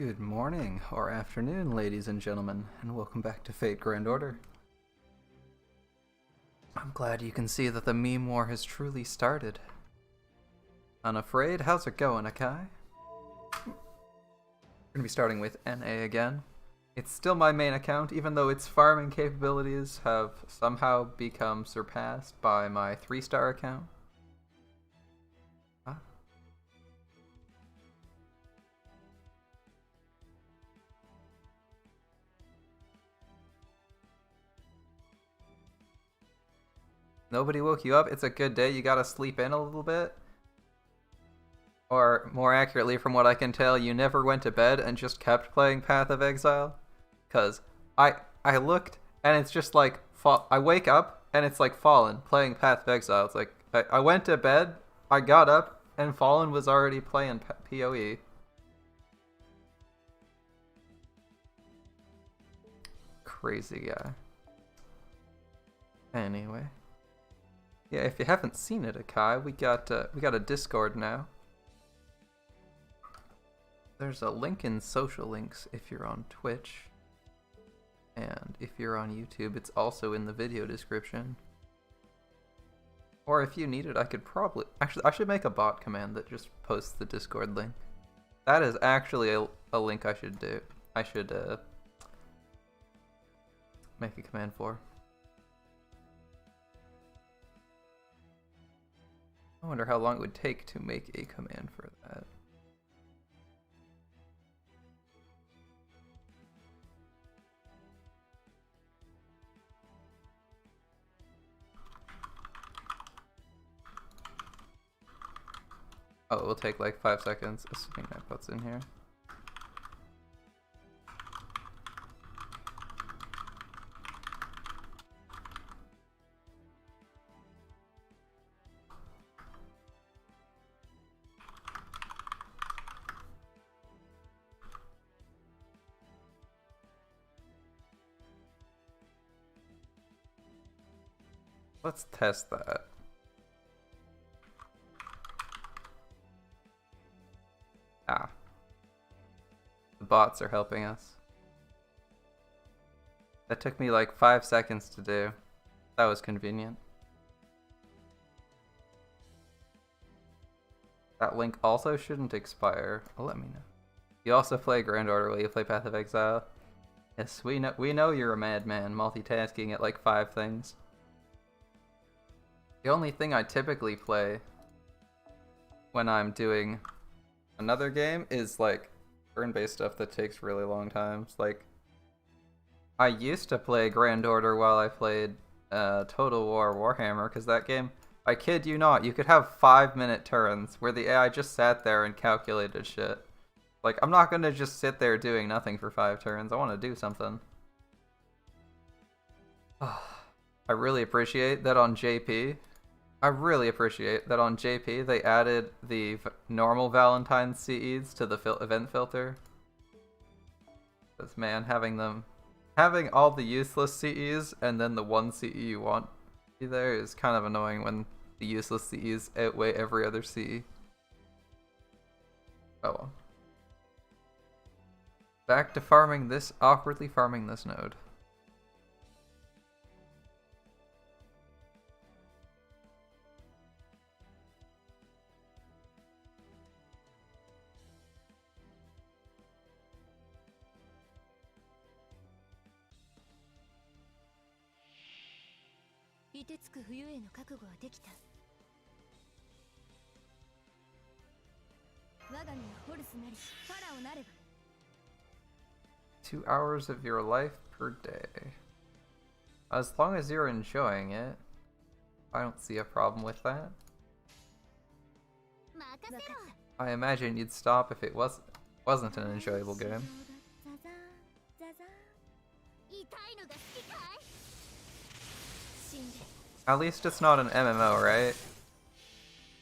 Good morning or afternoon, ladies and gentlemen, and welcome back to Fate Grand Order. I'm glad you can see that the meme war has truly started. Unafraid, how's it going, Akai? We're gonna be starting with NA again. It's still my main account, even though its farming capabilities have somehow become surpassed by my 3-star account. Nobody woke you up? It's a good day, you gotta sleep in a little bit? Or, more accurately, from what I can tell, you never went to bed and just kept playing Path of Exile? Cause I looked, and it's just like, I wake up, and it's like Fallen, playing Path of Exile. It's like, I went to bed, I got up, and Fallen was already playing PoE. Crazy guy. Anyway. Yeah, if you haven't seen it, Akai, we got a Discord now. There's a link in social links if you're on Twitch. And if you're on YouTube, it's also in the video description. Or if you need it, I could probably... Actually, I should make a bot command that just posts the Discord link. That is actually a link I should do. I should make a command for. I wonder how long it would take to make a command for that. Oh, it will take like 5 seconds, assuming that puts in here. Let's test that. The bots are helping us. That took me like 5 seconds to do. That was convenient. That link also shouldn't expire. Oh, let me know. You also play Grand Order while you play Path of Exile. Yes, we know you're a madman, multitasking at like 5 things. The only thing I typically play when I'm doing another game is like turn-based stuff that takes really long times. Like, I used to play Grand Order while I played Total War Warhammer, because that game, I kid you not, you could have 5-minute turns where the AI just sat there and calculated shit. Like, I'm not gonna just sit there doing nothing for 5 turns. I want to do something. I really appreciate that on JP. They added the normal Valentine's CEs to the event filter. Because, man, having all the useless CEs and then the one CE you want to be there is kind of annoying when the useless CEs outweigh every other CE. Oh well. Back to awkwardly farming this node. Two hours of your life per day. As long as you're enjoying it, I don't see a problem with that. I imagine you'd stop if it wasn't an enjoyable game. At least it's not an MMO, right?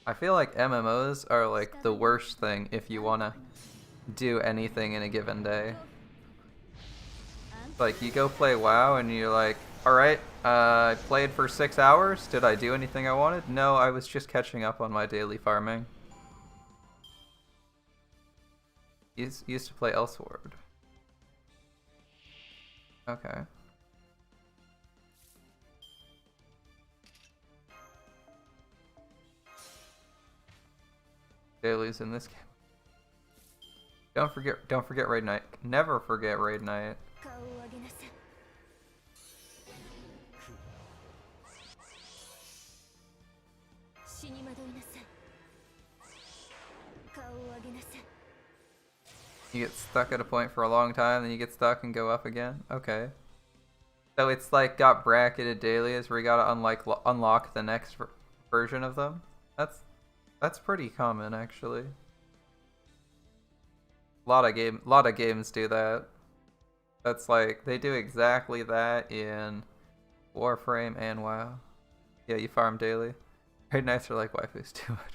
I feel like MMOs are like the worst thing if you wanna do anything in a given day. Like, you go play WoW and you're like, alright, I played for 6 hours, did I do anything I wanted? No, I was just catching up on my daily farming. Used to play Elsword. Okay. Dailies in this game. Don't forget Raid Night. Never forget Raid Night. You get stuck at a point for a long time, then you get stuck and go up again? Okay. So it's like got bracketed dailies where you gotta unlock the next version of them? That's pretty common, actually. Lot of games do that. That's like, they do exactly that in Warframe and WoW. Yeah, you farm daily. Raid Nights are like waifus too much.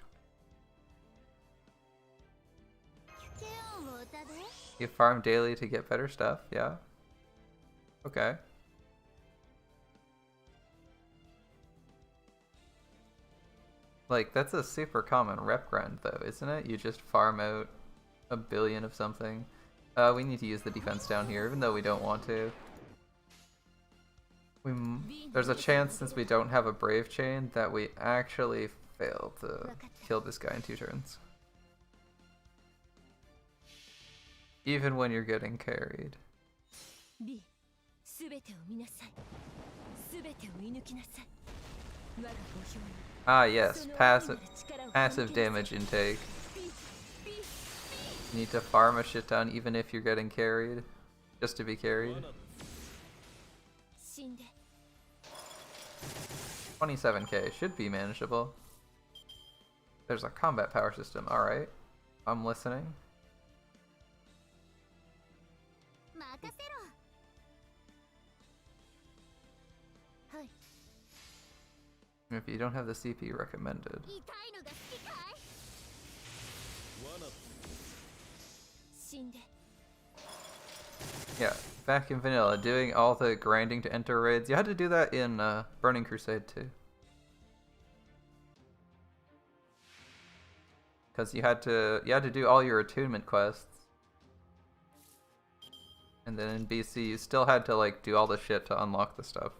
You farm daily to get better stuff, yeah. Okay. Like, that's a super common rep grind though, isn't it? You just farm out a billion of something. We need to use the defense down here, even though we don't want to. There's a chance, since we don't have a Brave Chain, that we actually fail to kill this guy in 2 turns. Even when you're getting carried. Ah yes, passive damage intake. You need to farm a shit ton even if you're getting carried. Just to be carried. 27k should be manageable. There's a combat power system, alright. I'm listening. If you don't have the CP recommended. Yeah, back in vanilla, doing all the grinding to enter raids. You had to do that in Burning Crusade too. Because you had to do all your attunement quests. And then in BC you still had to like do all the shit to unlock the stuff.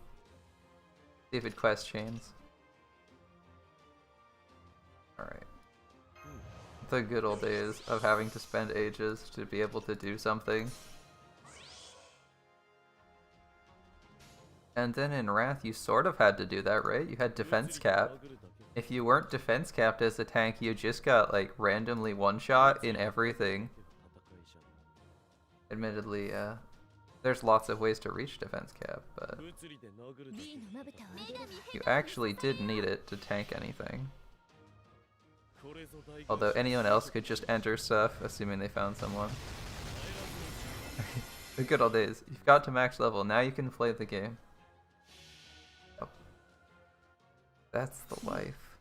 David quest chains. Alright. The good old days of having to spend ages to be able to do something. And then in Wrath you sort of had to do that, right? You had defense cap. If you weren't defense capped as a tank, you just got like randomly one-shot in everything. Admittedly, there's lots of ways to reach defense cap, but you actually did need it to tank anything. Although anyone else could just enter stuff, assuming they found someone. The good old days. You've got to max level, now you can play the game. Oh. That's the life.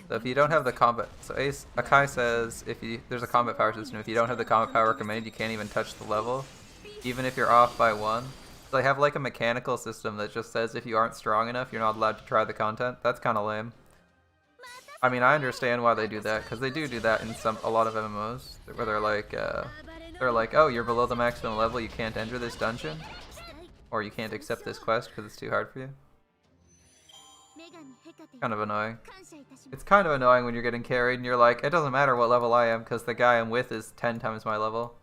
So if you don't have the combat, so Akai says there's a combat power system. If you don't have the combat power recommended, you can't even touch the level, even if you're off by 1. So they have like a mechanical system that just says if you aren't strong enough, you're not allowed to try the content. That's kind of lame. I mean, I understand why they do that, because they do that in a lot of MMOs, where they're like, oh, you're below the maximum level, you can't enter this dungeon, or you can't accept this quest because it's too hard for you. Kind of annoying. It's kind of annoying when you're getting carried and you're like, it doesn't matter what level I am because the guy I'm with is 10 times my level.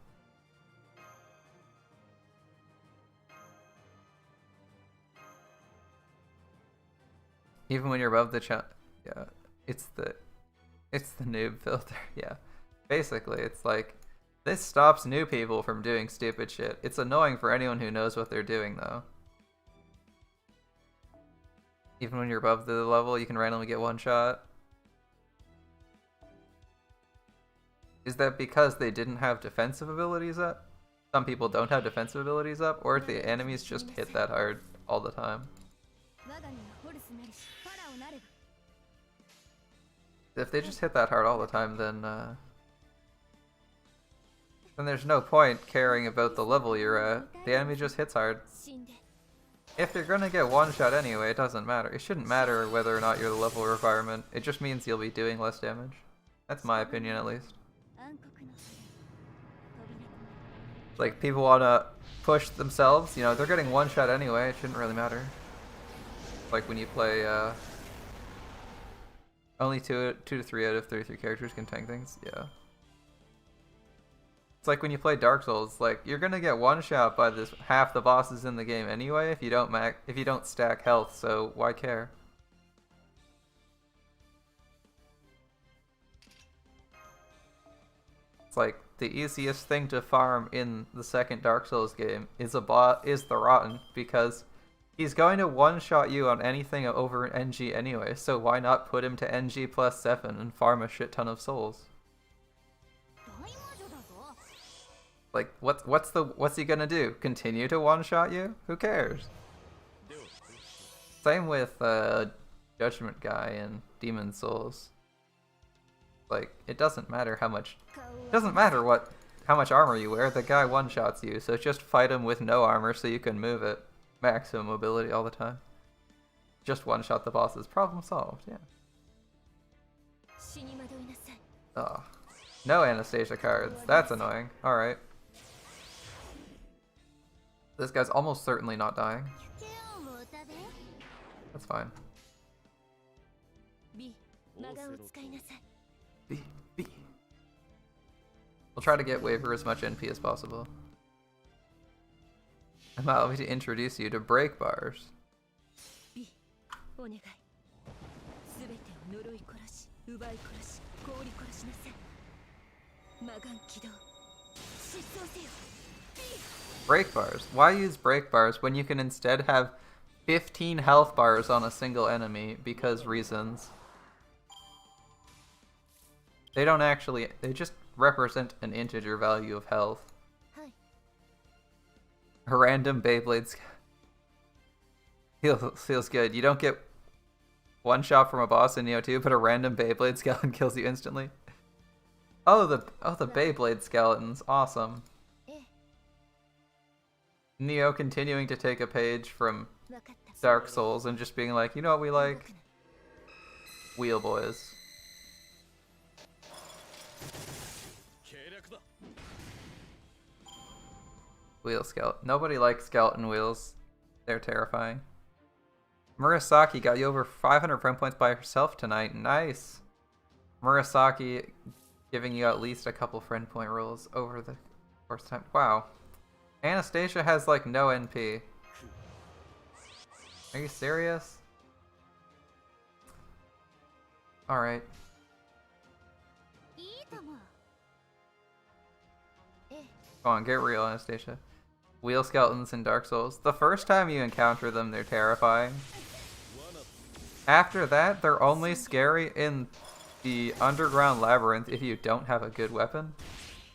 Even when you're above the yeah, it's the noob filter. Yeah, basically it's like, this stops new people from doing stupid shit. It's annoying for anyone who knows what they're doing though. Even when you're above the level, you can randomly get one shot. Is that because they didn't have defensive abilities up? Some people don't have defensive abilities up, or if the enemies just hit that hard all the time. If they just hit that hard all the time, then there's no point caring about the level you're at. The enemy just hits hard. If you're gonna get one shot anyway, it doesn't matter. It shouldn't matter whether or not you're the level requirement. It just means you'll be doing less damage. That's my opinion, at least. Like, people want to push themselves, you know, they're getting one shot anyway, it shouldn't really matter. Like when you play, only 2 to 3 out of 33 characters can tank things, yeah. It's like when you play Dark Souls, like, you're gonna get one shot by this half the bosses in the game anyway if you don't stack health, so why care? It's like the easiest thing to farm in the second Dark Souls game is the Rotten, because he's going to one-shot you on anything over NG anyway, so why not put him to NG plus 7 and farm a shit ton of souls? Like, what's he gonna do? Continue to one-shot you? Who cares? Same with Judgment Guy and Demon Souls. Like, it doesn't matter how much armor you wear, the guy one-shots you, so just fight him with no armor so you can move it. Maximum mobility all the time. Just one-shot the bosses. Problem solved, yeah. Oh. No Anastasia cards. That's annoying. Alright. This guy's almost certainly not dying. That's fine. B. We'll try to get Waver as much NP as possible. Allow me to introduce you to break bars. Break bars? Why use break bars when you can instead have 15 health bars on a single enemy? Because reasons. They don't actually, they just represent an integer value of health. A random Beyblade feels good. You don't get one shot from a boss in Neo 2, but a random Beyblade skeleton kills you instantly. Oh, the Beyblade skeletons, awesome. Neo continuing to take a page from Dark Souls and just being like, you know what we like? Wheel boys. Wheel skeleton. Nobody likes skeleton wheels. They're terrifying. Murasaki got you over 500 friend points by herself tonight. Nice. Murasaki giving you at least a couple friend point rolls over the first time. Wow. Anastasia has like no NP. Are you serious? Alright. Come on, get real, Anastasia. Wheel skeletons in Dark Souls. The first time you encounter them, they're terrifying. After that, they're only scary in the underground labyrinth if you don't have a good weapon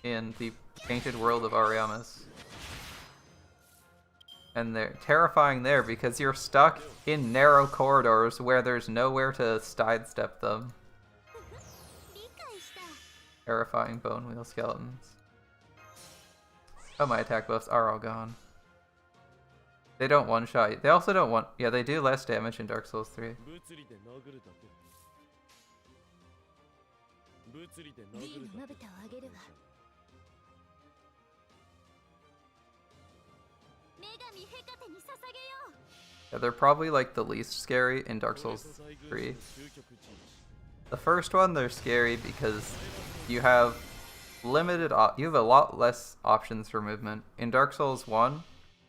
in the painted world of Ariamis. And they're terrifying there because you're stuck in narrow corridors where there's nowhere to sidestep them. Terrifying bone wheel skeletons. Oh, my attack buffs are all gone. They don't one-shot you. They also don't want... Yeah, they do less damage in Dark Souls 3. Yeah, they're probably like the least scary in Dark Souls 3. The first one, they're scary because you have you have a lot less options for movement. In Dark Souls 1,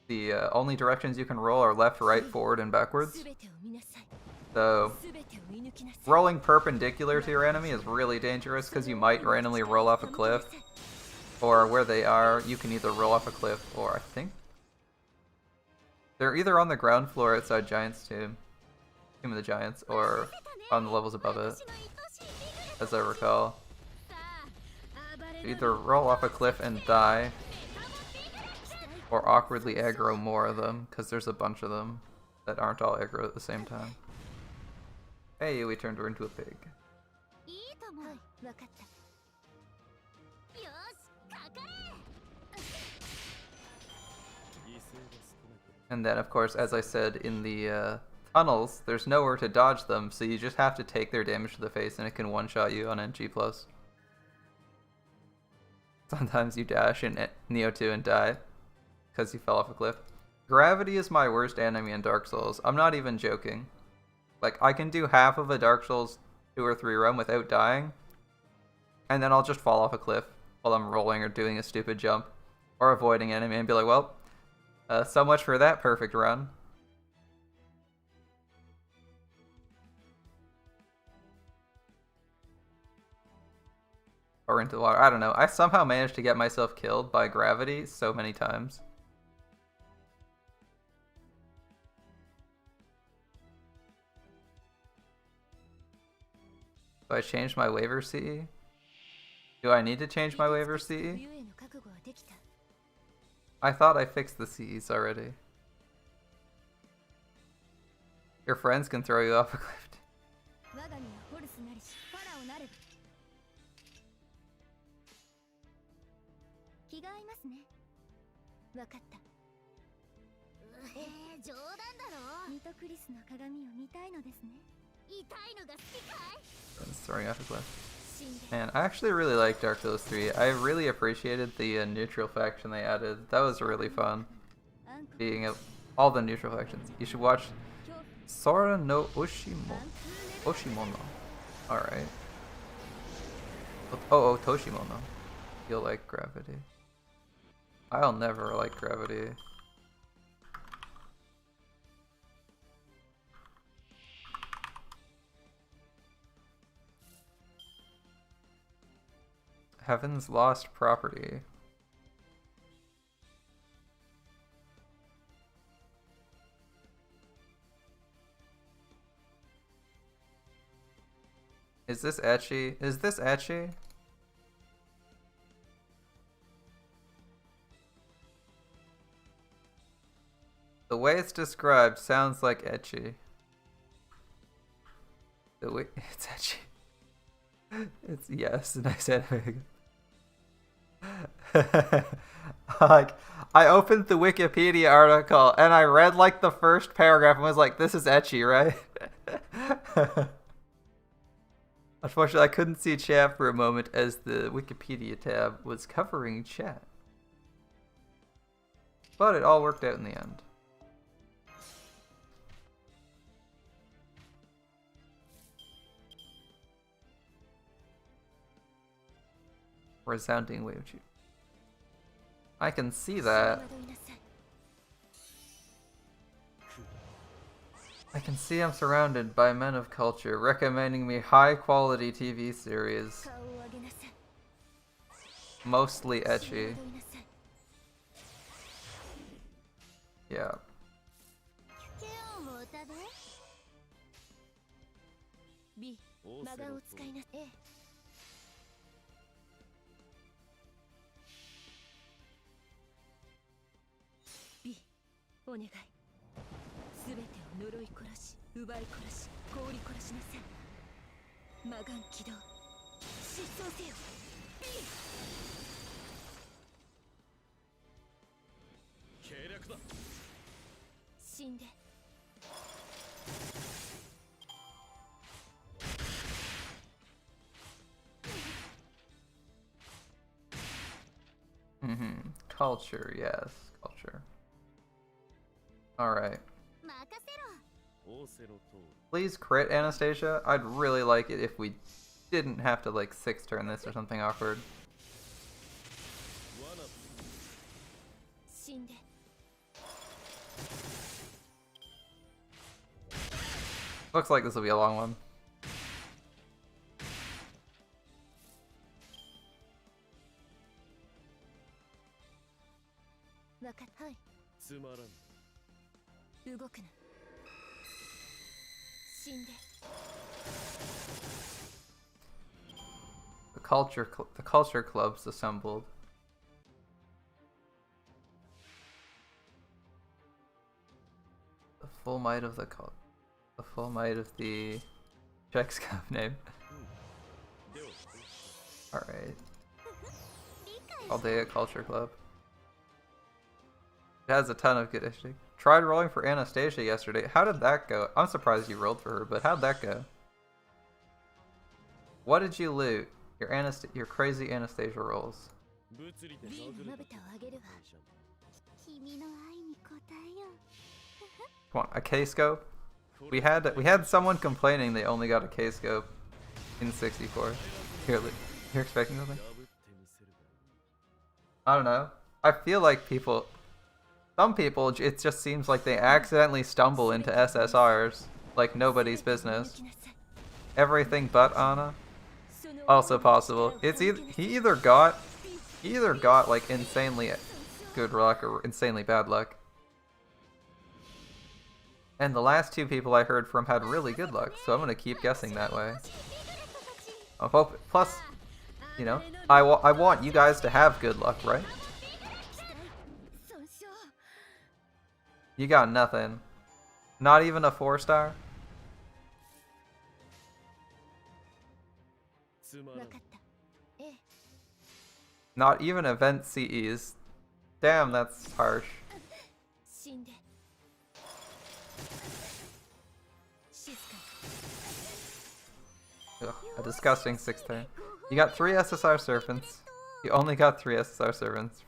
the only directions you can roll are left, right, forward, and backwards. So, rolling perpendicular to your enemy is really dangerous because you might randomly roll off a cliff. Or where they are, you can either roll off a cliff or I think they're either on the ground floor outside Giant's Tomb of the Giants, or on the levels above it, as I recall. Either roll off a cliff and die, or awkwardly aggro more of them, because there's a bunch of them that aren't all aggro at the same time. Hey, we turned her into a pig. And then, of course, as I said, in the tunnels, there's nowhere to dodge them, so you just have to take their damage to the face, and it can one-shot you on NG+. Sometimes you dash in Neo 2 and die because you fell off a cliff. Gravity is my worst enemy in Dark Souls. I'm not even joking. Like, I can do half of a Dark Souls 2 or 3 run without dying, and then I'll just fall off a cliff while I'm rolling or doing a stupid jump or avoiding enemy and be like, well, so much for that perfect run. Or into the water. I don't know. I somehow managed to get myself killed by gravity so many times. Do I change my waiver CE? Do I need to change my waiver CE? I thought I fixed the CEs already. Your friends can throw you off a cliff. Friends throwing off a cliff. Man, I actually really like Dark Souls 3. I really appreciated the neutral faction they added. That was really fun. Being all the neutral factions. You should watch Sora no Oshimono. Alright. Oh, Toshimono. You'll like gravity. I'll never like gravity. Heaven's Lost Property. Is this ecchi? Is this ecchi? The way it's described sounds like ecchi. The way it's ecchi. It's yes, nice anime. Like, I opened the Wikipedia article and I read like the first paragraph and was like, this is ecchi, right? Unfortunately, I couldn't see chat for a moment as the Wikipedia tab was covering chat. But it all worked out in the end. Resounding wave shoot. I can see that. I can see I'm surrounded by men of culture recommending me high quality TV series. Mostly ecchi. Yeah. Culture, yes, culture. Alright. Please crit Anastasia. I'd really like it if we didn't have to like 6-turn this or something awkward. Looks like this will be a long one. The culture club's assembled. The full might of the Chex Cup name. Alright. All day at Culture Club. It has a ton of good issues. Tried rolling for Anastasia yesterday. How did that go? I'm surprised you rolled for her, but how'd that go? What did you loot? Your crazy Anastasia rolls. Come on, a K-scope? We had someone complaining they only got a K-scope in 64. Here, you're expecting something? I don't know. I feel like some people, it just seems like they accidentally stumble into SSRs like nobody's business. Everything but Ana. Also possible. It's he either got like insanely good luck or insanely bad luck. And the last two people I heard from had really good luck, so I'm gonna keep guessing that way. I'm hoping. Plus, you know, I want you guys to have good luck, right? You got nothing. Not even a 4-star? Not even event CEs. Damn, that's harsh. Ugh, a disgusting 6th turn. You got 3 SSR Serpents. You only got 3 SSR Serpents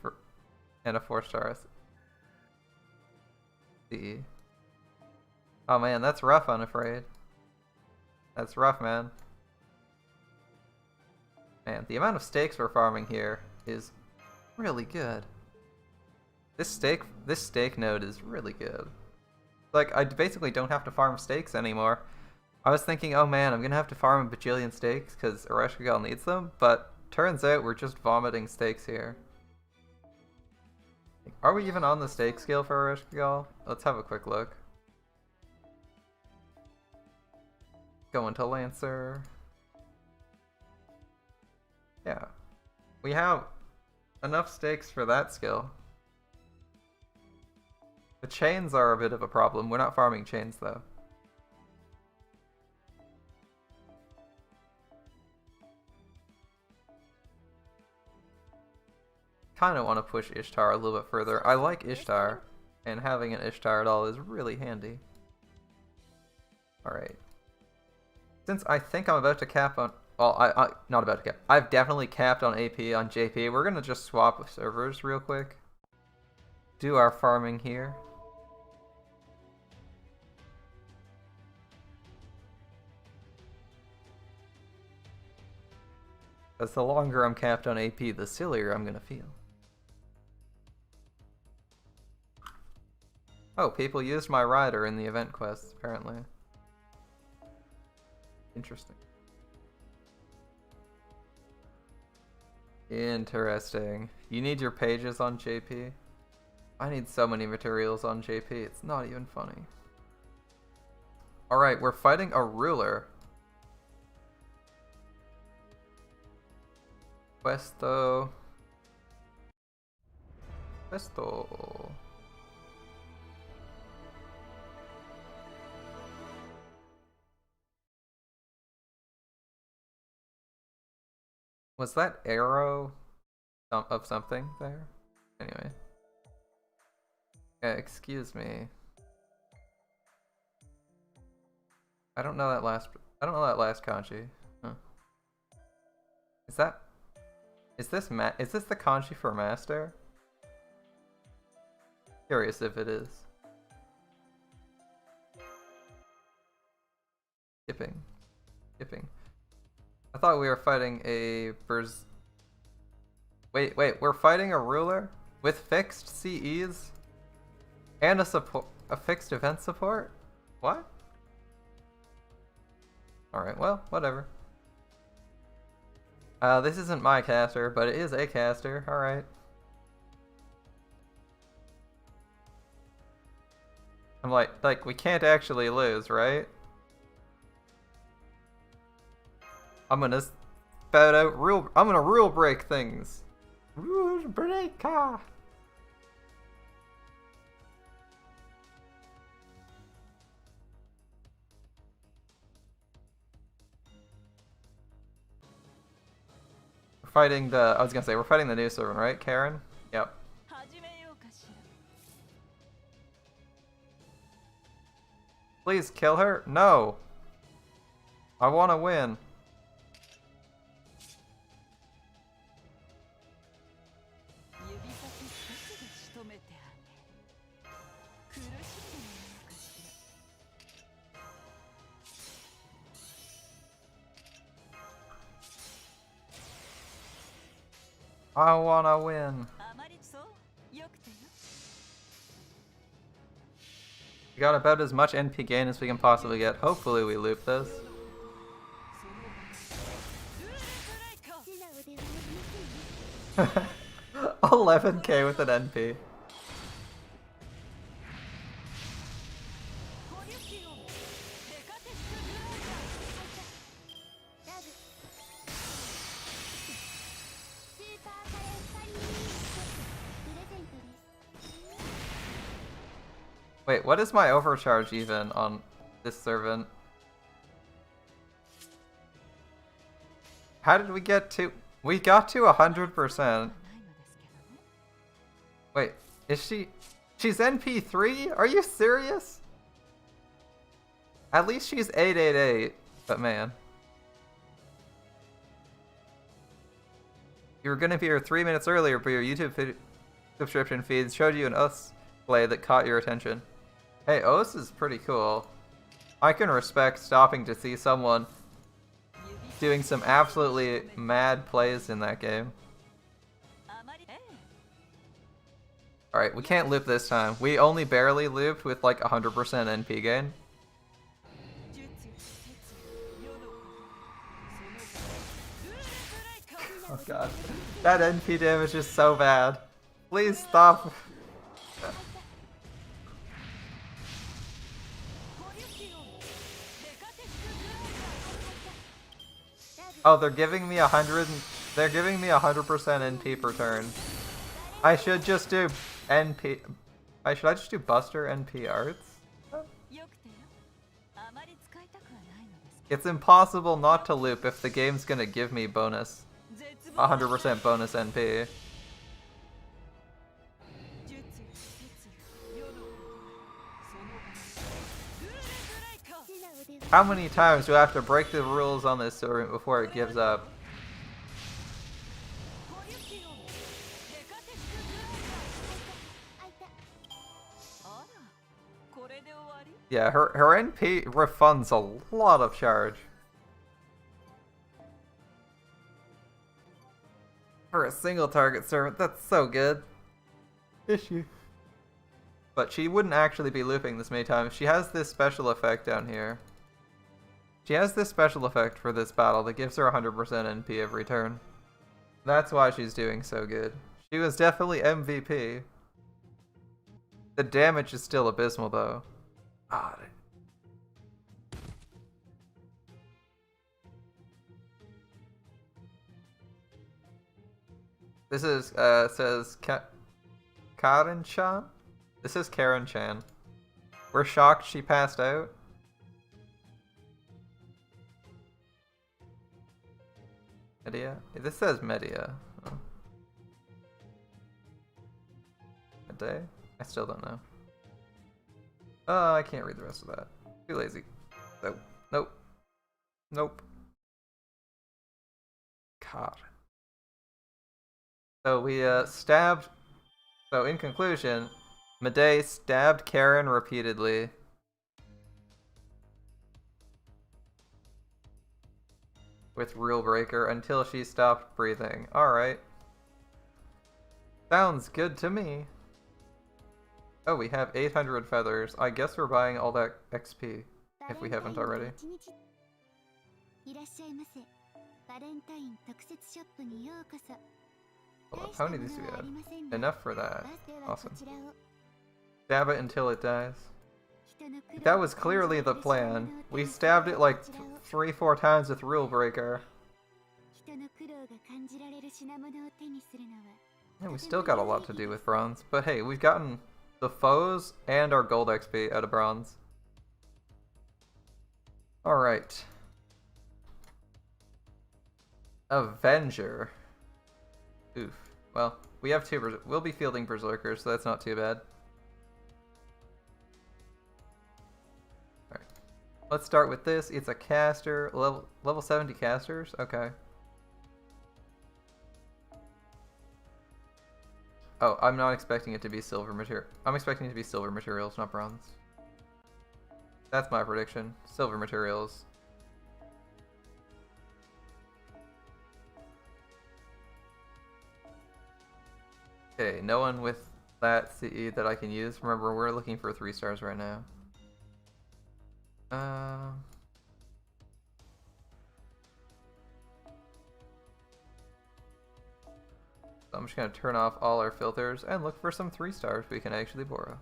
and a 4-star CE. Oh man, that's rough, Unafraid. That's rough, man. Man, the amount of stakes we're farming here is really good. This stake node is really good. Like, I basically don't have to farm stakes anymore. I was thinking, oh man, I'm gonna have to farm a bajillion stakes because Ereshkigal needs them, but turns out we're just vomiting stakes here. Are we even on the stake scale for Ereshkigal? Let's have a quick look. Go into Lancer. Yeah. We have enough stakes for that skill. The chains are a bit of a problem. We're not farming chains though. Kind of want to push Ishtar a little bit further. I like Ishtar, and having an Ishtar at all is really handy. Alright. Since I think I'm about to cap on... Well, I not about to cap. I've definitely capped on AP on JP. We're going to just swap servers real quick. Do our farming here. Because the longer I'm capped on AP, the sillier I'm going to feel. Oh, people used my rider in the event quests, apparently. Interesting. Interesting. You need your pages on JP? I need so many materials on JP, it's not even funny. Alright, we're fighting a ruler. Questo. Was that arrow of something there? Anyway. Excuse me. I don't know that last kanji. Huh. Is this the kanji for master? Curious if it is. Skipping. I thought we were fighting a Wait, we're fighting a ruler with fixed CEs and a fixed event support? What? Alright, well, whatever. This isn't my caster, but it is a caster. Alright. I'm like, we can't actually lose, right? I'm gonna spout out I'm gonna rule break things. Rule breaker! Fighting the, I was gonna say, we're fighting the new servant, right, Karen? Yep. Please kill her? No! I wanna win. I wanna win. We got about as much NP gain as we can possibly get. Hopefully we loop this. 11k with an NP. Wait, what is my overcharge even on this servant? How did we get to... We got to 100%. Wait, is she... She's NP3? Are you serious? At least she's 888, but man. You were gonna be here 3 minutes earlier, but your YouTube subscription feed showed you an US play that caught your attention. Hey, OS is pretty cool. I can respect stopping to see someone doing some absolutely mad plays in that game. Alright, we can't loop this time. We only barely looped with like 100% NP gain. Oh god. That NP damage is so bad. Please stop. Oh, they're giving me 100. They're giving me 100% NP per turn. I should just do NP. Should I just do Buster NP arts? It's impossible not to loop if the game's gonna give me bonus. 100% bonus NP. How many times do I have to break the rules on this servant before it gives up? Yeah, her NP refunds a lot of charge. For a single target servant, that's so good. Issue. But she wouldn't actually be looping this many times. She has this special effect down here. She has this special effect for this battle that gives her 100% NP every turn. That's why she's doing so good. She was definitely MVP. The damage is still abysmal though. God. This is, says Karen-chan? This is Karen-chan. We're shocked she passed out. Media? This says Media. Oh. A day? I still don't know. I can't read the rest of that. Too lazy. Nope. Nope. Nope. God. So we stabbed. So in conclusion, Medei stabbed Karen repeatedly. With Rule Breaker until she stopped breathing. Alright. Sounds good to me. Oh, we have 800 feathers. I guess we're buying all that XP, if we haven't already. Well, how many of these do we have? Enough for that. Awesome. Stab it until it dies. That was clearly the plan. We stabbed it like 3-4 times with Rule Breaker. Yeah, we still got a lot to do with bronze, but hey, we've gotten the foes and our gold XP out of bronze. Alright. Avenger. Oof. Well, we have two. We'll be fielding Berserkers, so that's not too bad. Alright. Let's start with this. It's a caster. Level 70 casters? Okay. Oh, I'm not expecting it to be silver material. I'm expecting it to be silver materials, not bronze. That's my prediction. Silver materials. Okay, no one with that CE that I can use. Remember, we're looking for 3 stars right now. So I'm just gonna turn off all our filters and look for some 3 stars we can actually borrow.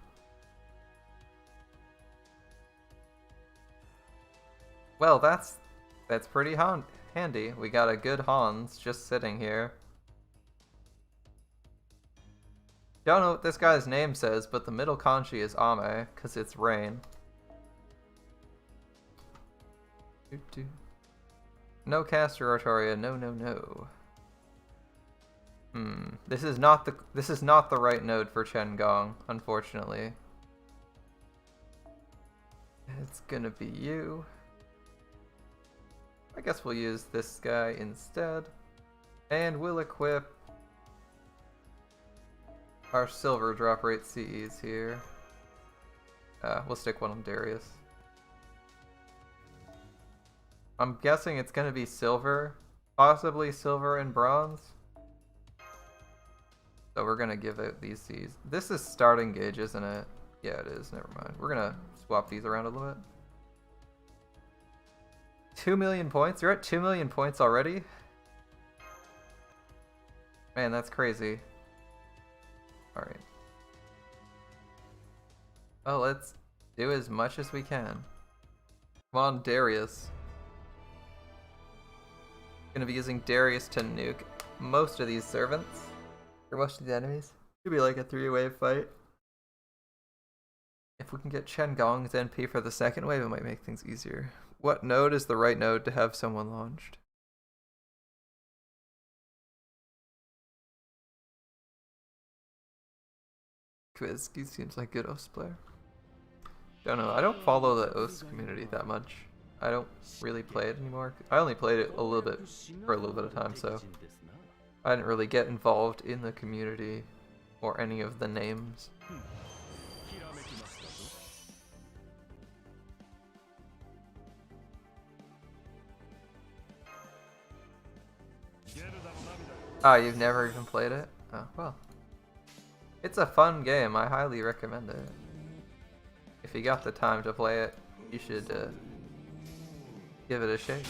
Well, that's pretty handy. We got a good Hans just sitting here. Don't know what this guy's name says, but the middle kanji is Ame, because it's rain. No caster Artoria, no. This is not the right node for Chen Gong, unfortunately. It's gonna be you. I guess we'll use this guy instead. And we'll equip our silver drop rate CEs here. We'll stick one on Darius. I'm guessing it's gonna be silver, possibly silver and bronze. So we're gonna give out these Cs. This is starting gauge, isn't it? Yeah, it is. Never mind. We're gonna swap these around a little bit. 2 million points? You're at 2 million points already? Man, that's crazy. Alright. Well, let's do as much as we can. Come on, Darius. Gonna be using Darius to nuke most of these servants. Or most of the enemies. Should be like a 3-wave fight. If we can get Chen Gong's NP for the second wave, it might make things easier. What node is the right node to have someone launched? Kvizki seems like a good OS player. Don't know, I don't follow the OS community that much. I don't really play it anymore. I only played it a little bit for a little bit of time, so I didn't really get involved in the community or any of the names. Ah, you've never even played it? Oh, well. It's a fun game. I highly recommend it. If you got the time to play it, you should give it a shake.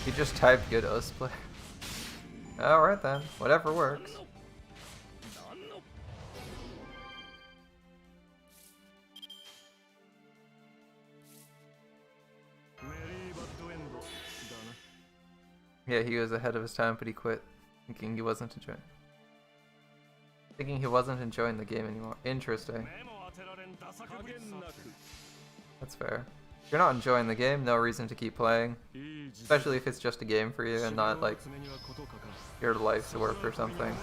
You just type good OS play. Alright then, whatever works. Yeah, he was ahead of his time, but he quit, thinking he wasn't enjoying the game anymore. Interesting. That's fair. If you're not enjoying the game, no reason to keep playing. Especially if it's just a game for you and not like your life's work or something.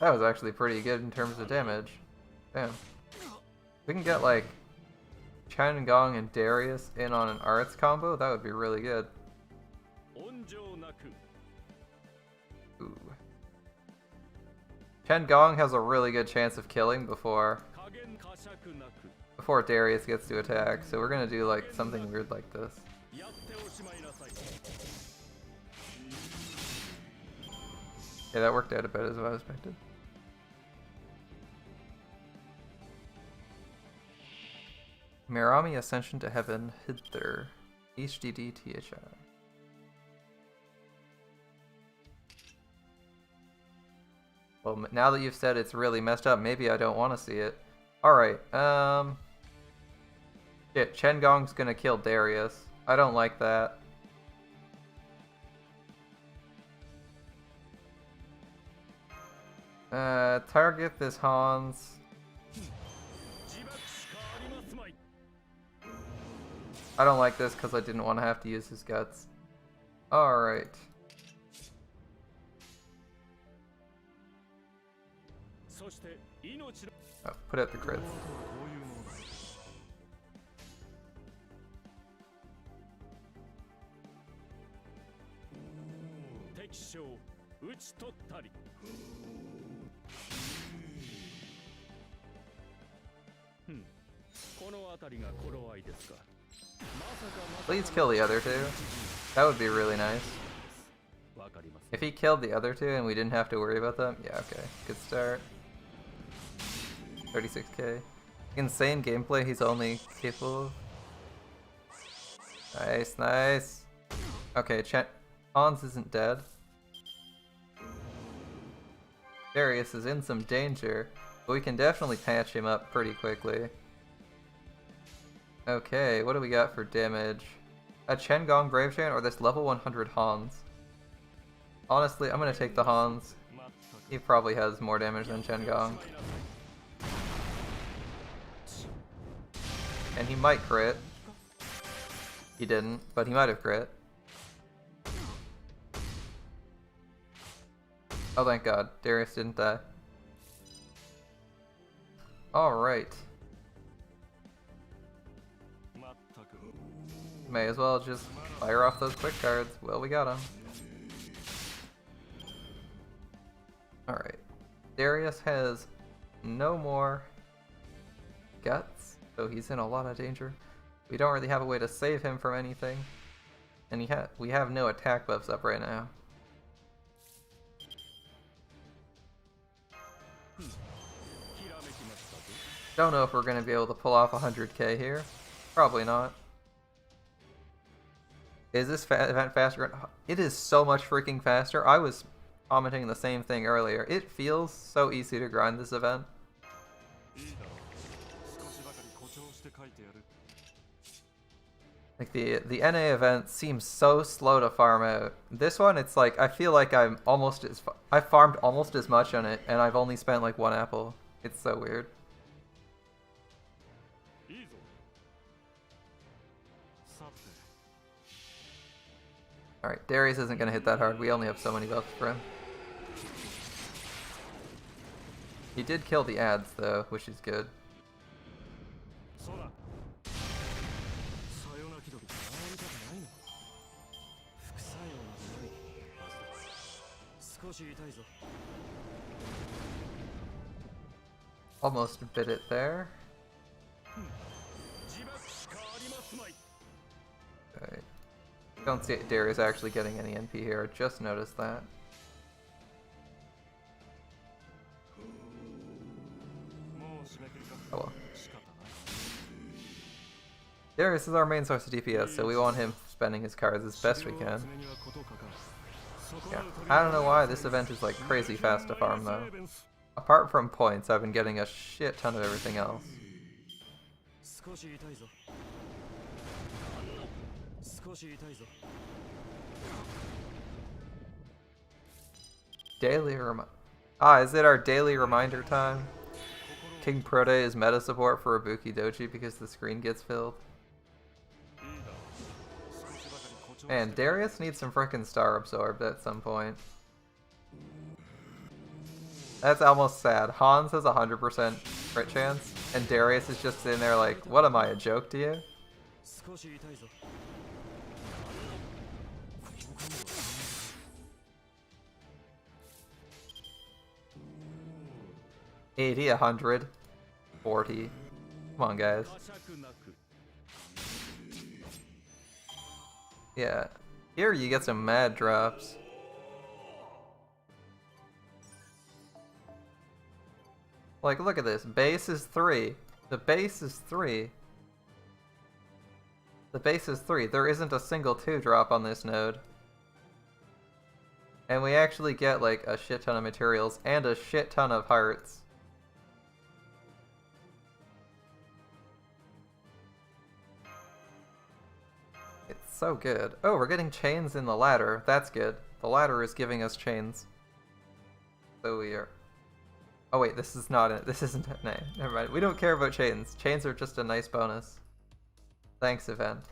That was actually pretty good in terms of damage. Damn. We can get like Chen Gong and Darius in on an arts combo, that would be really good. Ooh. Chen Gong has a really good chance of killing before Darius gets to attack, so we're gonna do like something weird like this. Yeah, that worked out about as I expected. Mirami Ascension to Heaven, Hither, HDD THI. Well, now that you've said it's really messed up, maybe I don't want to see it. Alright, yeah, Chen Gong's gonna kill Darius. I don't like that. Target this Hans. I don't like this because I didn't want to have to use his guts. Alright. Oh, put out the crits. Please kill the other two. That would be really nice. If he killed the other two and we didn't have to worry about them, yeah, okay. Good start. 36k. Insane gameplay he's only capable of. Nice, nice. Okay, Hans isn't dead. Darius is in some danger, but we can definitely patch him up pretty quickly. Okay, what do we got for damage? A Chen Gong Brave Chant or this level 100 Hans? Honestly, I'm gonna take the Hans. He probably has more damage than Chen Gong. And he might crit. He didn't, but he might have crit. Oh, thank God. Darius didn't die. Alright. May as well just fire off those quick cards. Well, we got them. Alright. Darius has no more guts, so he's in a lot of danger. We don't really have a way to save him from anything. And we have no attack buffs up right now. Don't know if we're going to be able to pull off 100k here. Probably not. Is this event faster? It is so much freaking faster. I was commenting the same thing earlier. It feels so easy to grind this event. Like the NA event seems so slow to farm out. This one, it's like I feel like I farmed almost as much on it, and I've only spent like 1 apple. It's so weird. Alright, Darius isn't gonna hit that hard. We only have so many buffs for him. He did kill the ads though, which is good. Almost bit it there. Alright. Don't see Darius actually getting any NP here. I just noticed that. Oh well. Darius is our main source of DPS, so we want him spending his cards as best we can. Yeah. I don't know why this event is like crazy fast to farm though. Apart from points, I've been getting a shit ton of everything else. Daily is it our daily reminder time? King Prote is meta support for Ibuki Doji because the screen gets filled. Man, Darius needs some frickin' Star Absorbed at some point. That's almost sad. Hans has 100% crit chance, and Darius is just sitting there like, what am I, a joke to you? 80, 100, 40. Come on, guys. Yeah. Here you get some mad drops. Like, look at this. Base is 3. The base is 3. The base is 3. There isn't a single 2 drop on this node. And we actually get, like, a shit ton of materials and a shit ton of hearts. It's so good. Oh, we're getting chains in the ladder. That's good. The ladder is giving us chains. So we are... Oh wait, this is not it. This isn't it. No, never mind. We don't care about chains. Chains are just a nice bonus. Thanks, event.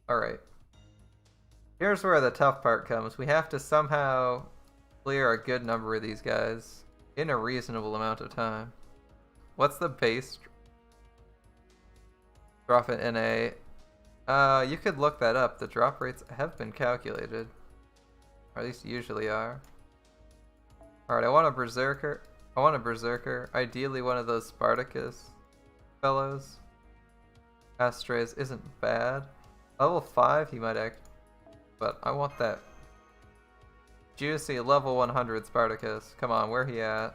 Alright. Here's where the tough part comes. We have to somehow clear a good number of these guys in a reasonable amount of time. What's the base drop in NA? You could look that up. The drop rates have been calculated. Or at least usually are. Alright, I want a Berserker. Ideally one of those Spartacus fellows. Astraeus isn't bad. Level 5 he might act, but I want that juicy level 100 Spartacus. Come on, where he at?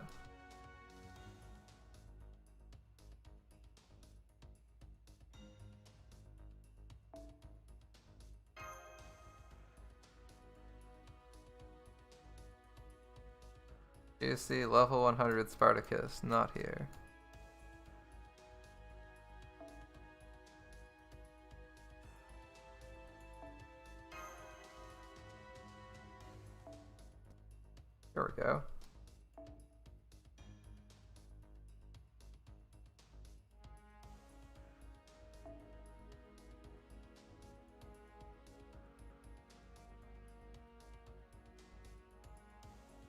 Juicy level 100 Spartacus, not here. There we go.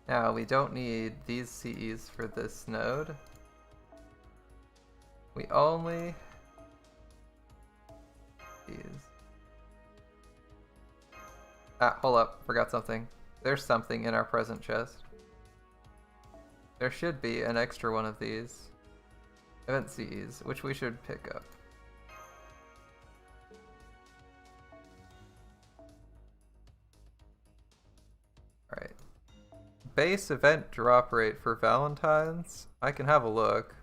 Now we don't need these CEs for this node. We only these. Ah, hold up, forgot something. There's something in our present chest. There should be an extra one of these. Event CEs, which we should pick up. Alright. Base event drop rate for Valentine's? I can have a look.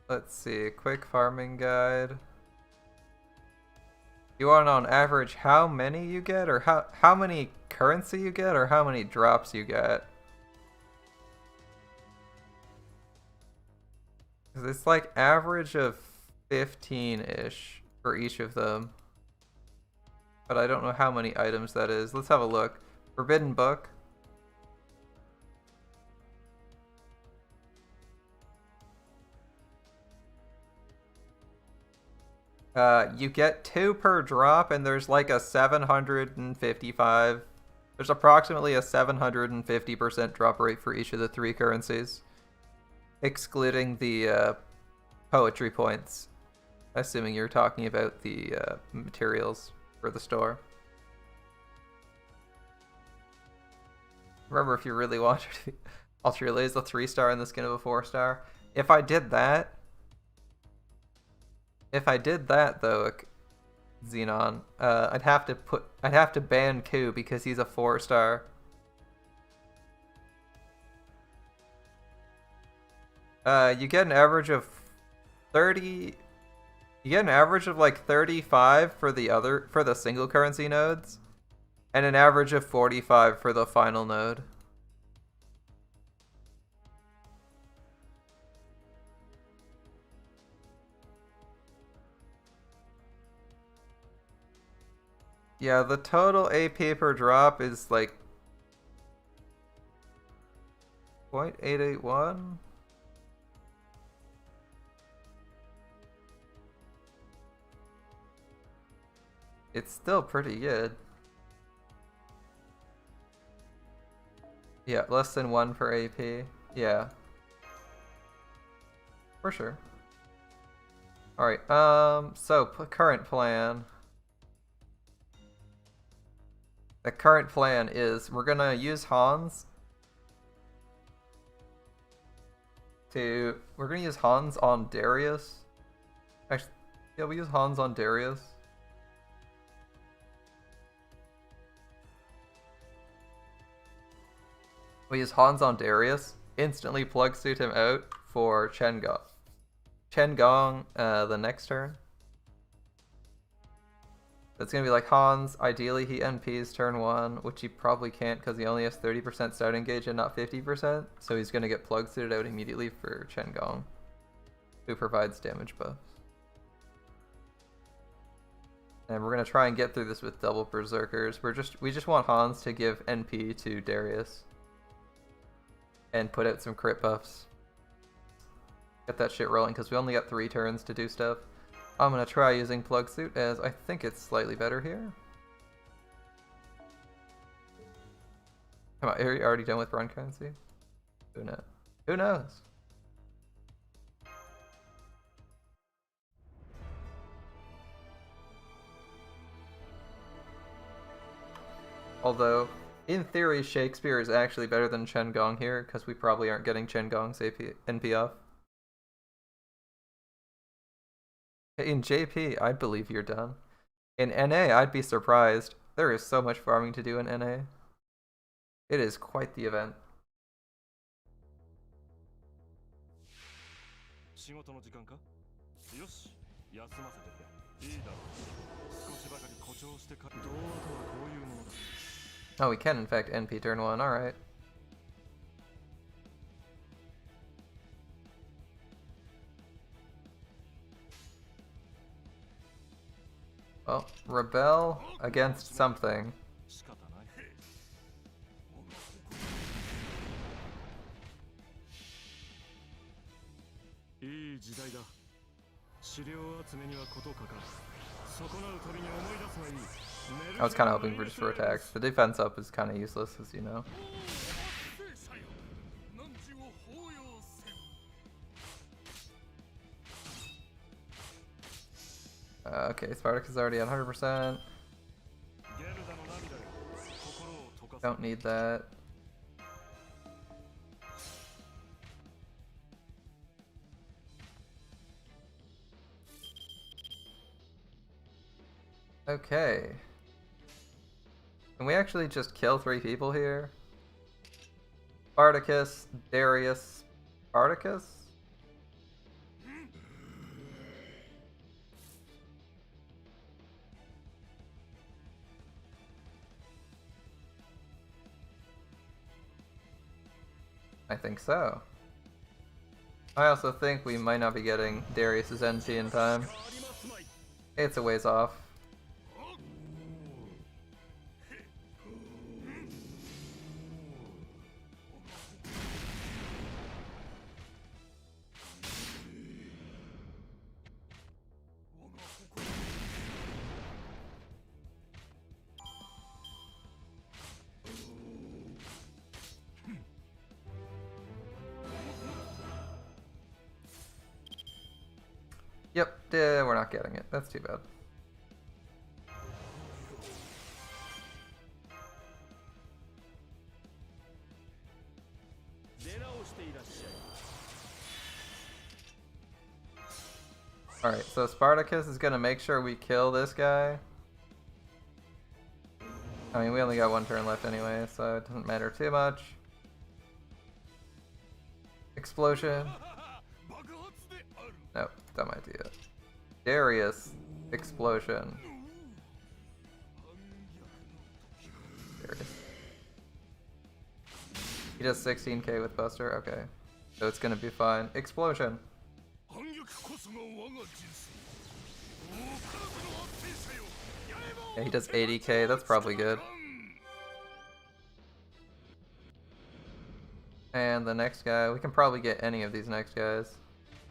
Let's see, quick farming guide. You want on average how many you get, or how many currency you get, or how many drops you get? It's like average of 15-ish for each of them. But I don't know how many items that is. Let's have a look. Forbidden Book. You get 2 per drop, and there's like a 755. There's approximately a 750% drop rate for each of the 3 currencies, excluding the poetry points. Assuming you're talking about the materials for the store. Remember, if you really want to Ultra Relay is a 3-star and the skin of a 4-star. If I did that though, Xenon, I'd have to ban Ku because he's a 4-star. You get an average of 30. You get an average of like 35 for the single currency nodes, and an average of 45 for the final node. Yeah, the total AP per drop is like 0.881. It's still pretty good. Yeah, less than 1 per AP. Yeah. For sure. Alright, so current plan. The current plan is we're gonna use Hans on Darius. Actually, yeah, we use Hans on Darius. We use Hans on Darius, instantly plug suit him out for Chen Gong the next turn. That's going to be like Hans, ideally he NPs turn 1, which he probably can't because he only has 30% start engage and not 50%, so he's going to get plug suited out immediately for Chen Gong, who provides damage buffs. And we're going to try and get through this with double Berserkers. We just want Hans to give NP to Darius and put out some crit buffs. Get that shit rolling because we only got 3 turns to do stuff. I'm going to try using Plug Suit as I think it's slightly better here. Come on, are you already done with run currency? Who knows? Who knows? Although, in theory, Shakespeare is actually better than Chen Gong here because we probably aren't getting Chen Gong's NP off. In JP, I'd believe you're done. In NA, I'd be surprised. There is so much farming to do in NA. It is quite the event. 仕事の時間か？よし、休ませてくれ。いいだろう。少しばかり誇張してか。童話とはこういうものだ。Oh, we can in fact NP turn 1, alright. Well, rebel against something. 仕方ない。いい時代だ。資料集めにはことかかる。損なうたびに思い出すがいい。 I was kind of hoping for just for attacks. The defense up is kind of useless, as you know. Okay, Spartacus is already at 100%. Don't need that. Okay. Can we actually just kill 3 people here? Spartacus, Darius, Spartacus? I think so. I also think we might not be getting Darius's NC in time. It's a ways off. Yep, we're not getting it. That's too bad. Alright, so Spartacus is gonna make sure we kill this guy. I mean, we only got 1 turn left anyway, so it doesn't matter too much. Explosion. Nope, dumb idea. Darius. Explosion. Darius. He does 16k with Buster? Okay. So it's gonna be fine. Explosion. Yeah, he does 80k, that's probably good. And the next guy, we can probably get any of these next guys.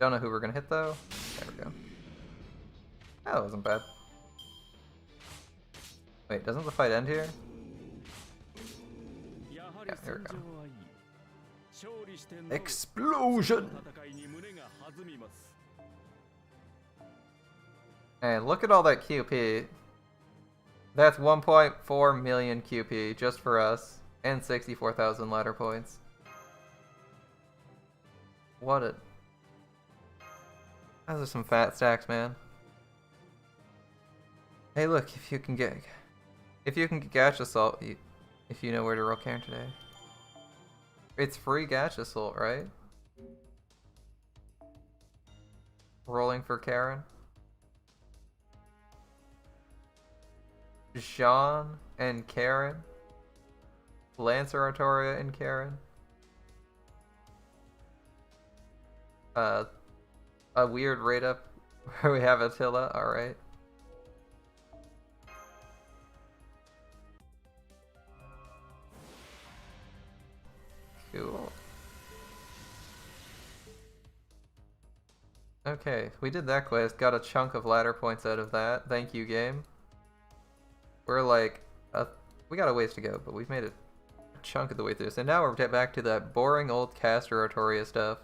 Don't know who we're gonna hit though. There we go. That wasn't bad. Wait, doesn't the fight end here? Yeah, here we go. Explosion! And look at all that QP. That's 1.4 million QP just for us. And 64,000 ladder points. What a... Those are some fat stacks, man. Hey look, if you can get Gacha Assault, if you know where to roll Karen today. It's free Gacha Assault, right? Rolling for Karen. Jean and Karen. Lancer Artoria and Karen. A weird rate up where we have Attila, alright. Cool. Okay, we did that quest, got a chunk of ladder points out of that. Thank you, game. We're like, we got a ways to go, but we've made a chunk of the way through this. And now we're back to that boring old Caster Artoria stuff.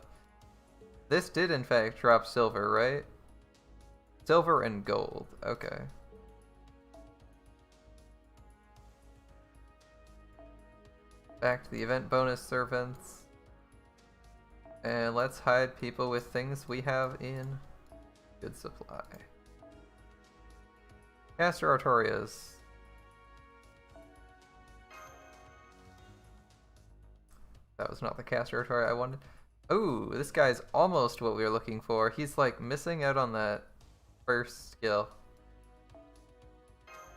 This did in fact drop silver, right? Silver and gold, okay. Back to the event bonus servants. And let's hide people with things we have in good supply. Caster Artorias. That was not the Caster Artoria I wanted. Ooh, this guy's almost what we were looking for. He's like missing out on that first skill.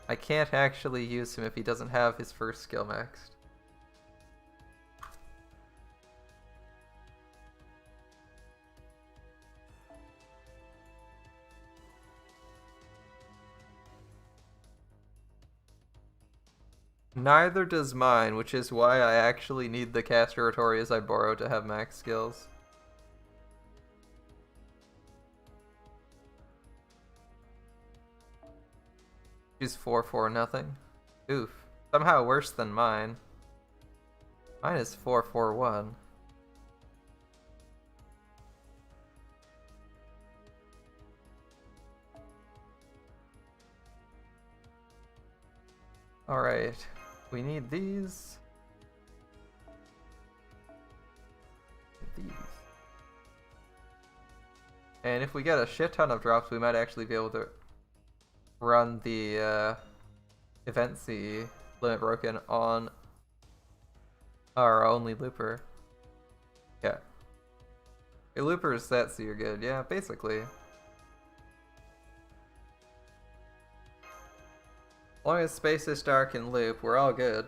I can't actually use him if he doesn't have his first skill maxed. Neither does mine, which is why I actually need the Caster Artorias I borrowed to have max skills. She's 4-4 nothing. Oof. Somehow worse than mine. Mine is 4-4-1. Alright. We need these. These. And if we get a shit ton of drops, we might actually be able to run the event C limit broken on our only looper. Yeah. A looper is set, so you're good. Yeah, basically. As long as Space Star can loop, we're all good.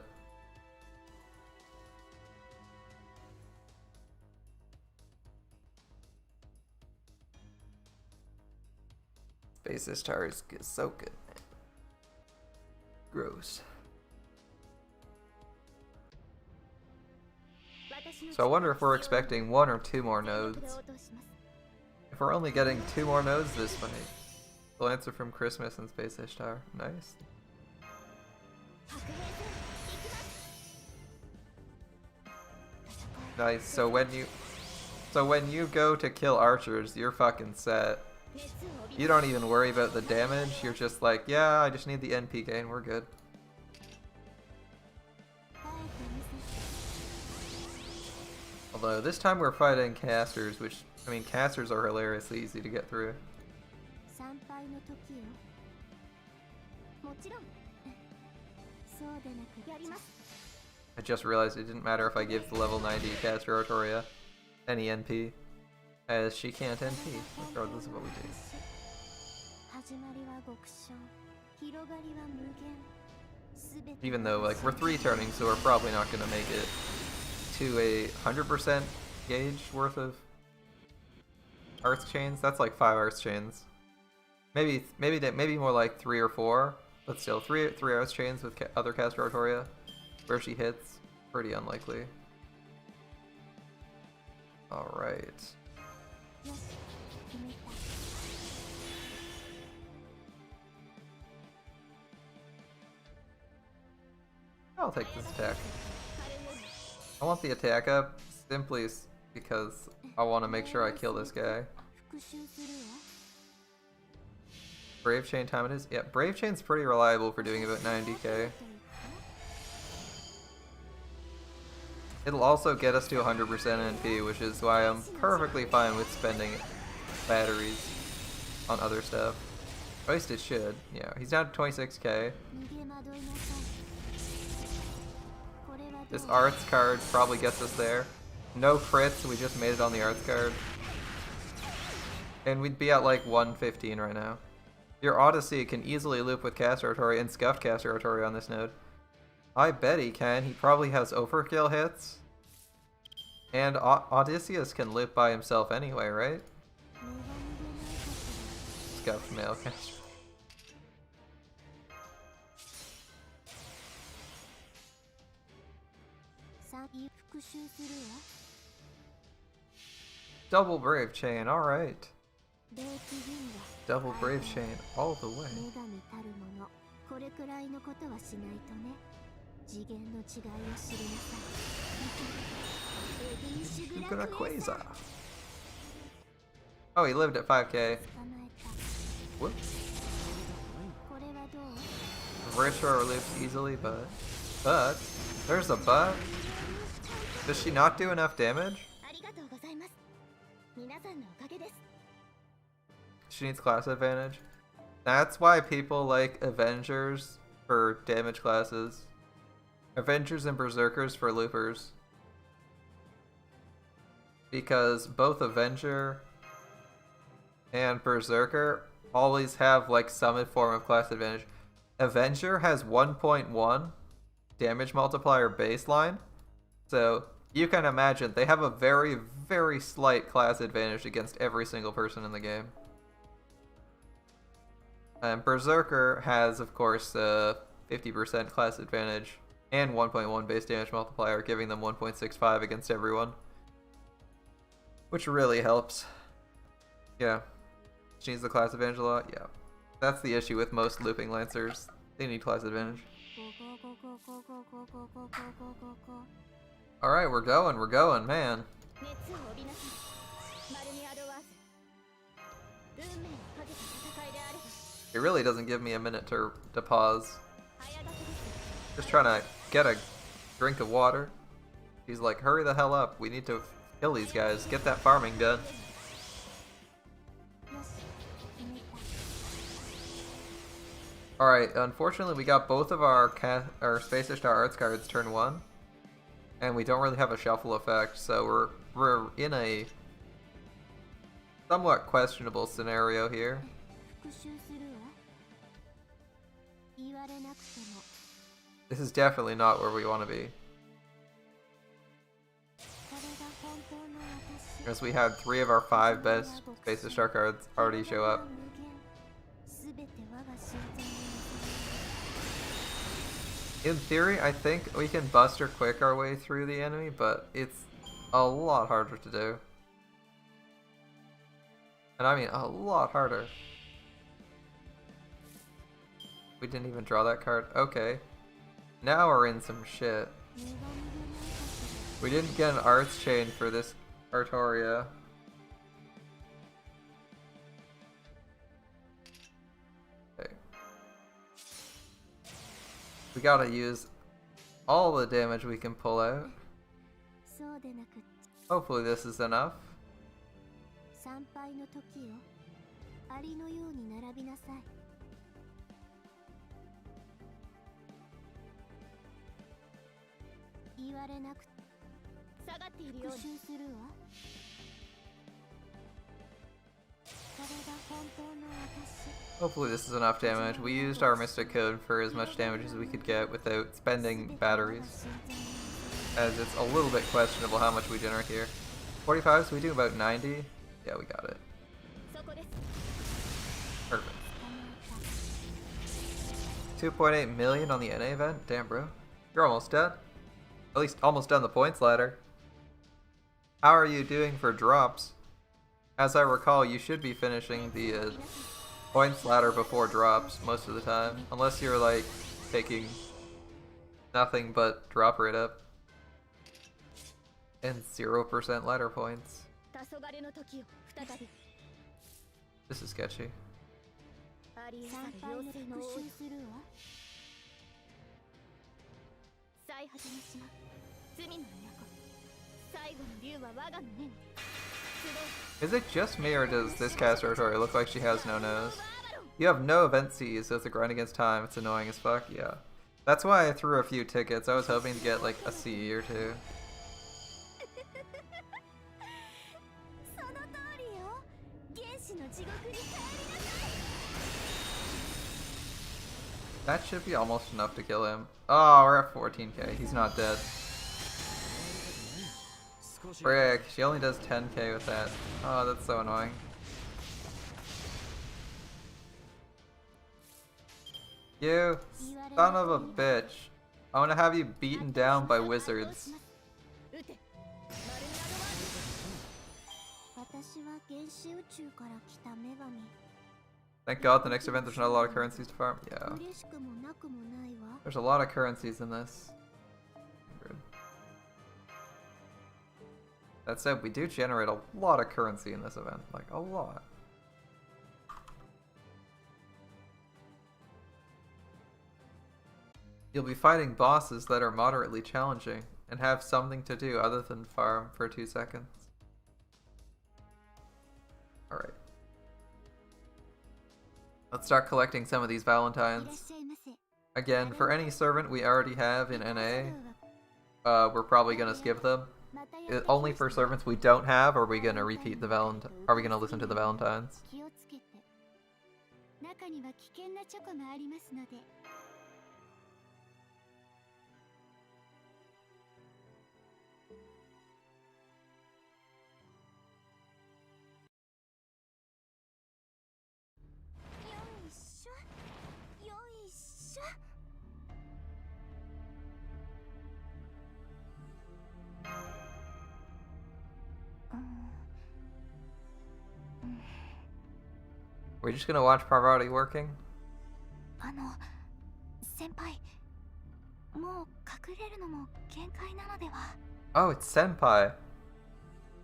Space Star is so good, man. Gross. So I wonder if we're expecting 1 or 2 more nodes. If we're only getting 2 more nodes this fight. We'll answer from Christmas and Space Ishtar. Nice. Nice. So when you go to kill archers, you're fucking set. You don't even worry about the damage. You're just like, yeah, I just need the NP gain. We're good. Although this time we're fighting casters, which, I mean, casters are hilariously easy to get through. I just realized it didn't matter if I give the level 90 caster Artoria any NP, as she can't NP, regardless of what we do. Even though, like, we're 3-turning, so we're probably not going to make it to a 100% gauge worth of Arts Chains. That's like 5 Arts Chains. Maybe more like 3 or 4, but still, 3 Arts Chains with other caster Artoria, where she hits, pretty unlikely. Alright. I'll take this attack. I want the attack up simply because I want to make sure I kill this guy. Brave Chain time it is? Yeah, Brave Chain's pretty reliable for doing about 90k. It'll also get us to 100% NP, which is why I'm perfectly fine with spending batteries on other stuff. At least it should. Yeah, he's down to 26k. This Arts card probably gets us there. No crits, we just made it on the Arts card. And we'd be at like 115 right now. Your Odyssey can easily loop with Caster Artoria and Scuff Caster Artoria on this node. I bet he can. He probably has overkill hits. And Odysseus can loop by himself anyway, right? Scuffed male caster. Double Brave Chain, alright. Double Brave Chain all the way. Quasar. Oh, he lived at 5k. Whoops. Retro loops easily, but there's a but. Does she not do enough damage? She needs class advantage. That's why people like Avengers for damage classes. Avengers and Berserkers for loopers. Because both Avenger and Berserker always have like some form of class advantage. Avenger has 1.1 damage multiplier baseline, so you can imagine they have a very, very slight class advantage against every single person in the game. And Berserker has, of course, 50% class advantage and 1.1 base damage multiplier, giving them 1.65 against everyone. Which really helps. Yeah. She needs the class advantage a lot? Yeah. That's the issue with most looping Lancers. They need class advantage. Alright, we're going, man. It really doesn't give me a minute to pause. Just trying to get a drink of water. He's like, hurry the hell up. We need to kill these guys. Get that farming done. Alright, unfortunately we got both of our Space Star Arts cards turn 1. And we don't really have a shuffle effect, so we're in a somewhat questionable scenario here. This is definitely not where we want to be. Because we had 3 of our 5 best Space Star cards already show up. In theory, I think we can Buster Quick our way through the enemy, but it's a lot harder to do. And I mean a lot harder. We didn't even draw that card. Okay. Now we're in some shit. We didn't get an Arts Chain for this Artoria. Okay. We gotta use all the damage we can pull out. Hopefully this is enough. Hopefully this is enough damage. We used our Mystic Code for as much damage as we could get without spending batteries, as it's a little bit questionable how much we generate here. 45, so we do about 90? Yeah, we got it. Perfect. 2.8 million on the NA event? Damn, bro. You're almost dead. At least almost done the points ladder. How are you doing for drops? As I recall, you should be finishing the points ladder before drops most of the time. Unless you're like taking nothing but drop rate up. And 0% ladder points. This is sketchy. Is it just me, or does this caster Artoria look like she has no nose? You have no event Cs, so it's a grind against time. It's annoying as fuck, yeah. That's why I threw a few tickets. I was hoping to get like a CE or 2. That should be almost enough to kill him. Oh, we're at 14k. He's not dead. Frick, she only does 10k with that. Oh, that's so annoying. You son of a bitch. I want to have you beaten down by wizards. Thank God the next event there's not a lot of currencies to farm. Yeah. There's a lot of currencies in this. That said, we do generate a lot of currency in this event. Like, a lot. You'll be fighting bosses that are moderately challenging and have something to do other than farm for 2 seconds. Alright. Let's start collecting some of these Valentines. Again, for any servant we already have in NA, we're probably gonna skip them. Only for servants we don't have, are we gonna repeat the Valentine? Are we gonna listen to the Valentines? 中には危険なチョコがありますので。よいしょ、よいしょ。We're just gonna watch Parvati working? 先輩、もう隠れるのも限界なのでは。 Oh, it's Senpai.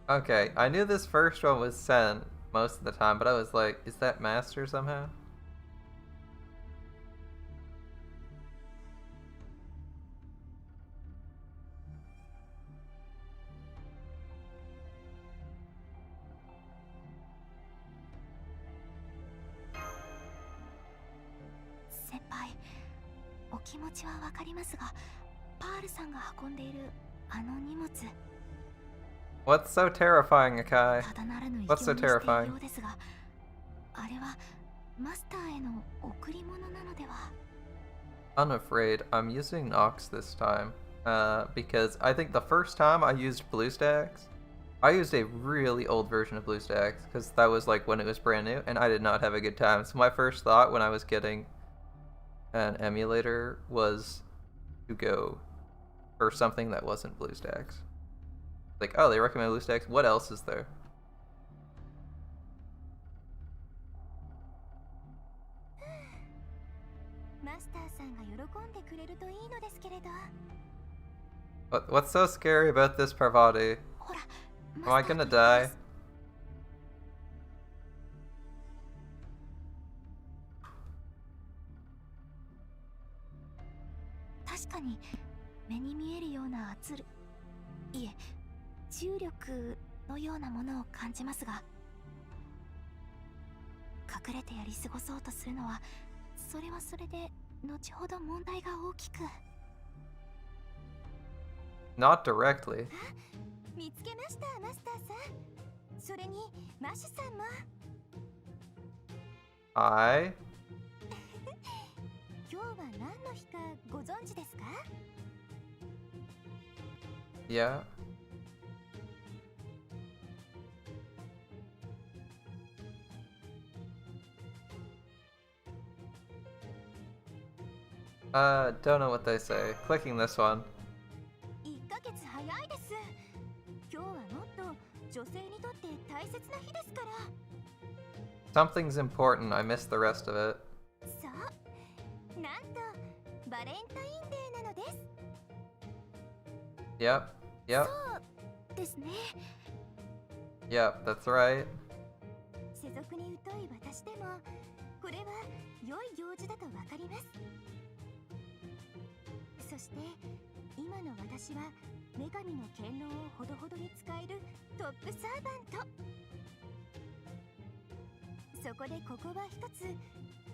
Okay, I knew this first one was Sen most of the time, but I was like, is that Master somehow? Senpai, お気持ちはわかりますが、パールさんが運んでいるあの荷物。 What's so terrifying, Akai? ただならぬ異 What's 形 so にしている terrifying? ようですが、あれはマスターへの贈り物なのでは。 Unafraid, I'm using Nox this time. Because I think the first time I used BlueStacks, I used a really old version of BlueStacks, because that was like when it was brand new, and I did not have a good time. So my first thought when I was getting an emulator was to go for something that wasn't BlueStacks. Like, oh, they recommend BlueStacks, what else is there? マスターさんが喜んでくれるといいのですけれど。 What's so scary about this Parvati? ほら、 Am I gonna die? 確かに目に見えるような圧力、いえ、重力のようなものを感じますが、隠れてやり過ごそうとするのは、それはそれで後ほど問題が大きく。 Not directly. 見つけました、マスターさん。それにマシュさんも。 Hi. 今日は何の日かご存知ですか？ Yeah. Don't know what they say. Clicking this one. 1ヶ月早いです。今日はもっと女性にとって大切な日ですから。 Something's important. I missed the rest of it. そう、なんとバレンタインデーなのです。 Yep. Yep. そうですね。 Yep. That's right. 世俗に疎い私でも、これは良い行事だとわかります。そして今の私は女神の権能をほどほどに使えるトップサーバント。そこでここは一つ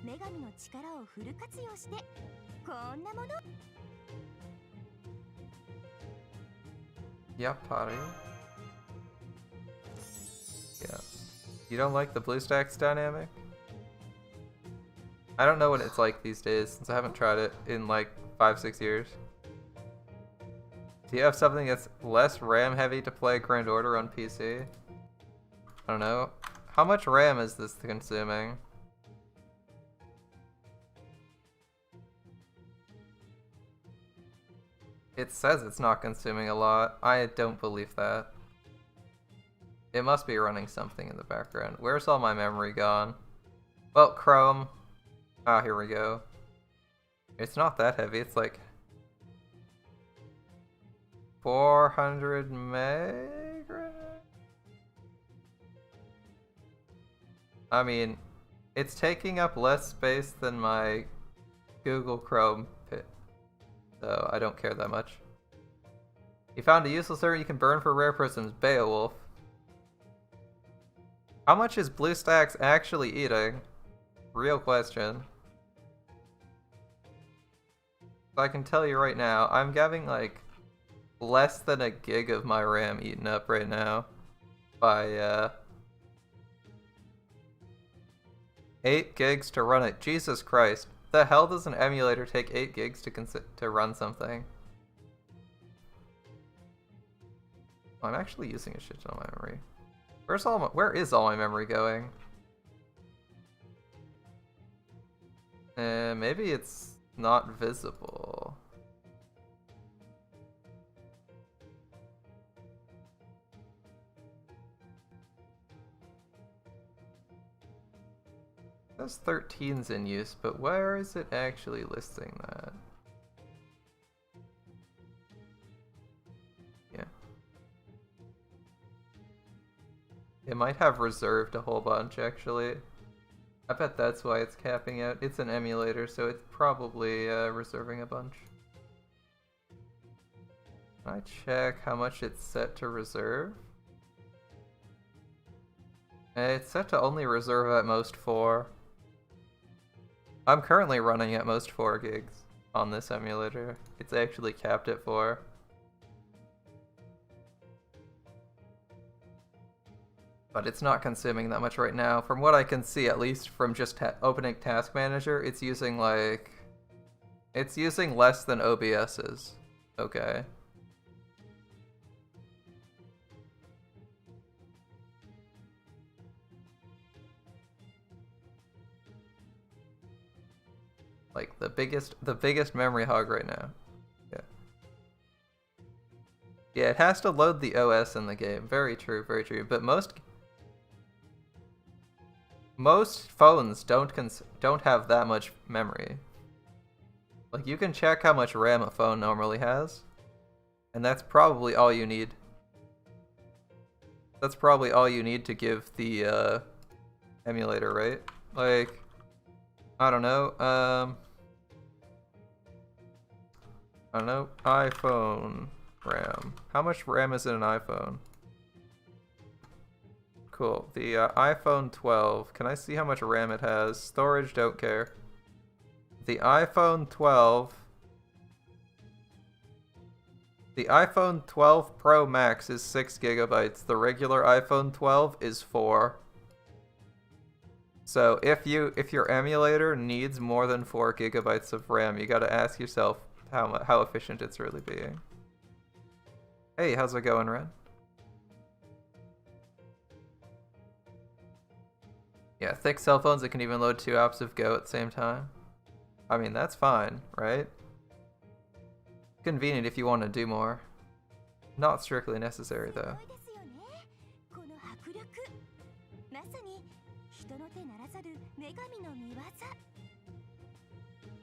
女神の力をフル活用してこんなもの。 Yep, Potty. Yeah. You don't like the BlueStacks dynamic? I don't know what it's like these days since I haven't tried it in like 5-6 years. Do you have something that's less RAM heavy to play Grand Order on PC? I don't know. How much RAM is this consuming? It says it's not consuming a lot. I don't believe that. It must be running something in the background. Where's all my memory gone? Well, Chrome. Ah, here we go. It's not that heavy. It's like 400 meg. I mean, it's taking up less space than my Google Chrome pit, so I don't care that much. You found a useless servant you can burn for rare prisms, Beowulf. How much is BlueStacks actually eating? Real question. So I can tell you right now, I'm having like less than a gig of my RAM eaten up right now by 8 gigs to run it. Jesus Christ. The hell does an emulator take 8 gigs to run something? I'm actually using a shit ton of my memory. Where is all my memory going? Maybe it's not visible. It says 13's in use, but where is it actually listing that? Yeah. It might have reserved a whole bunch, actually. I bet that's why it's capping out. It's an emulator, so it's probably reserving a bunch. Can I check how much it's set to reserve? It's set to only reserve at most 4. I'm currently running at most 4 gigs on this emulator. It's actually capped at 4. But it's not consuming that much right now. From what I can see, at least from just opening Task Manager, it's using like... It's using less than OBS's. Okay. Like the biggest memory hog right now. Yeah. Yeah, it has to load the OS in the game. Very true, very true. But most phones don't have that much memory. Like you can check how much RAM a phone normally has, and that's probably all you need. That's probably all you need to give the emulator, right? Like, I don't know. I don't know. iPhone RAM. How much RAM is in an iPhone? Cool. The iPhone 12. Can I see how much RAM it has? Storage, don't care. The iPhone 12. The iPhone 12 Pro Max is 6 gigabytes. The regular iPhone 12 is 4. So if your emulator needs more than 4 gigabytes of RAM, you gotta ask yourself how efficient it's really being. Hey, how's it going, Ren? Yeah, thick cell phones that can even load 2 apps of Go at the same time. I mean, that's fine, right? Convenient if you want to do more. Not strictly necessary, though.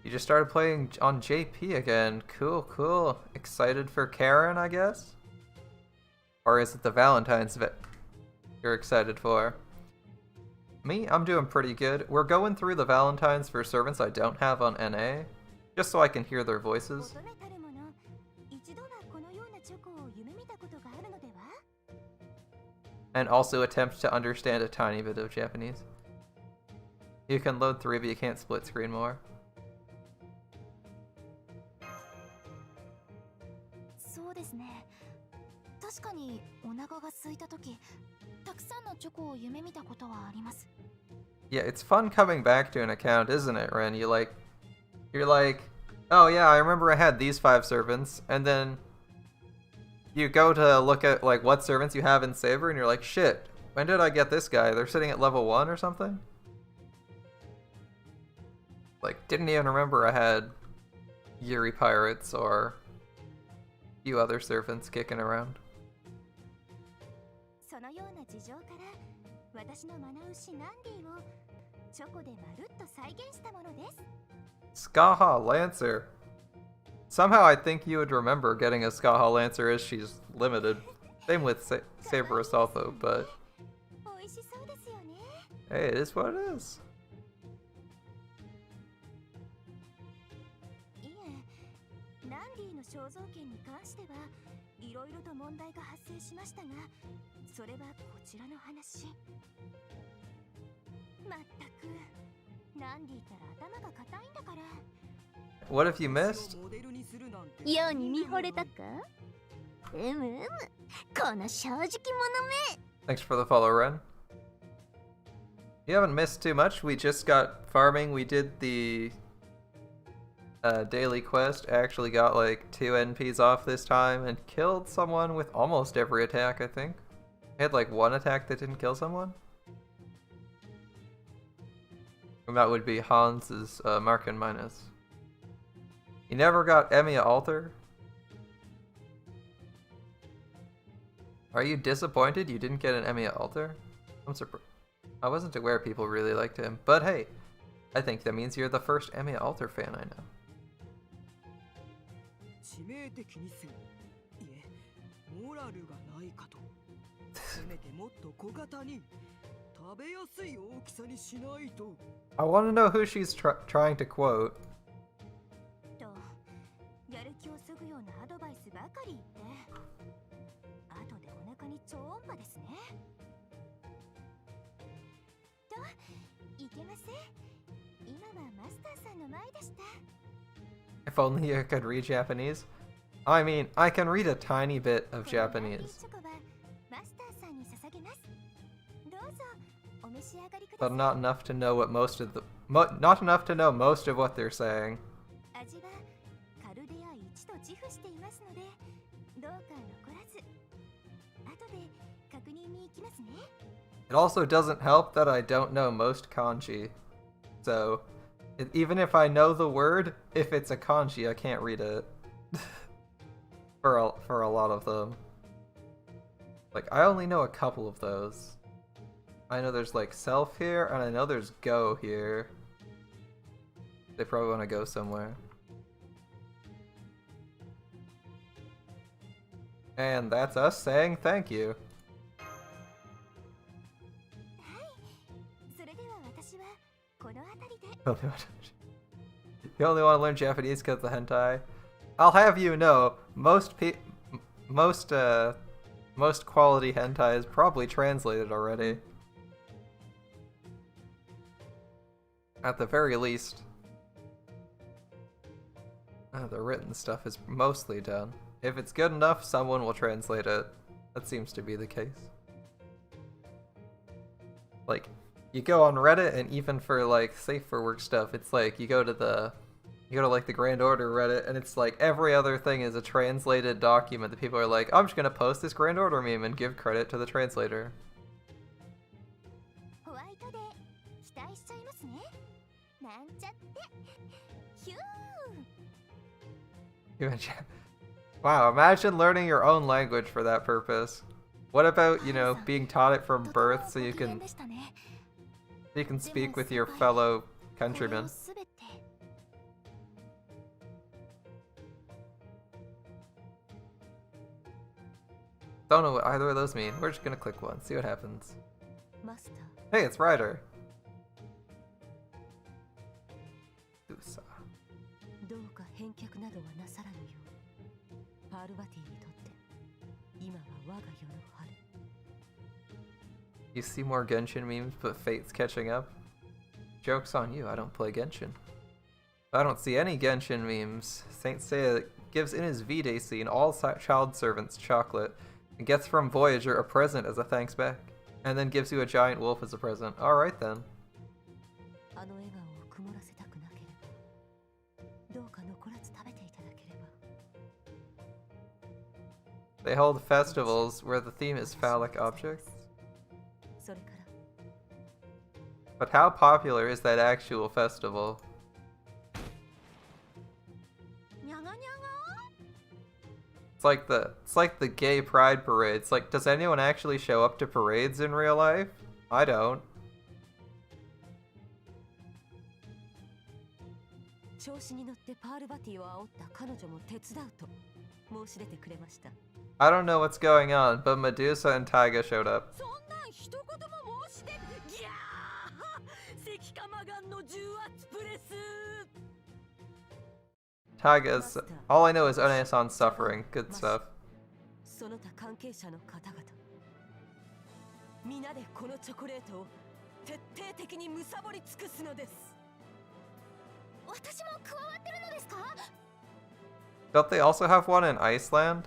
You just started playing on JP again. Cool, cool. Excited for Karen, I guess? Or is it the Valentine's you're excited for? Me, I'm doing pretty good. We're going through the Valentines for servants I don't have on NA, just so I can hear their voices. And also attempt to understand a tiny bit of Japanese. You can load 3, but you can't split screen more. Yeah, it's fun coming back to an account, isn't it, Ren? You're like, oh yeah, I remember I had these 5 servants, and then you go to look at like what servants you have in Saber, and you're like, shit, when did I get this guy? They're sitting at level 1 or something? Like, didn't even remember I had Yuri Pirates or a few other servants kicking around. Skaha Lancer. Somehow I think you would remember getting a Skaha Lancer as she's limited. Same with Saber Assault though, but hey, it is what it is. なんで言ったら頭が硬いんだから。 What if you missed? ように見惚れたか？うむうむ、この正直者め。 Thanks for the follow, Ren. You haven't missed too much. We just got farming. We did the daily quest. Actually got like 2 NPs off this time and killed someone with almost every attack, I think. I had like 1 attack that didn't kill someone. And that would be Hans's mark and minus. You never got Emiya Alter? Are you disappointed you didn't get an Emiya Alter? I'm surprised. I wasn't aware people really liked him, but hey, I think that means you're the first Emiya Alter fan I know. 致命的にせん。いえ、モラルがないかと。せめてもっと小型に、食べやすい大きさにしないと。I want to know who she's trying to quote. と、やる気をそぐようなアドバイスばかり言って、後でお腹に超音波ですね。と、いけません。今はマスターさんの前でした。 If only you could read Japanese. I mean, I can read a tiny bit of Japanese, but not enough to know what most of the not enough to know most of what they're saying. It also doesn't help that I don't know most kanji, so even if I know the word, if it's a kanji, I can't read it. for a lot of them. Like, I only know a couple of those. I know there's like self here, and I know there's go here. They probably want to go somewhere. And that's us saying thank you. You only want to learn Japanese because of the hentai? I'll have you know, most quality hentai is probably translated already. At the very least. The written stuff is mostly done. If it's good enough, someone will translate it. That seems to be the case. Like, you go on Reddit, and even for like safe for work stuff, it's like you go to like the Grand Order Reddit, and it's like every other thing is a translated document that people are like, I'm just gonna post this Grand Order meme and give credit to the translator. Wow, imagine learning your own language for that purpose. What about, you know, being taught it from birth so you can speak with your fellow countrymen? Don't know what either of those mean. We're just gonna click one, see what happens. Hey, it's Ryder. Usa. You see more Genshin memes, but Fate's catching up? Joke's on you, I don't play Genshin. I don't see any Genshin memes. Saint Seiya gives in his V-Day scene all child servants chocolate, and gets from Voyager a present as a thanks back, and then gives you a giant wolf as a present. Alright then. They hold festivals where the theme is phallic objects. But how popular is that actual festival? It's like the gay pride parade. It's like, does anyone actually show up to parades in real life? I don't. I don't know what's going on, but Medusa and Taiga showed up. Taiga's, all I know is One-san suffering. Good stuff. 私も加わってるのですか？ Don't they also have one in Iceland?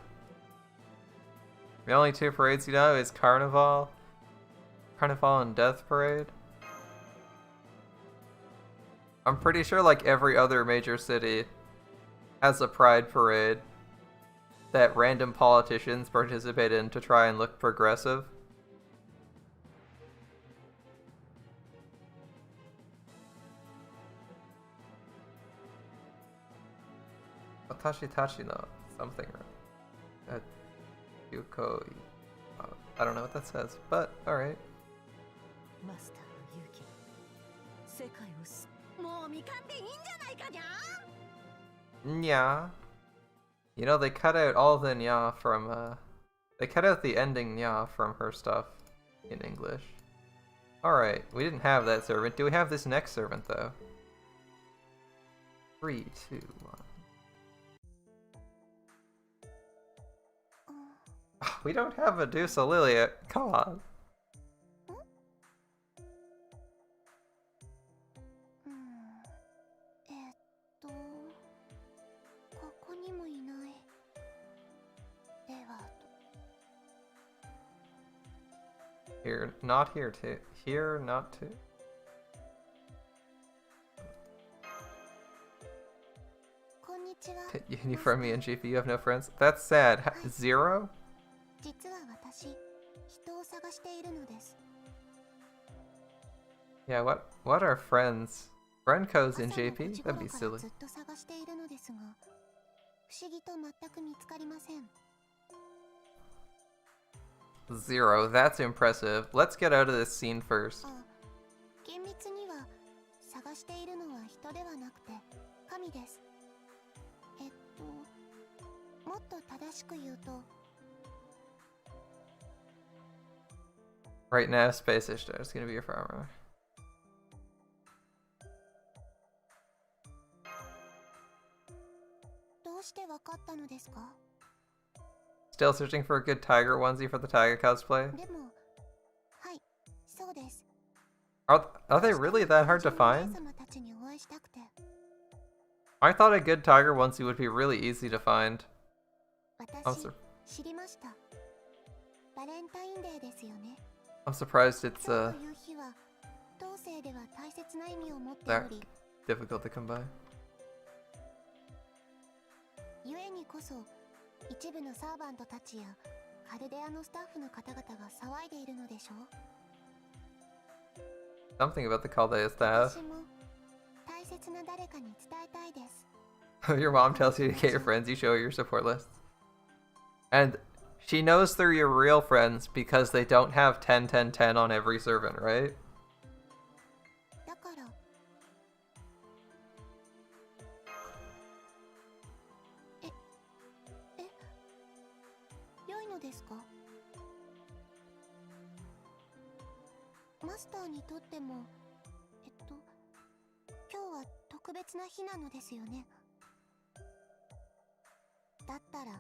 The only two parades you know is Carnival and Death Parade. I'm pretty sure like every other major city has a pride parade that random politicians participate in to try and look progressive. Watashi tachi no something, right? Yuko. I don't know what that says, but alright. マスターの勇気世界をすもう見かんでいいんじゃないかにゃ Nya. You know, they cut out all the nya from, they cut out the ending nya from her stuff in English. Alright, we didn't have that servant. Do we have this next servant, though? 3, 2, 1. We don't have a Medusa Lilia. Come on. ここにもいない。では。 Here, not here too. Here, not too. こんにちは。 Uniforme and GP, you have no friends? That's sad. Zero? 実は私、人を探しているのです。 Yeah, what are friends? Friend codes in JP? That'd be silly. ずっと探しているのですが、不思議と全く見つかりません。 Zero, that's impressive. Let's get out of this scene first. あ、厳密には探しているのは人ではなくて神です。もっと正しく言うと。 Right now, Space Ishtar is gonna be your farmer. どうしてわかったのですか？ Still searching for a good tiger onesie for the tiger cosplay? でも、はい、そうです。 Are they really that hard to find? 様たちにお会いしたくて。 I thought a good tiger onesie would be really easy to find. 私、知りました。バレンタインデーですよね。 I'm surprised it's 今日という日は同性では大切な意味を持ってお that り、 difficult to come by. 故にこそ一部のサーバントたちやカルデアのスタッフの方々が騒いでいるのでしょう。 Something about the Caldea staff. 私も大切な誰かに伝えたいです。 Your mom tells you to get your friends, you show her your support lists. And she knows they're your real friends because they don't have 10, 10, 10 on every servant, right? だから、良いのですか？マスターにとっても、今日は特別な日なのですよね。だったら、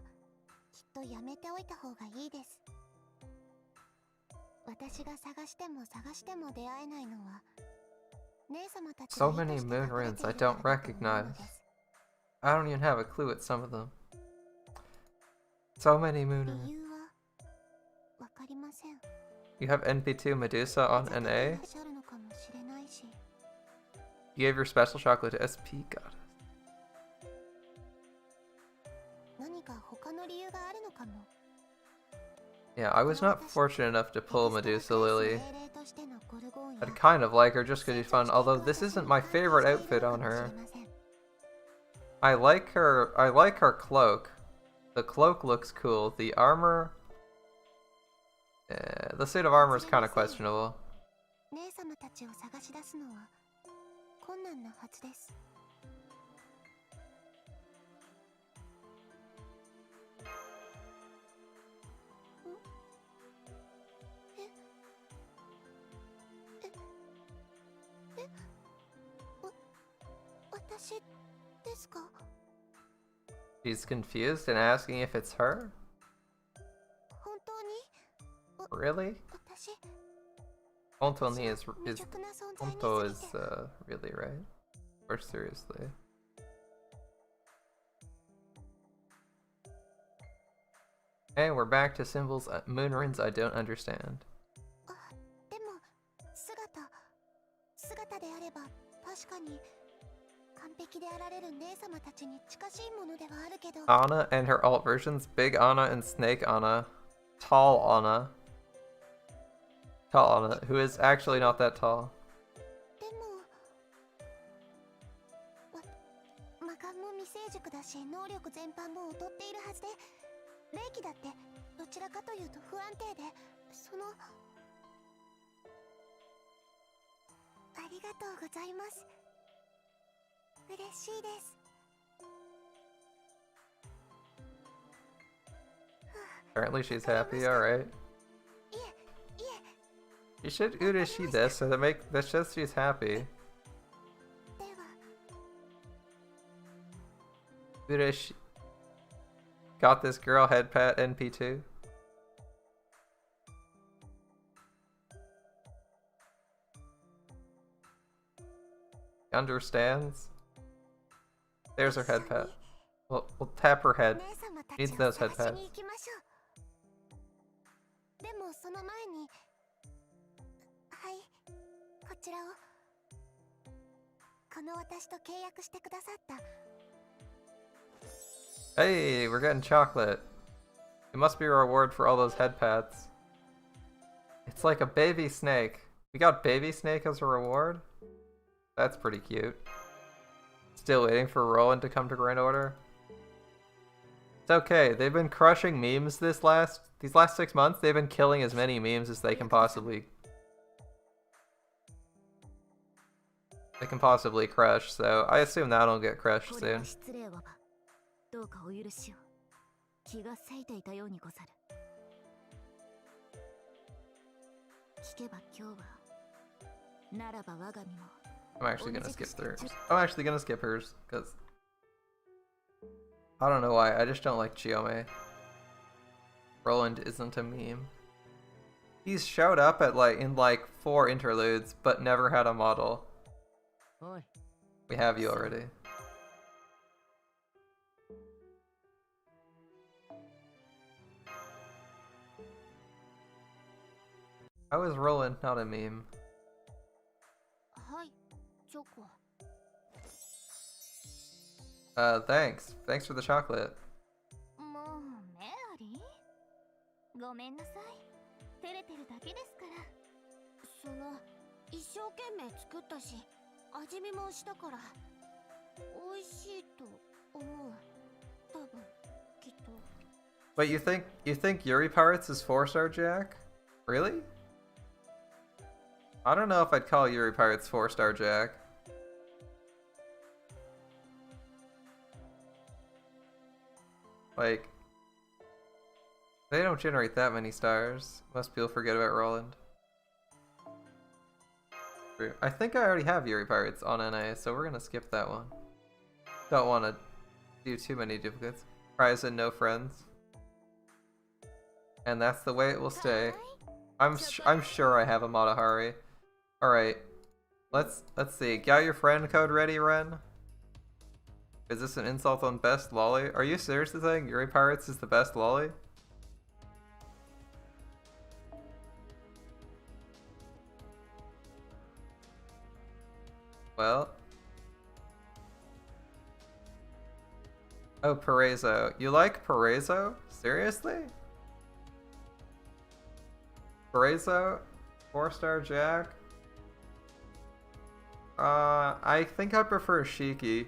きっとやめておいた方がいいです。私が探しても探しても出会えないのは、姉様たち So many moon runes I don't recognize. I don't even have a clue at some of them. So many moon 理 runes. 由はわかりません。 You have NP2 Medusa on い NA? らっしゃるのかもしれないし。 You gave your special chocolate to SP Goddess. 何か他の理由があるのかも。 Yeah, I was not fortunate enough to pull Medusa Lily. 命令としてのゴルゴーンや I'd kind of like her just because she's fun, although this isn't my favorite outfit on her. I like her cloak. The cloak looks cool. The armor... the suit of armor is kind of questionable. 姉様たちを探し出すのは困難なはずです。私ですか？ She's confused and asking if it's her? 本当に？ Really? 私 Honto is 未熟な存在に Honto す is ぎて really, right? Or seriously. Hey, we're back to symbols, moon runes I don't understand. でも姿であれば確かに完璧であられる姉様たちに近しいものではあるけど Anna and her alt versions, Big Anna and Snake Anna, Tall Anna, who is actually not that tall. でも魔漢も未成熟だし能力全般も劣っているはずで霊気だってどちらかというと不安定でそのありがとうございます嬉しいです Apparently she's happy, alright. いえ You should Ureshi this, so that shows she's happy. では Ureshi got this girl head pat NP2. Understands. There's her head pat. We'll tap her head. 姉様た Needs ちを those head 探し pats. に行きましょうでもその前にはいこちらをこの私と契約してくださった Hey, we're getting chocolate. It must be a reward for all those head pats. It's like a baby snake. We got baby snake as a reward? That's pretty cute. Still waiting for Roland to come to Grand Order? It's okay. They've been crushing memes these last 6 months. They've been killing as many memes as they can possibly crush, so I assume that'll get crushed これ soon. は失礼はばどうかお許しを気がせいていたようにござる聞けば今日はならば我が身も I'm actually gonna skip hers. I'm actually gonna skip hers, because I don't know why, I just don't like Chiome. Roland isn't a meme. He's showed up at in 4 interludes, but never had a model. おい We have you already. How is Roland not a meme? はいチョコ Thanks. Thanks for the chocolate. もうメアリーごめんなさい照れてるだけですからその一生懸命作ったし味見もしたから美味しいと思う多分きっと Wait, you think Yuri Pirates is 4-star Jack? Really? I don't know if I'd call Yuri Pirates 4-star Jack. Like, they don't generate that many stars. Most people forget about Roland. True. I think I already have Yuri Pirates on NA, so we're gonna skip that one. Don't want to do too many duplicates. Prize and no friends. And that's the way it will stay. I'm sure I have a Matahari. All right, let's see. Got your friend code ready, Ren? Is this an insult on best lolly? Are you seriously saying Yuri Pirates is the best lolly? Well. Oh, Paraiso. You like Paraiso? Seriously? Paraiso? 4-star Jack? I think I prefer Shiki.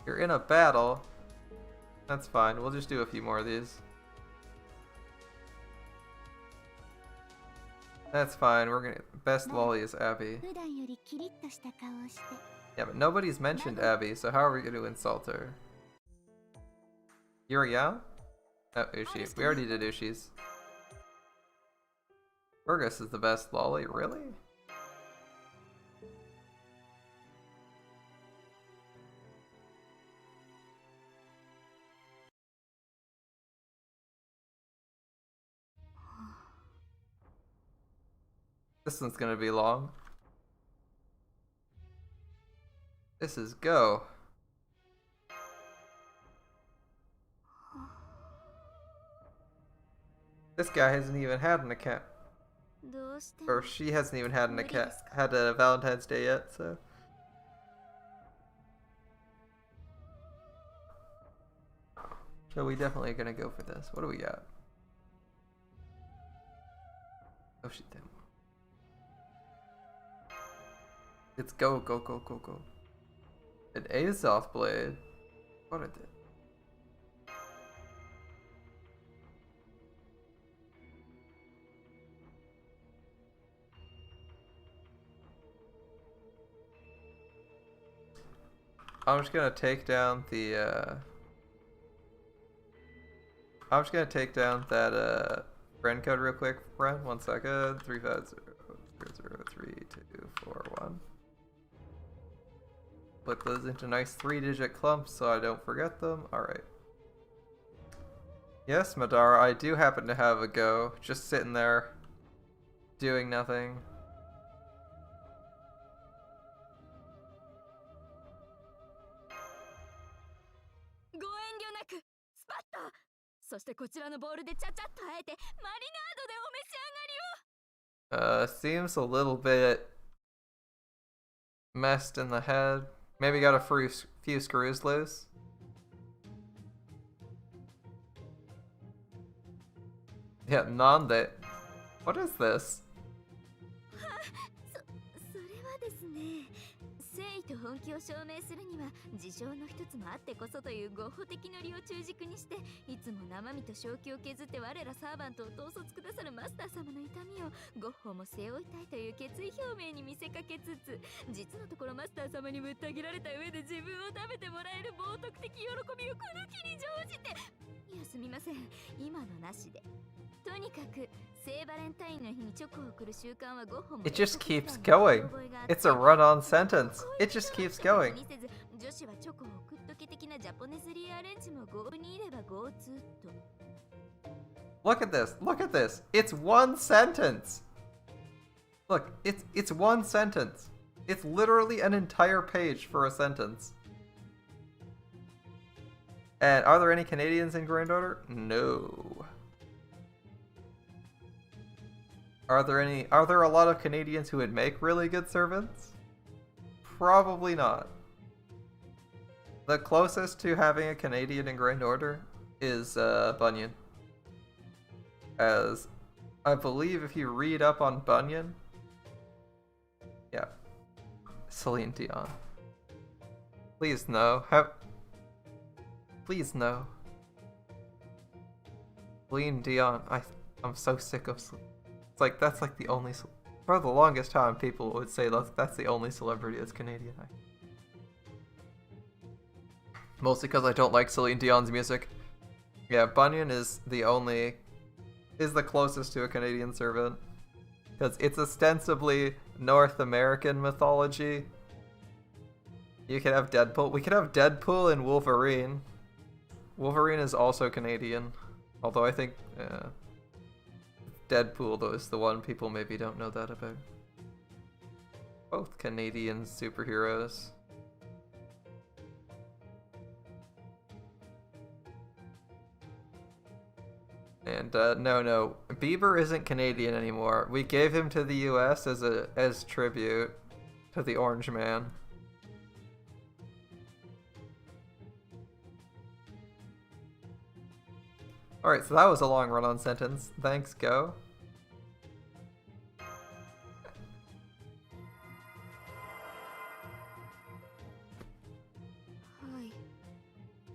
You're in a battle. That's fine. We'll just do a few more of these. That's fine. We're gonna. Best lolly is Abby. 普段よりキリッとした顔をして Yeah, but nobody's mentioned Abby, so how are we gonna insult her? Yuriel? Oh, Ushi. We already did Ushi's. Fergus is the best lolly, really? This one's gonna be long. This is Go. This guy hasn't even had an account. どうしても Or she hasn't even had had a Valentine's Day yet, so. So we definitely are gonna go for this. What do we got? Oh shit, damn. It's go, go, go, go, go. An Azoth Blade. What is it? I'm just gonna take down the I'm just gonna take down that friend code real quick, friend. 1 second. 350-003-241. Put those into nice 3-digit clumps so I don't forget them. Alright. Yes, Madara, I do happen to have a Go, just sitting there doing nothing. Seems a little bit messed in the head. Maybe got a few screws loose. Yeah, Nande. What is this? それはですね、誠意と本気を証明するには事情の一つもあってこそという合法的ノリを中軸にして、いつも生身と正気を削って我らサーバントを統率くださるマスター様の痛みをゴッホも背負いたいという決意表明に見せかけつつ、実のところマスター様にぶった切られた上で自分を食べてもらえる冒涜的喜びをこの気に乗じて、いやすみません、今のなしで。とにかく聖バレンタインの日にチョコを送る習慣はゴッホも It just keeps going. It's a run-on sentence. It just keeps going. 女子はチョコを送っとけ的なジャポネズリーアレンジもゴーにいればゴーツーと。Look at this. Look at this. It's one sentence. Look, it's one sentence. It's literally an entire page for a sentence. And are there any Canadians in Grand Order? No. Are there a lot of Canadians who would make really good servants? Probably not. The closest to having a Canadian in Grand Order is Bunyan. As I believe if you read up on Bunyan, yeah, Celine Dion. Please no. Please no. Celine Dion. I'm so sick of. It's like that's like the only. For the longest time, people would say that's the only celebrity that's Canadian. Mostly because I don't like Celine Dion's music. Yeah, Bunyan is the closest to a Canadian servant. Because it's ostensibly North American mythology. You could have Deadpool. We could have Deadpool and Wolverine. Wolverine is also Canadian. Although I think Deadpool though is the one people maybe don't know that about. Both Canadian superheroes. And no, Bieber isn't Canadian anymore. We gave him to the U.S. as tribute to the Orange Man. All right, so that was a long run-on sentence. Thanks, Go.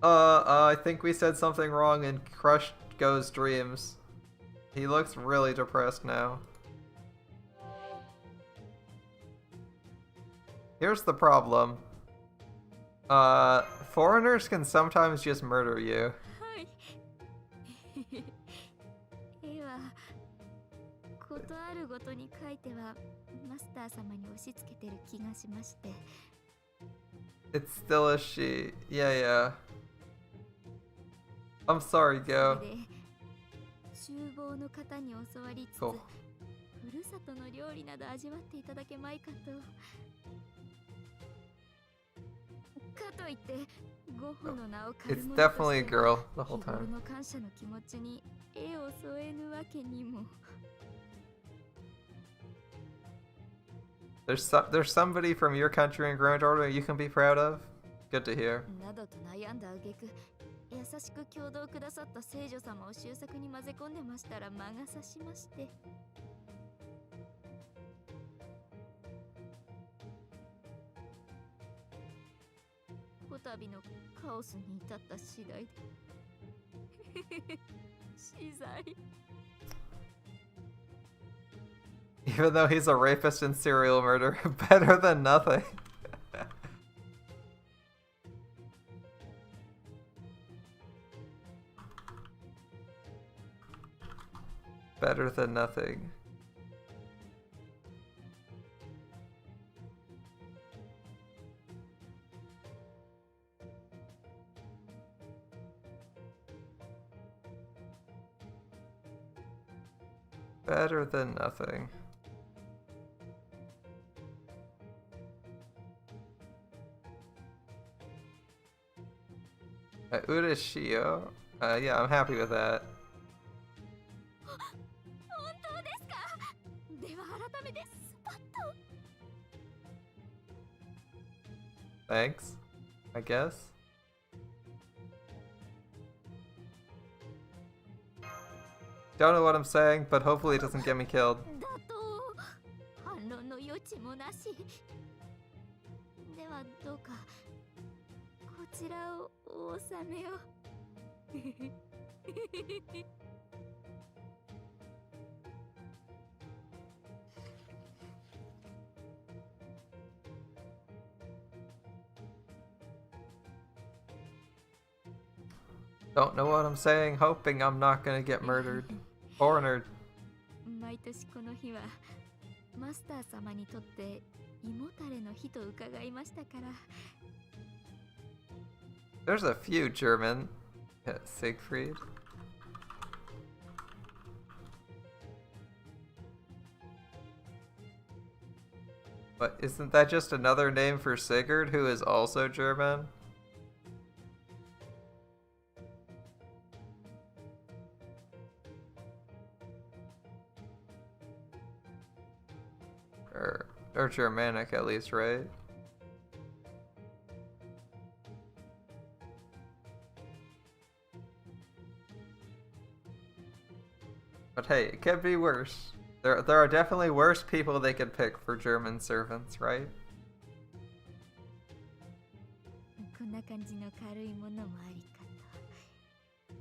I think we said something wrong and crushed Go's dreams. He looks really depressed now. Here's the problem. Foreigners can sometimes just murder you. 絵はことあるごとに書いてはマスター様に押し付けてる気がしまして。It's still a she. Yeah. I'm sorry, Go. 厨房の方に教わりつつ、Cool. ふるさとの料理など味わっていただけまいかと。といってゴッホの名を借 It's り物と definitely a しては girl the 日 whole 頃 time. の感謝の気持ちに絵を添えぬわけにも。 There's somebody from your country in Grand Order you can be proud of. Good to hear. などと悩んだ挙句、優しく共同くださった聖女様を終作に混ぜ込んでましたら魔が差しまして。こたびのカオスに至った次第で死罪。 Even though he's a rapist and serial murderer, better than nothing. Better than nothing. Better than nothing. Urashio? Yeah, I'm happy with that. 本当ですか。では改めてスパッと。 Thanks, I guess. Don't know what I'm saying, but hopefully it doesn't get me killed. だと反論の余地もなし。ではどうかこちらをお納めを。 Don't know what I'm saying, hoping I'm not gonna get murdered. Cornered. 毎年この日はマスター様にとって胃もたれの日と伺いましたから。 There's a few German. Yeah, Siegfried. But isn't that just another name for Sigurd, who is also German? Or Germanic at least, right? But hey, it could be worse. There are definitely worse people they could pick for German servants, right? こんな感じの軽いものもありかと。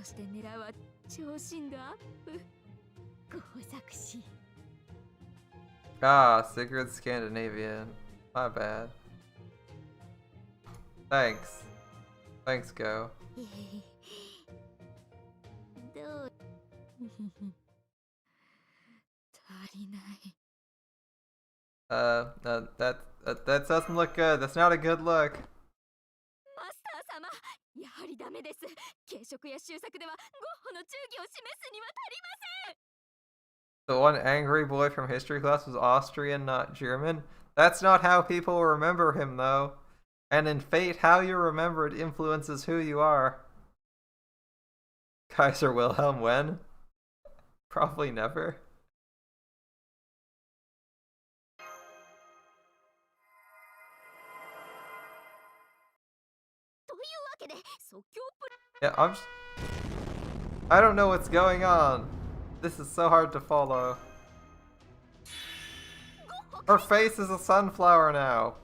そして狙うは超深度アップ。工作士。 Ah, Sigurd Scandinavian. My bad. Thanks. Thanks, Go. どう足りない。 That doesn't look good. That's not a good look. マスター様、やはりダメです。軽食や修作ではゴッホの忠義を示すには足りません。 The one angry boy from history class was Austrian, not German. That's not how people remember him, though. And in Fate, how you're remembered influences who you are. Kaiser Wilhelm when? Probably never. というわけで、即興プレ Yeah, I don't know what's going on. This is so hard to follow. Her face is a sunflower now.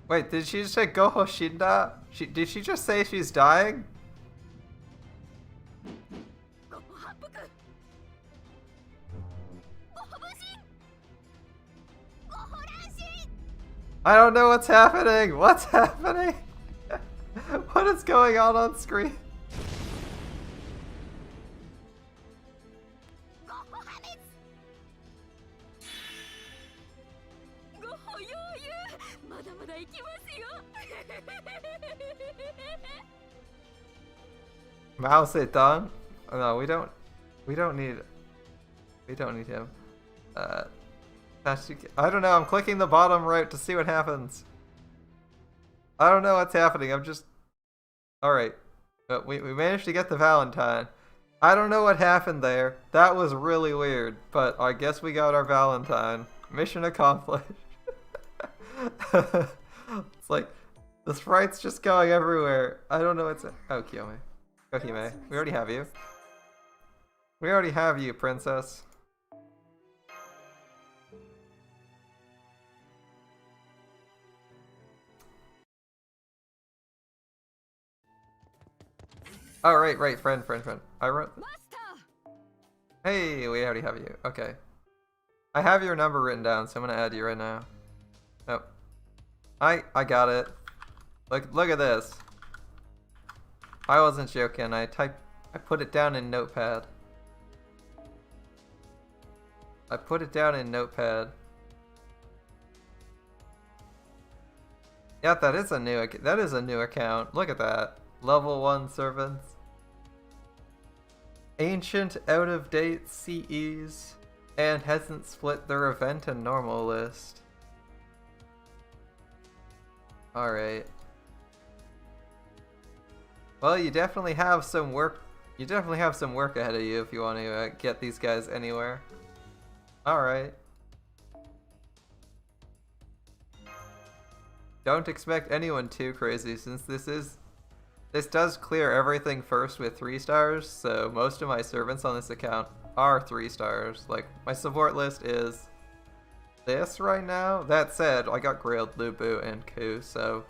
Wait, did she just say Goho Shinda? Did she just say she's dying? ゴッホ反復。ゴッホ分身。ゴッホ乱心。 I don't know what's happening. What's happening? What is going on screen? ゴッホ破滅。ゴッホ余裕。まだまだ行きますよ。 Mao Zedong? No, we don't need him. I don't know, I'm clicking the bottom right to see what happens. I don't know what's happening, I'm just... Alright. But we managed to get the Valentine. I don't know what happened there. That was really weird, but I guess we got our Valentine. Mission accomplished. It's like, the sprite's just going everywhere. I don't know what's... Oh, Kiyome. Go, Hime. We already have you. We already have you, princess. Oh, right, friend. I wrote... Hey, we already have you. Okay. I have your number written down, so I'm gonna add you right now. Oh. I got it. Look at this. I wasn't joking. I put it down in Notepad. Yeah, that is a new account. Look at that. Level 1 servants. Ancient, out-of-date CEs, and hasn't split their event and normal list. Alright. Well, you definitely have some work. You definitely have some work ahead of you if you want to get these guys anywhere. Alright. Don't expect anyone too crazy since this does clear everything first with 3 stars, so most of my servants on this account are 3 stars. Like, my support list is this right now. That said, I got Grailed, Lubu, and Ku, so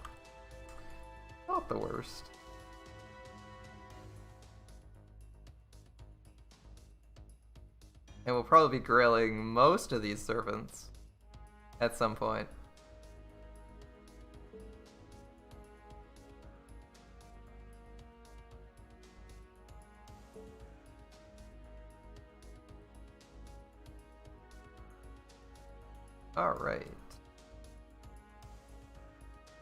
not the worst. And we'll probably be grailing most of these servants at some point. Alright.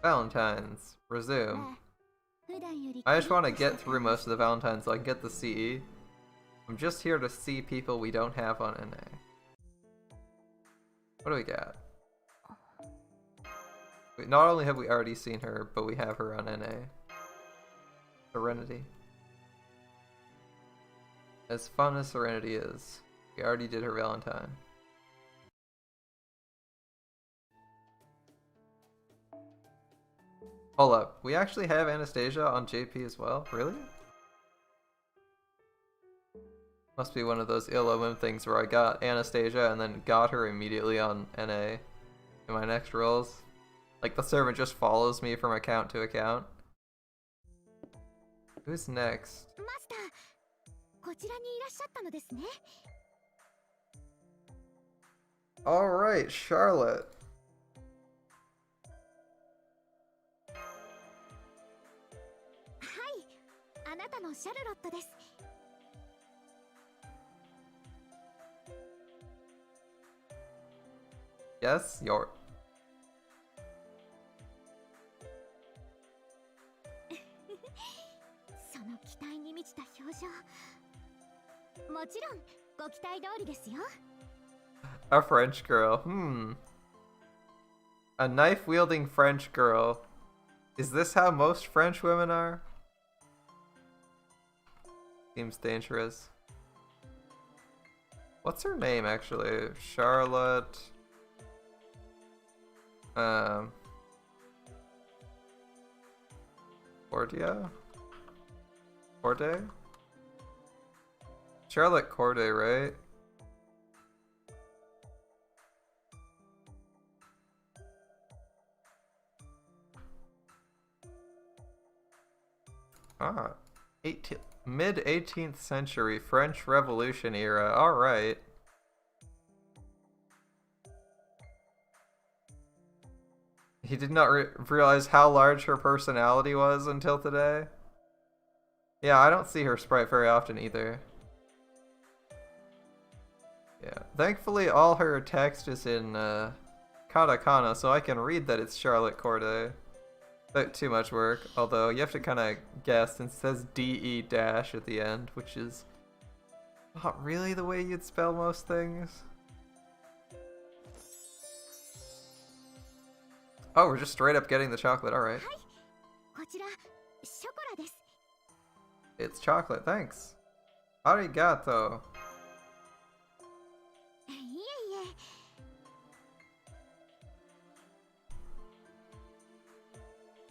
Valentines. Resume. I just want to get through most of the Valentines so I can get the CE. I'm just here to see people we don't have on NA. What do we got? Not only have we already seen her, but we have her on NA. Serenity. As fun as Serenity is, we already did her Valentine. Hold up, we actually have Anastasia on JP as well? Really? Must be one of those ill-omened things where I got Anastasia and then got her immediately on NA in my next rolls. Like, the servant just follows me from account to account. Who's next? Alright, Charlotte. Yes, your... A French girl, A knife-wielding French girl. Is this how most French women are? Seems dangerous. What's her name, actually? Charlotte... Cordia? Corday? Charlotte Corday, right? Ah, mid-18th century French Revolution era, alright. He did not realize how large her personality was until today. Yeah, I don't see her sprite very often either. Yeah, thankfully all her text is in katakana, so I can read that it's Charlotte Corday. Not too much work, although you have to kind of guess since it says DE dash at the end, which is not really the way you'd spell most things. Oh, we're just straight up getting the chocolate. Alright. こちらショコラです。 It's chocolate, thanks. Arigato. いえいえ。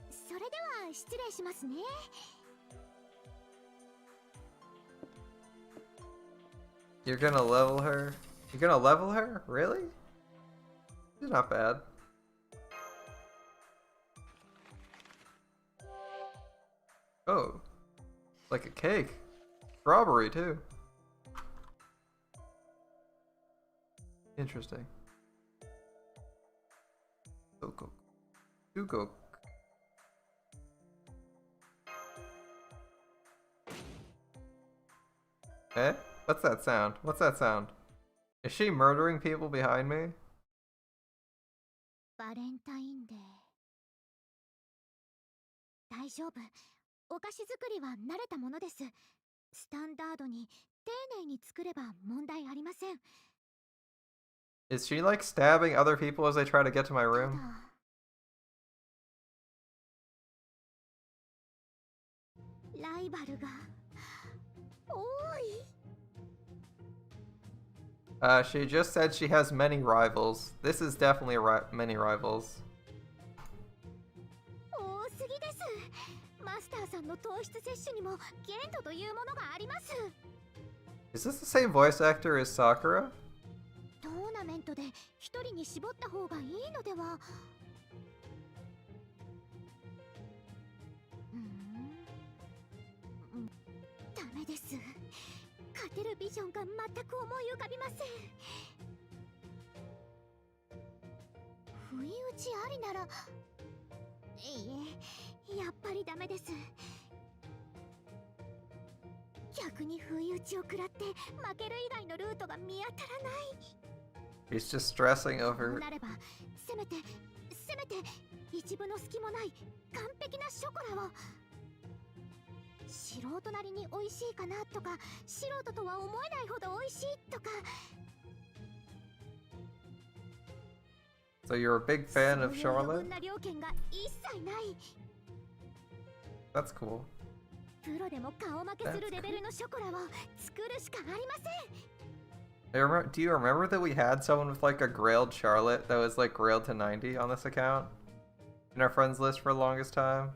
それでは失礼しますね。 You're gonna level her? You're gonna level her? Really? She's not bad. Oh. Like a cake. Strawberry, too. Interesting. Go. Go. Eh? What's that sound? What's that sound? Is she murdering people behind me? バレンタインデー。大丈夫。お菓子作りは慣れたものです。スタンダードに丁寧に作れば問題ありません。 Is she like stabbing other people as they try to get to my た room? だライバルが多い。 She just said she has many rivals. This is definitely many rivals. 多すぎです。マスターさんの糖質摂取にも限度というものがあります。 Is this the same voice actor as Sakura? トーナメントで一人に絞った方がいいのでは。ダメです。勝てるビジョンが全く思い浮かびません。不意打ちありなら。いえ、やっぱりダメです。逆に不意打ちを食らって負ける以外のルートが見当たらない。 He's just stressing こう over. なればせめて一部の隙もない完璧なショコラを。素人なりに美味しいかなとか、素人とは思えないほど美味しいとか。 So you're a big fan of そういう余 Charlotte? 分な料金が一切ない。 That's cool. プロでも顔負けするレベルのショコラを作るしかありません。 Do you remember that we had someone with like a grilled Charlotte that was like grilled to 90 on this account? In our friends list for the longest time?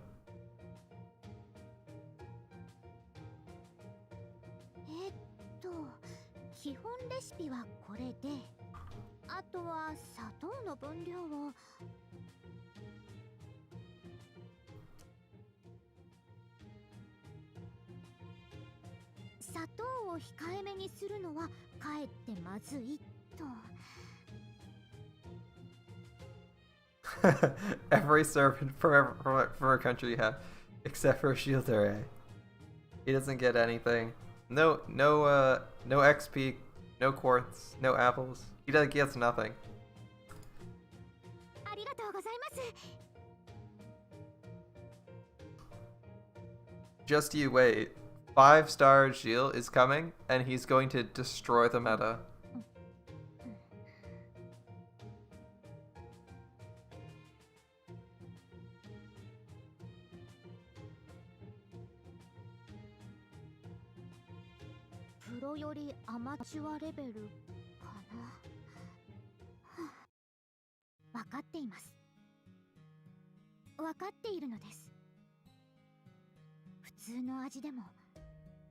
基本レシピはこれで、あとは砂糖の分量を。砂糖を控えめにするのはかえってまずいと。 Every servant from a country you have, except for Shieldere. He doesn't get anything. No XP, no quartz, no apples. He gets nothing. ありがとうございます。 Just you wait. 5-star Gilles is coming, and he's going to destroy the meta. プロよりアマチュアレベルかな。分かっています。分かっているのです。普通の味でも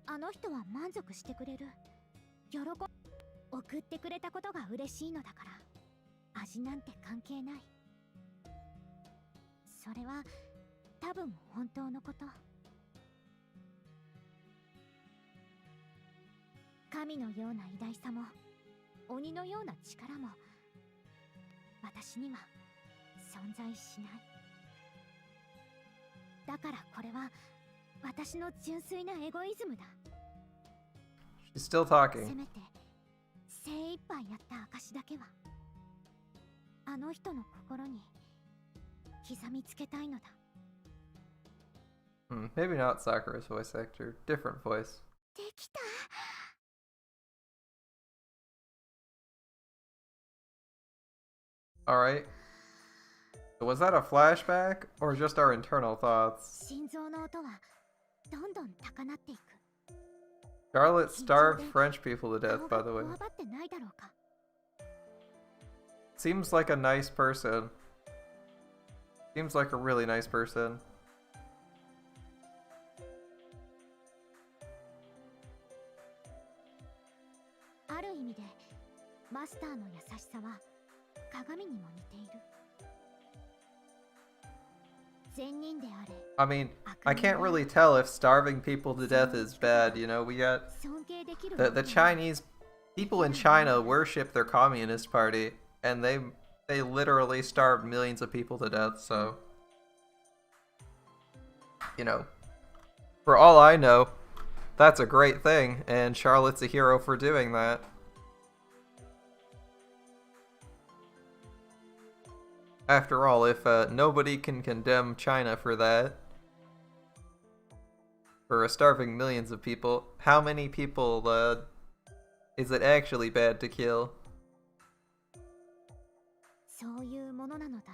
あの人は満足してくれる。送ってくれたことが嬉しいのだから味なんて関係ない。それは多分本当のこと。神のような偉大さも鬼のような力も私には存在しない。だからこれは私の純粋なエゴイズムだ。 She's still せ talking. めて精一杯やった証だけはあの人の心に刻みつけたいのだ。 Maybe not Sakura's voice actor. Different voice. できた。 Alright. Was that a flashback or just our internal thoughts? 心臓の音はどんどん高鳴っていく。 Charlotte starved French people to death, 顔 by が the way. こわばってないだろうか。 Seems like a nice person. Seems like a really nice person. ある意味でマスターの優しさは鏡にも似ている。善人であれ、 I mean, I can't really tell if starving people to death is bad, you know? We got 尊敬できる the Chinese people in China worship their communist party and they literally starved millions of people to death, so you know, for all I know, that's a great thing and Charlotte's a hero for doing that. After all, if nobody can condemn China for that, for starving millions of people, how many people is it actually bad to kill? そういうものなのだ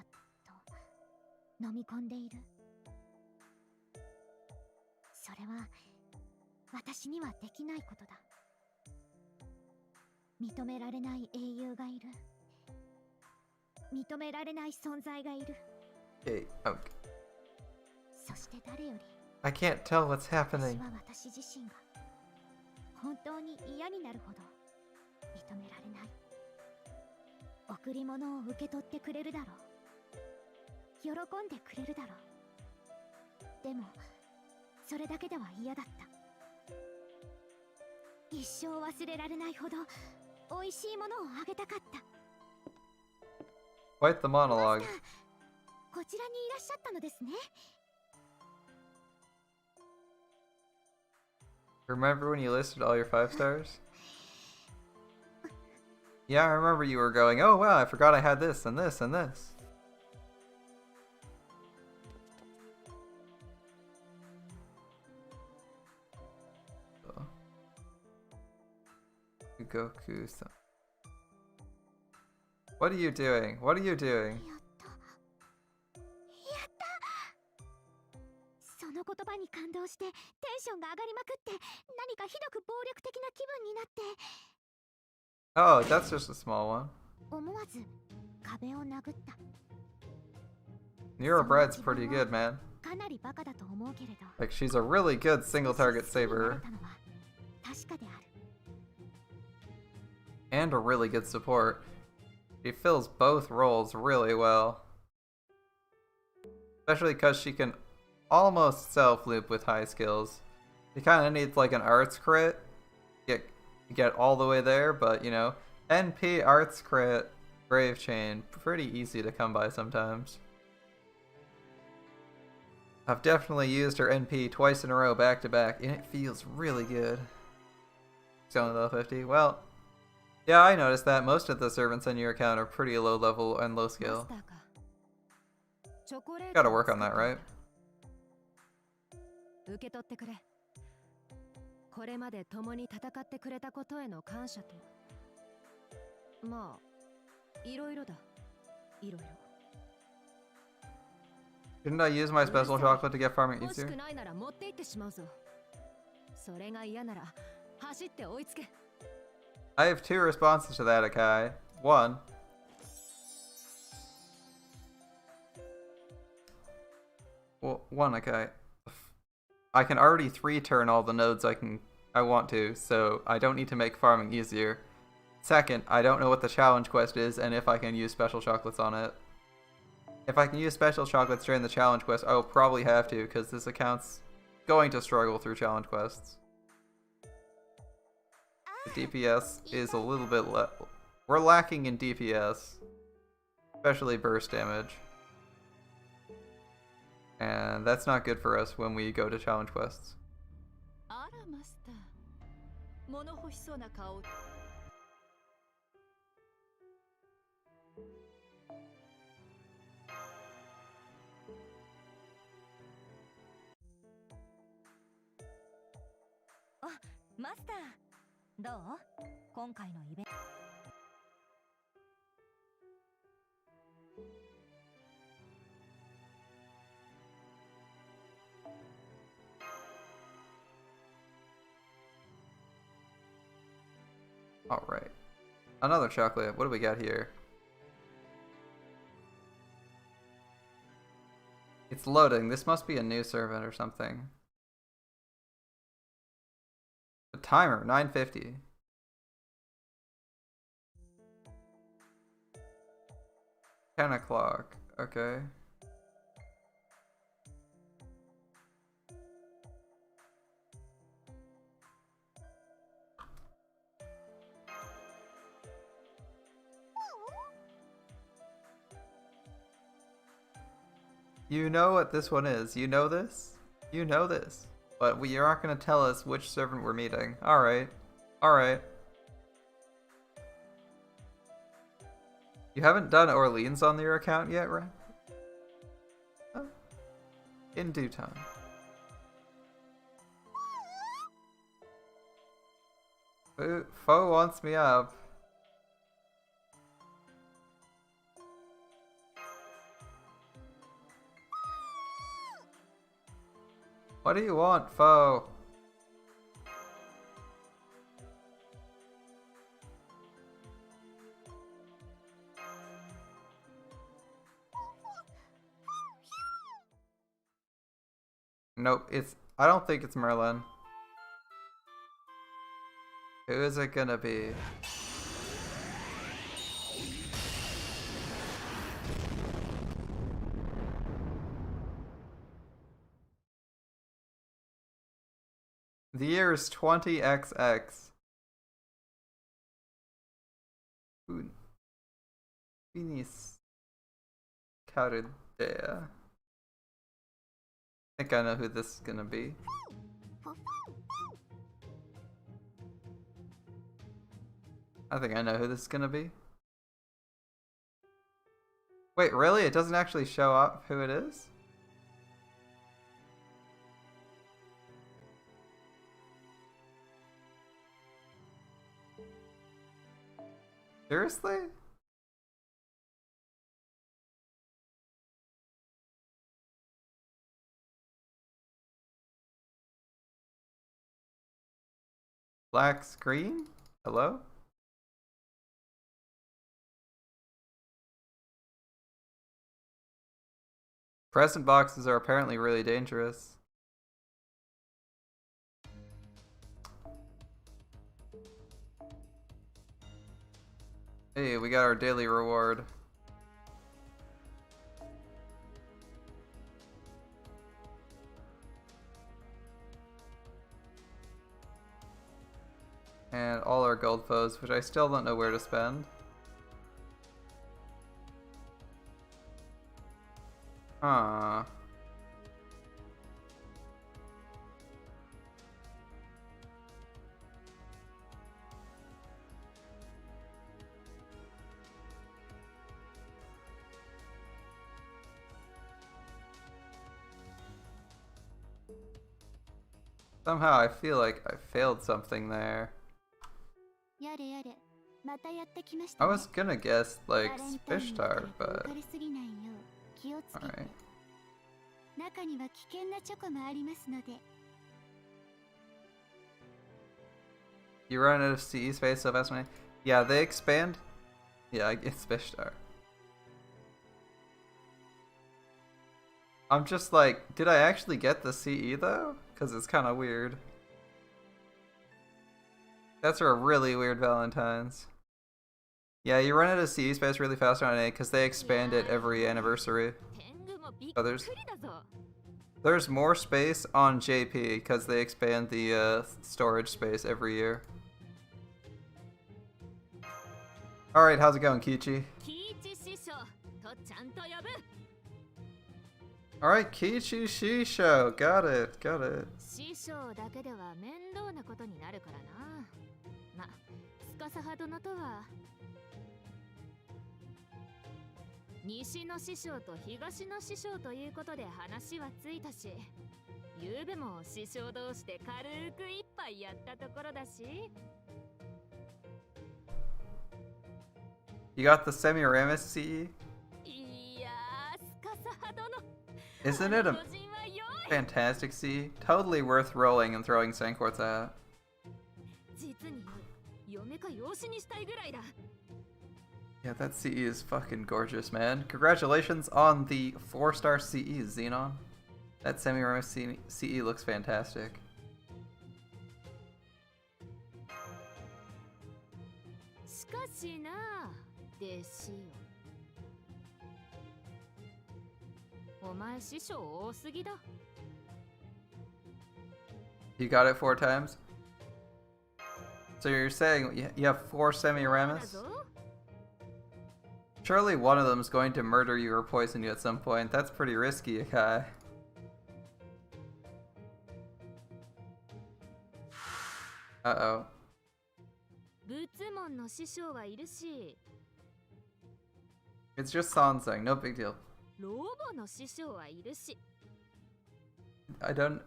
と飲み込んでいる。それは私にはできないことだ。認められない英雄がいる。認められない存在がいる。 Okay, そして誰より I can't tell what's 私 happening. は私自身が本当に嫌になるほど認められない。贈り物を受け取ってくれるだろう。喜んでくれるだろう。でもそれだけでは嫌だった。一生忘れられないほど美味しいものをあげたかった。 Quite the monologue. こちらにいらっしゃったのですね。 Remember when you listed all your 5 stars? Yeah, I remember you were going, oh wow, I forgot I had this and this and this. Goku-san. What are you doing? What are you doing? やったやったその言葉に感動してテンションが上がりまくって何かひどく暴力的な気分になって Oh, that's just a small one. 思わず壁を殴った。 Neurobread's pretty good, man. かなりバカだと思うけれど Like, she's a really good single target 好きになれ saber たのは確かである。 and a really good support. She fills both roles really well. Especially because she can almost self-loop with high skills. She kind of needs like an arts crit to get all the way there, but you know, NP, arts crit, Brave Chain, pretty easy to come by sometimes. I've definitely used her NP twice in a row back to back, and it feels really good. It's only level 50. Well, yeah, I noticed that most of the servants on your account are pretty low level and low skill. Gotta work on that, right? 受け取ってくれ。これまで共に戦ってくれたことへの感謝と、まあ、いろいろだ。いろいろ。Didn't I use my special chocolate to get farming 欲し easier? くないなら持って行ってしまうぞ。それが嫌なら走って追いつけ。I have 2 responses to that, Akai. 1. Well, 1, Akai. I can already 3-turn all the nodes I want to, so I don't need to make farming easier. Second, I don't know what the challenge quest is and if I can use special chocolates on it. If I can use special chocolates during the challenge quest, I will probably have to, because this account's going to struggle through challenge quests. The DPS is a little bit we're lacking in DPS, especially burst damage. And that's not good for us when we go to challenge quests. あらマスター。物欲しそうな顔。あ、マスターどう？今回のイベント Alright. Another chocolate. What do we got here? It's loading. This must be a new servant or something. The timer, 9:50. $10. Okay. You know what this one is. You know this? You know this. But you're not going to tell us which servant we're meeting. Alright. Alright. You haven't done Orleans on your account yet, right? Oh. In due time. Foe wants me up. What do you want, Foe? Nope, I don't think it's Merlin. Who is it gonna be? The year is 20XX. Finis counted there. I think I know who this is gonna be. I think I know who this is gonna be. Wait, really? It doesn't actually show up who it is? Seriously? Black screen? Hello? Present boxes are apparently really dangerous. Hey, we got our daily reward. And all our gold foes, which I still don't know where to spend. Huh. Somehow I feel like I failed something there. I was gonna guess like Fishtar, but alright. You run out of CE space so fast. Yeah, they expand. Yeah, I guess Fishtar. I'm just like, did I actually get the CE though? Because it's kind of weird. That's a really weird Valentine's. Yeah, you run out of CE space really fast on A because they expand it every anniversary. Oh, there's more space on JP because they expand the storage space every year. Alright, how's it going, Kichi? Alright, Kichi Shisho. Got it, got it. 西の師匠と東の師匠ということで話はついたし、ゆうべも師匠同士で軽く一杯やったところだし。You got the Semiramis CE? いやー、スカサハ殿。 Isn't it a fantastic CE? Totally worth rolling and throwing Sankor's at. 実に嫁か養子にしたいぐらいだ。 Yeah, that CE is fucking gorgeous, man. Congratulations on the 4-star CE, Xenon. That Semiramis CE looks fantastic. しかしな、弟子よ。お前師匠多すぎだ。 You got it 4 times? So you're saying you have 4 Semiramis? Surely one of them is going to murder you or poison you at some point. That's pretty risky, Akai. Uh-oh. 仏門の師匠はいるし、 It's just Sansang, no big deal. 老母の師匠はいるし、 I don't...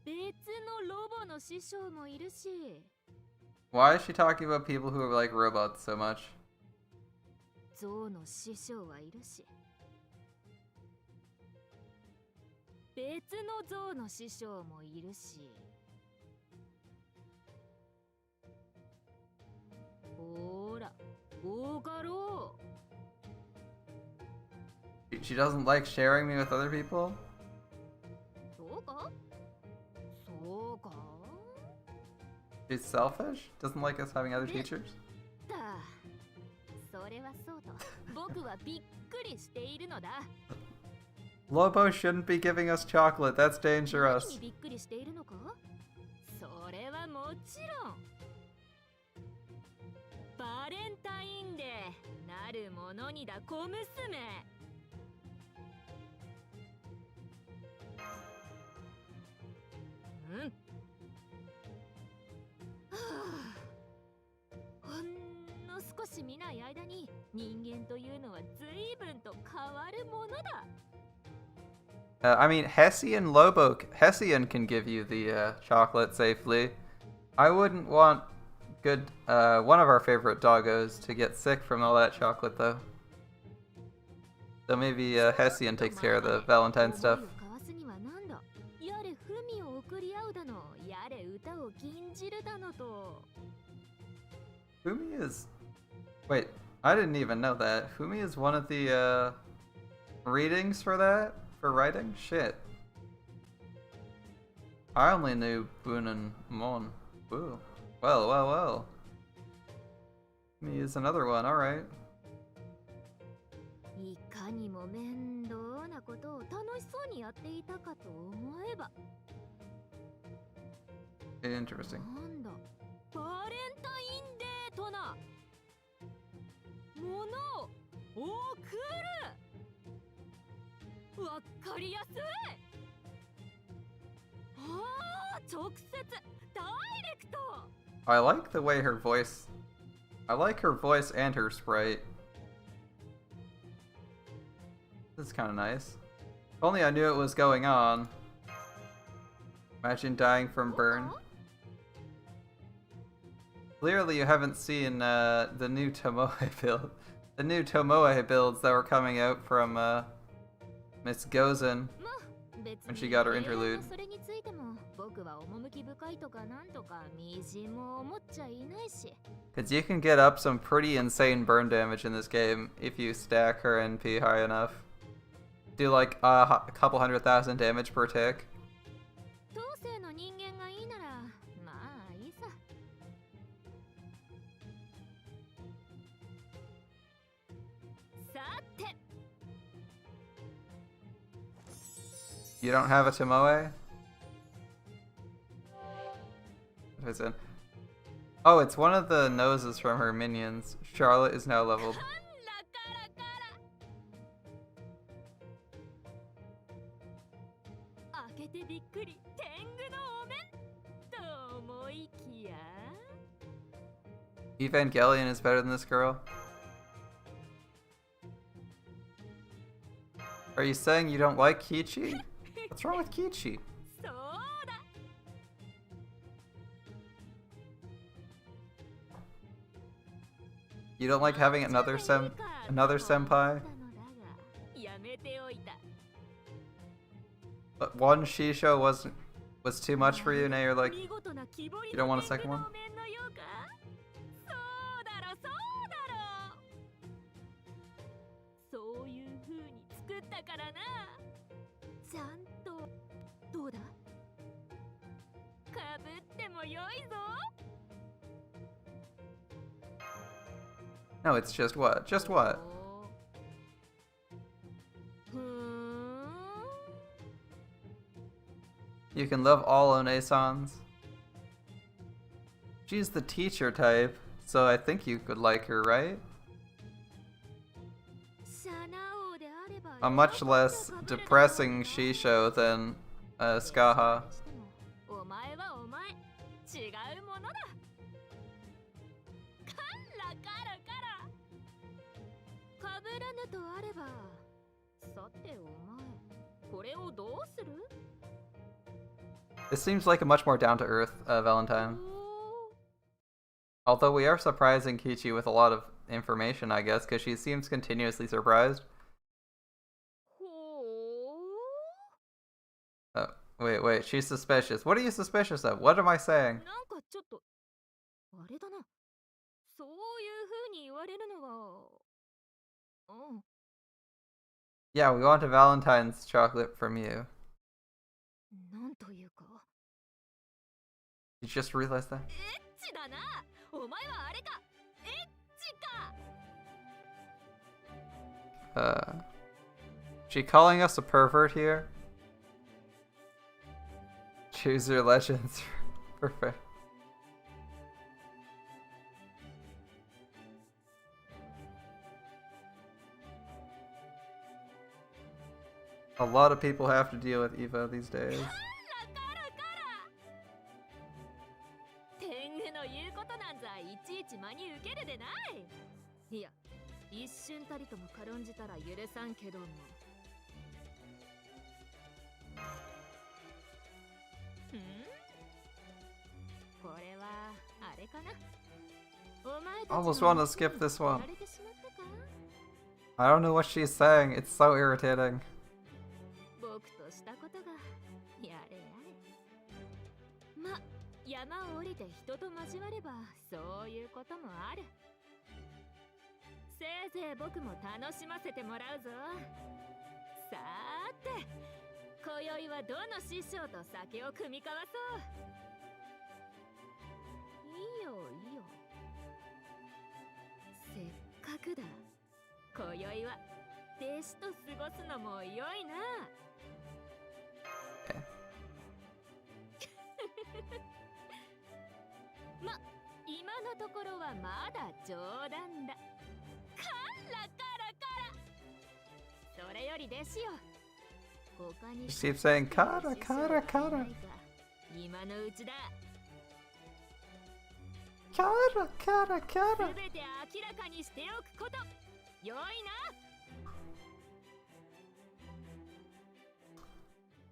別のロボの師匠もいるし、 Why is she talking about people who are like robots so much? 象の師匠はいるし、別の象の師匠もいるし、ほーら、大家老。 She doesn't like sharing me with other people? そうか？そうか？ She's selfish? Doesn't like us having other teachers? だ。それはそうと、僕はびっくりしているのだ。 Lobo shouldn't be giving us chocolate, that's 何 dangerous. にびっくりしているのか？それはもちろん。バレンタインデーなるものにだ、小娘。うん。はあ、ほんの少し見ない間に人間というのは随分と変わるものだ。 I mean, Hessian can give you the chocolate safely. I wouldn't want one of our favorite doggos to get sick from all that chocolate, though. So maybe Hessian takes care of the Valentine stuff. 思いを交わすにはなんだ。やれ文を送り合うだの、やれ歌を禁じるだのと。 Fumi is... Wait, I didn't even know that. Fumi is one of the readings for that? For writing? Shit. I only knew Bun and Mon. Woo. Well, well, well. Fumi is another one, alright. いかにも面倒なことを楽しそうにやっていたかと思えば。 Interesting. なんだ、バレンタインデーとな。ものを送る。わかりやすい。ああ、直接ダイレクト。 I like the way her voice... I like her voice and her sprite. This is kind of nice. If only I knew it was going on. Imagine dying from burn. Clearly you haven't seen the new Tomoe build. The new Tomoe builds that were coming out from Miss Gozen. まあ、別 When に she got her 平和 interlude. なそれについても僕は趣深いとかなんとかみじんも思っちゃいないし。 Because you can get up some pretty insane burn damage in this game if you stack her NP high enough. Do like a couple 100,000 damage per tick. 当世の人間がいいならまあいいさ。さて、 You don't have a Tomoe? What is it? Oh, it's one of the noses from her minions. Charlotte is now leveled. カンラカラカラ。開けてびっくり、天狗のお面と思いきや。 Evangelion is better than this girl? Are you saying you don't like Kichi? What's wrong with Kichi? そうだ。 You don't like having another senpai? やめておいた。 But one Shisho was too much for you, now you're like, 見事な木彫り you don't want a の天 second 狗 one? のお面のようか。ちゃんとどうだかぶってもよいぞ No, it's just what? Just what? ふーん You can love all Onesans. She's the teacher type, so I think you could like her, right? シャナ王であれば A much less depressing Shisho than Skaha. お前はお前違うものだカラカラカラかぶらぬとあればさてお前これをどうする This seems like a much more down-to-earth Valentine. お Although we are surprising Kichi with a lot of information, I guess, because she seems continuously surprised. ほ Wait, she's suspicious. What are you suspicious of? What am I う saying? なんかちょっとあれだなそういう風に言われるのはうん Yeah, we want a Valentine's chocolate from you. なんというか You just realized that? エッチだなお前はあれかエッチか She calling us a pervert here? Choose your legends. Perfect. A lot of people have to deal with Evo these days. カラカラカラ天狗の言うことなんざいちいち真に受けるでないいや一瞬たりとも軽んじたら許さんけどもんこれはあれかなお前たち Almost の want to skip this や one. られてしまったか I don't know what she's saying. It's so irritating. 僕としたことがやれやれま山を降りて人と交わればそういうこともあるせいぜい僕も楽しませてもらうぞさーて今宵はどの師匠と酒を酌み交わそういいよいいよせっかくだ今宵は弟子と過ごすのも良いなま、今のところはまだ冗談だカラカラカラそれより弟子よ他に She keeps saying, "Kara, Kara, Kara." 今のうちだ Kara, Kara, す Kara. べて明らかにしておくこと良いな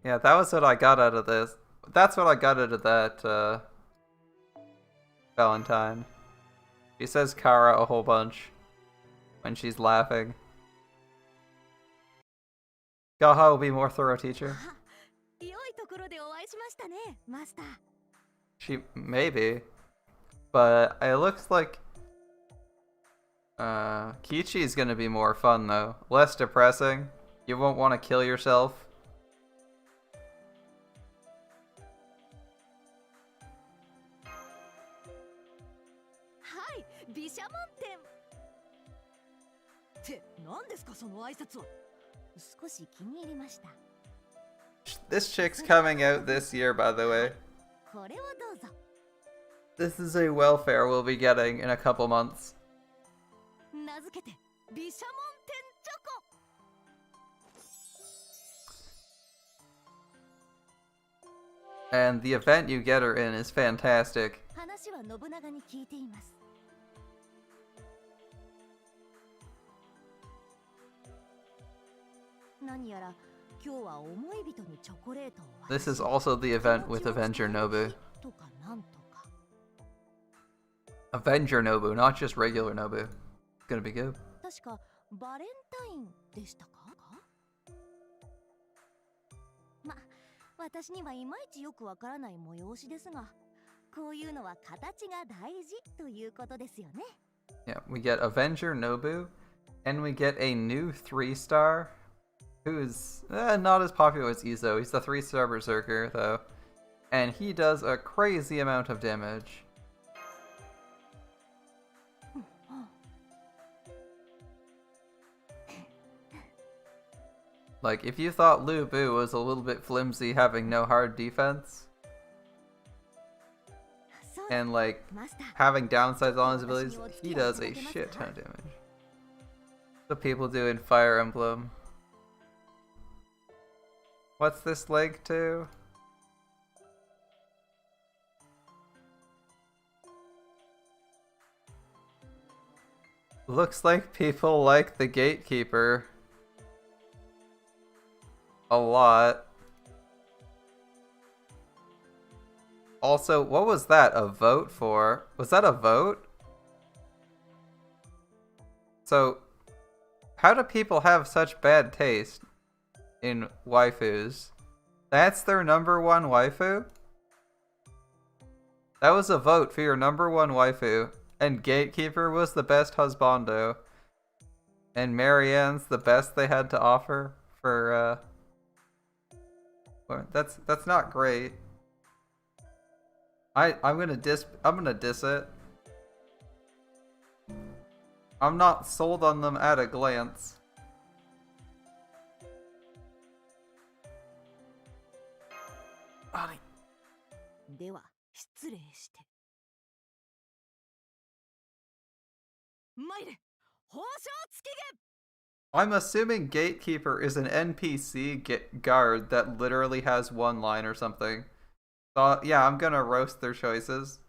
Yeah, that was what I got out of this. That's what I got out of that, Valentine. She says Kara a whole bunch when she's laughing. Gaha will be more thorough teacher. 良いところでお会いしましたねマスター She maybe, but it looks like Kichi's gonna be more fun though, less depressing. You won't want to kill yourself. はい毘沙門天って何ですかその挨拶は少し気に入りました This chick's coming out this year, by the way. これをどうぞ This is a welfare we'll be getting in a couple months. 名付けて毘沙門天チョコ And the event you get her in is fantastic. 話は信長に聞いています何やら今日は思い人にチョコレートを渡 This し is also the event with 気持ちを Avenger 伝える Nobu. 日とかなんとか Avenger Nobu, not just regular Nobu. It's gonna be good. 確かバレンタインでしたかま、私にはいまいちよくわからない催しですがこういうのは形が大事ということですよね Yeah, we get Avenger Nobu, and we get a new 3-star who's not as popular as Izo. He's the 3-star berserker though, and he does a crazy amount of damage. Like, if you thought Lu Bu was a little bit flimsy having no hard defense, そう and like マスター having downsides on his abilities, he does a shit ton of damage. The people do in Fire Emblem. What's this leg to? Looks like people like the Gatekeeper a lot. Also, what was that a vote for? Was that a vote? So, how do people have such bad taste in waifus? That's their number one waifu? That was a vote for your number one waifu, and Gatekeeper was the best husbando, and Marianne's the best they had to offer for, well, that's not great. I'm gonna diss it. I'm not sold on them at a glance. では失礼して参れ報奨月限 I'm assuming Gatekeeper is an NPC guard that literally has one line or something. So yeah, I'm gonna roast their choices.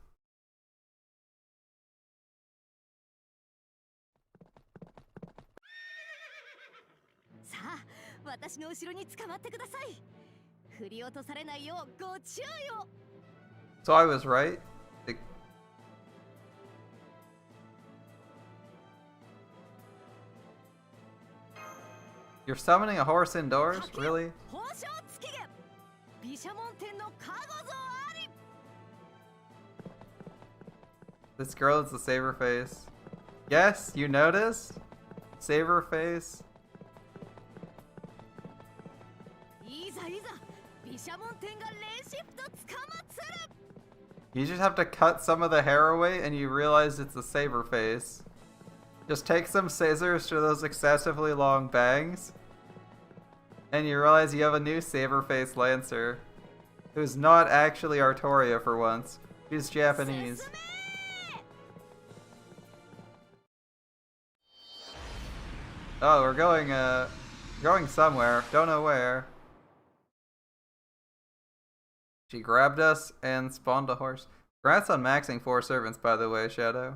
さあ私の後ろに捕まってください振り落とされないようご注意を So I was right. You're summoning a horse indoors? Really? 報奨月限毘沙門天の加護像あり This girl is the Saberface. Yes, you noticed? Saberface. いざいざ毘沙門天がレシプト捕まつる You just have to cut some of the hair away and you realize it's the Saberface. Just take some scissors to those excessively long bangs, and you realize you have a new Saberface Lancer, who's not actually Artoria for once. She's Japanese. 進め Oh, we're going somewhere. Don't know where. She grabbed us and spawned a horse. Congrats on maxing 4 servants, by the way, Shadow.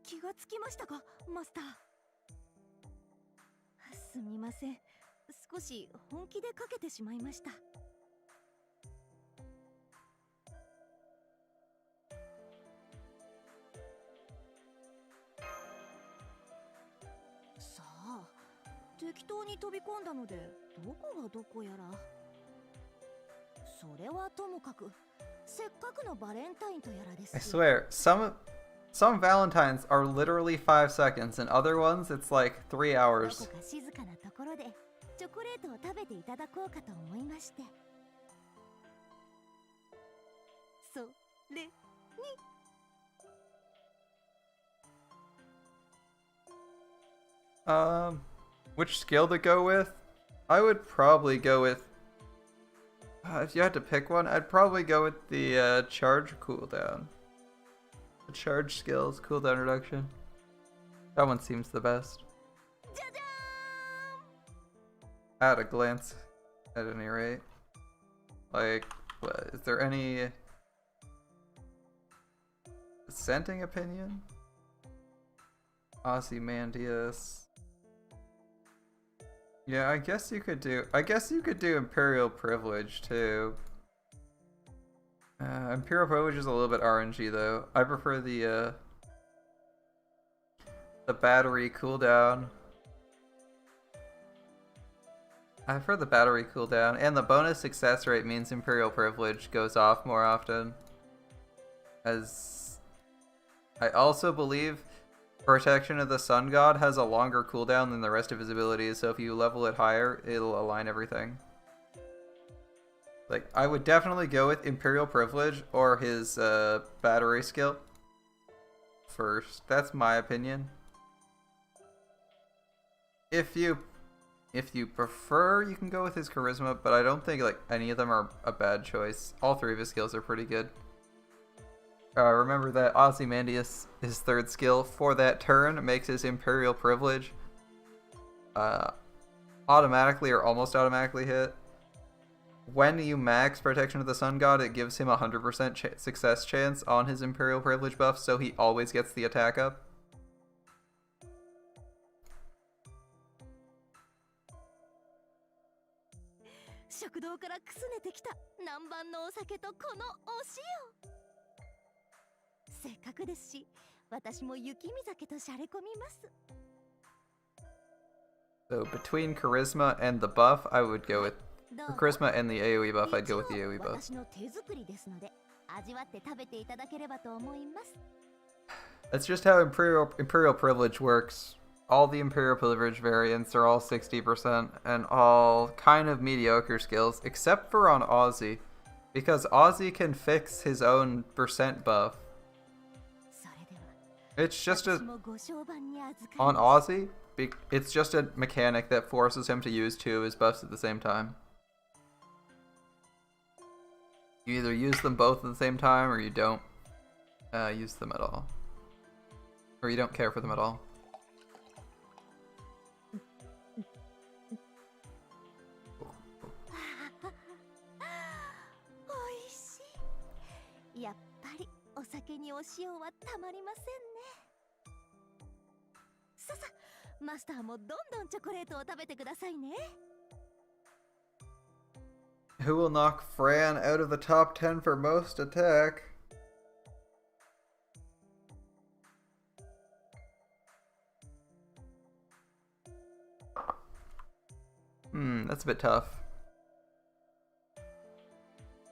気がつきましたかマスターすみません少し本気でかけてしまいましたさあ適当に飛び込んだのでどこがどこやらそれはともかくせっかくのバレンタインとやらです I swear, some Valentines are literally 5 seconds, and other ones it's like 3 ど hours. こか静かなところでチョコレートを食べていただこうかと思いましてそれ Which skill to go with? I would probably go with. If you had to pick one, I'd probably go with the charge cooldown. The charge skills cooldown reduction. That one seems the best. じゃじゃ At a glance, at any rate. Like, what, is there any dissenting opinion? Ozymandias. Yeah, I guess you could do Imperial Privilege too. Imperial Privilege is a little bit RNG though. I prefer the battery cooldown. I prefer the battery cooldown, and the bonus success rate means Imperial Privilege goes off more often. As I also believe Protection of the Sun God has a longer cooldown than the rest of his abilities, so if you level it higher, it'll align everything. Like, I would definitely go with Imperial Privilege or his battery skill first. That's my opinion. If you prefer, you can go with his Charisma, but I don't think like any of them are a bad choice. All three of his skills are pretty good. Remember that Ozymandias, his third skill for that turn, makes his Imperial Privilege automatically or almost automatically hit. When you max Protection of the Sun God, it gives him a 100% success chance on his Imperial Privilege buff, so he always gets the attack up. 食堂からくすねてきた南蛮のお酒とこのお塩。せっかくですし、私も雪見酒としゃれ込みます。 So between Charisma and the buff, I would go with Charisma and the AoE buff. I'd go with the AoE buff. 私の手作りですので、味わって食べていただければと思います。 That's just how Imperial Privilege works. All the Imperial Privilege variants are all 60% and all kind of mediocre skills, except for on Ozzy, because Ozzy can fix his own percent buff. それでは、 It's just a 私もご商売に預かり on ます。 Ozzy, it's just a mechanic that forces him to use two of his buffs at the same time. You either use them both at the same time, or you don't use them at all, or you don't care for them at all. おいしい。やっぱりお酒にお塩はたまりませんね。ささ、マスターもどんどんチョコレートを食べてくださいね。 Who will knock Fran out of the top 10 for most attack? That's a bit tough.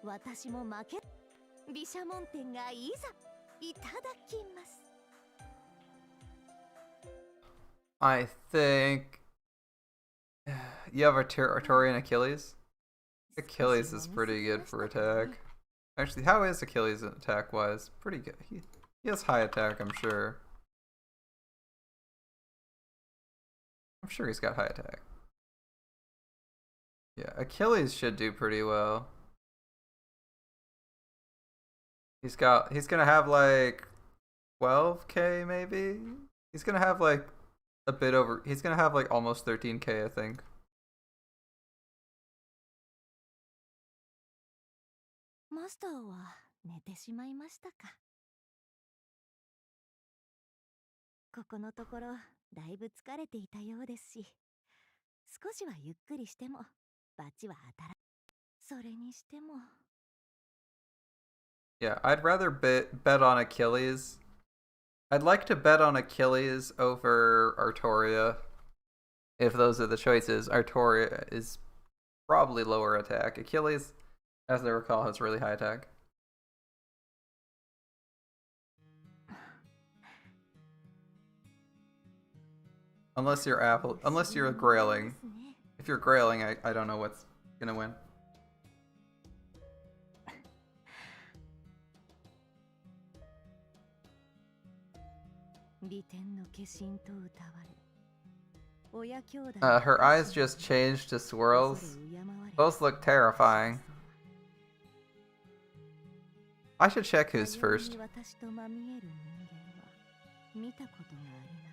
私も負け。毘沙門天がいざいただきます。 I think you have Artorian Achilles. Achilles is pretty good for attack. Actually, how is Achilles attack wise? Pretty good. He has high attack, I'm sure. I'm sure he's got high attack. Yeah, Achilles should do pretty well. He's gonna have like 12k maybe? He's gonna have like a bit over, he's gonna have like almost 13k, I think. マスターは寝てしまいましたか。ここのところだいぶ疲れていたようですし、少しはゆっくりしてもバチは当たら。それにしても。 Yeah, I'd rather bet on Achilles. I'd like to bet on Achilles over Artoria. If those are the choices, Artoria is probably lower attack. Achilles, as I recall, has really high attack. Unless you're grailing. If you're grailing, I don't know what's gonna win. 利天の化身と歌われ、親兄弟 Her eyes just changed to swirls. Those look terrifying. I should check who's first. 私とまみえる人間は見たことがありま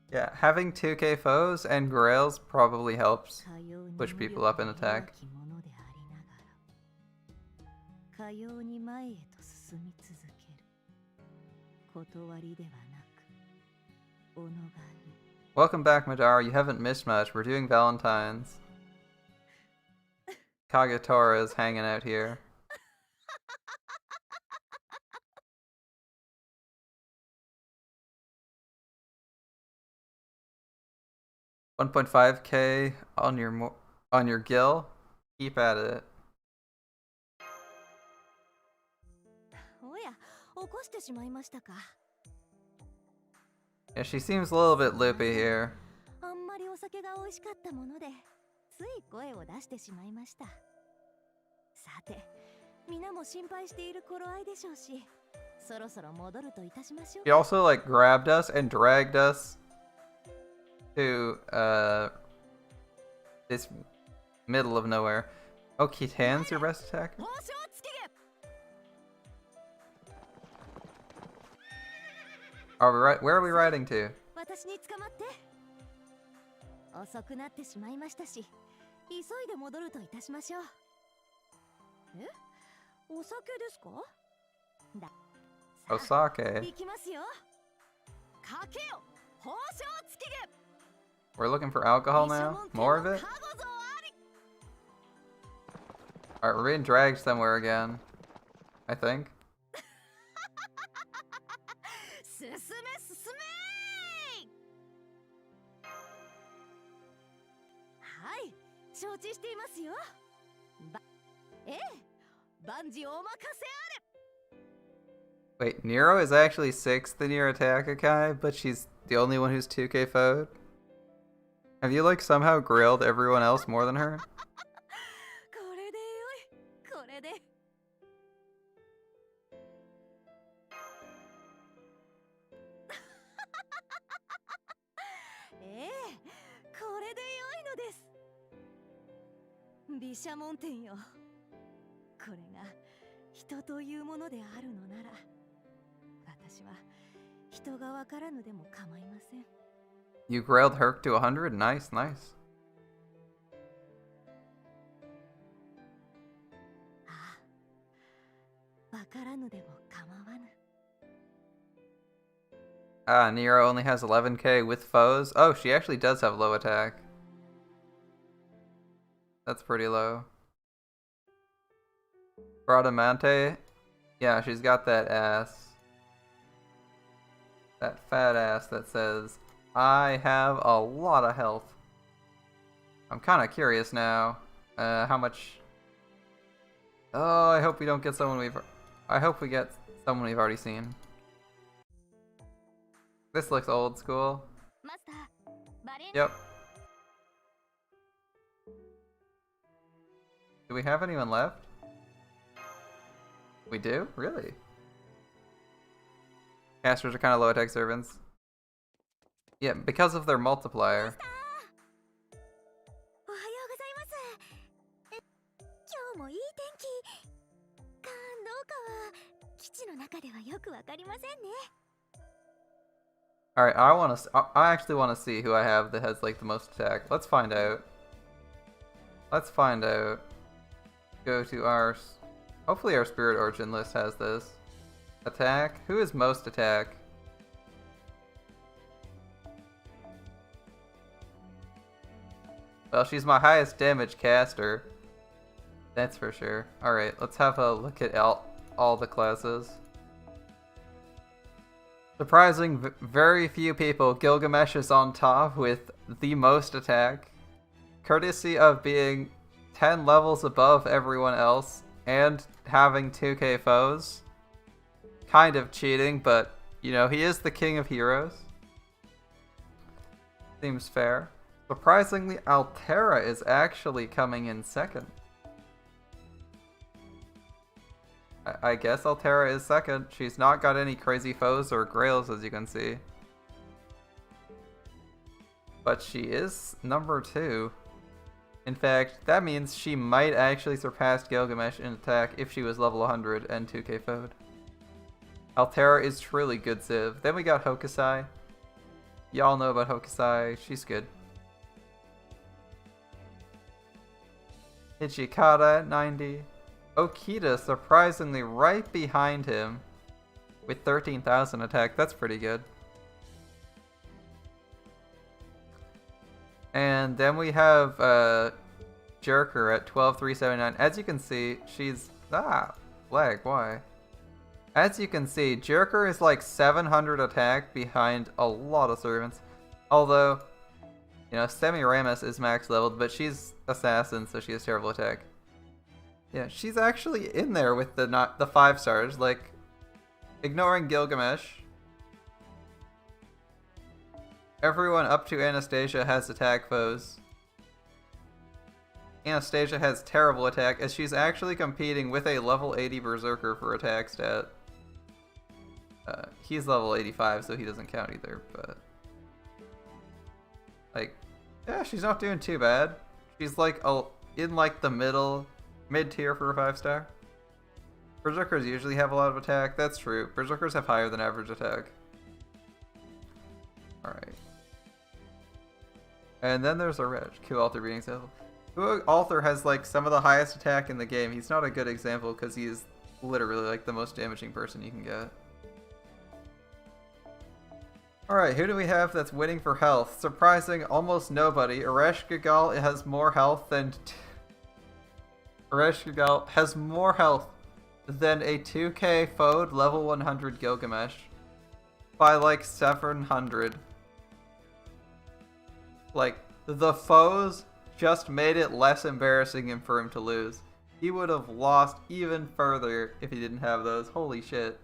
せん。 Yeah, having 2k foes and grails probably helps push people up in attack. かように前へと進み続ける。断りではなく、己がい。 Welcome back, Madara. You haven't missed much. We're doing Valentine's. Kagetora is hanging out here. $1.5k on your gil. Keep at it. 起こしてしまいましたか。 Yeah, she seems a little bit loopy here. あんまりお酒が美味しかったもので、つい声を出してしまいました。さて、皆も心配している頃合いでしょうし、そろそろ戻るといたしましょう。 She also like grabbed us and dragged us to this middle of nowhere. Oh, Kitan's your best attacker? 報奨つきげ。 Are we where are we riding to? 私に捕まって。遅くなってしまいましたし、急いで戻るといたしましょう。え、お酒ですか？だ。さあ、 Osake. 行きますよ。かけよ、報奨つきげ。 We're looking for alcohol now? More of it? Alright, we're being dragged somewhere again. I think. 進め進め。はい、承知していますよ。ええ、万事お任せあれ。 Wait, Nero is actually 6th in your attack, Akai, but she's the only one who's 2k foed? Have you like somehow grilled everyone else more than her? これでよい、これで。ええ、これでよいのです。毘沙門天よ。これが人というものであるのなら、私は人がわからぬでも構いません。 You grilled Herc to 100? Nice, nice. ああ、わからぬでも構わぬ。 Ah, Nero only has 11k with foes. Oh, she actually does have low attack. That's pretty low. Bradamante? Yeah, she's got that ass. That fat ass that says, I have a lot of health. I'm kind of curious now. How much... Oh, I hope we don't get someone we've... I hope we get someone we've already seen. This looks old school. マスター、バレン Yep. Do we have anyone left? We do? Really? Casters are kind of low attack servants. Yeah, because of their multiplier. おはようございます。今日もいい天気かどうかは基地の中ではよくわかりませんね。 Alright, I actually want to see who I have that has like the most attack. Let's find out. Let's find out. Go to our... Hopefully our Spirit Origin list has this. Attack? Who is most attack? Well, she's my highest damage caster. That's for sure. Alright, let's have a look at all the classes. Surprising, very few people. Gilgamesh is on top with the most attack. Courtesy of being 10 levels above everyone else and having 2k foes. Kind of cheating, but, you know, he is the king of heroes. Seems fair. Surprisingly, Altera is actually coming in second. I guess Altera is second. She's not got any crazy foes or grails, as you can see. But she is number 2. In fact, that means she might actually surpass Gilgamesh in attack if she was level 100 and 2k foed. Altera is truly good civ. Then we got Hokusai. Y'all know about Hokusai. She's good. Hijikata at 90. Okita surprisingly right behind him with 13,000 attack. That's pretty good. And then we have Jerker at 12,379. As you can see, she's... lag, why? As you can see, Jerker is like 700 attack behind a lot of servants. Although, you know, Semiramis is max leveled, but she's assassin, so she has terrible attack. Yeah, she's actually in there with the 5 stars. Like, Ignoring Gilgamesh, everyone up to Anastasia has attack foes. Anastasia has terrible attack as she's actually competing with a level 80 Berserker for attack stat. He's level 85, so he doesn't count either, but... Like, yeah, she's not doing too bad. She's like in like the mid-tier for a 5-star. Berserkers usually have a lot of attack, that's true. Berserkers have higher than average attack. Alright. And then there's a Reg, Q-Alter being example. Q-Alter has like some of the highest attack in the game. He's not a good example because he's literally like the most damaging person you can get. Alright, who do we have that's winning for health? Surprising, almost nobody. Aresh Gagal has more health than... Aresh Gagal has more health than a 2k Fode level 100 Gilgamesh. By like 700. Like, the foes just made it less embarrassing for him to lose. He would have lost even further if he didn't have those. Holy shit.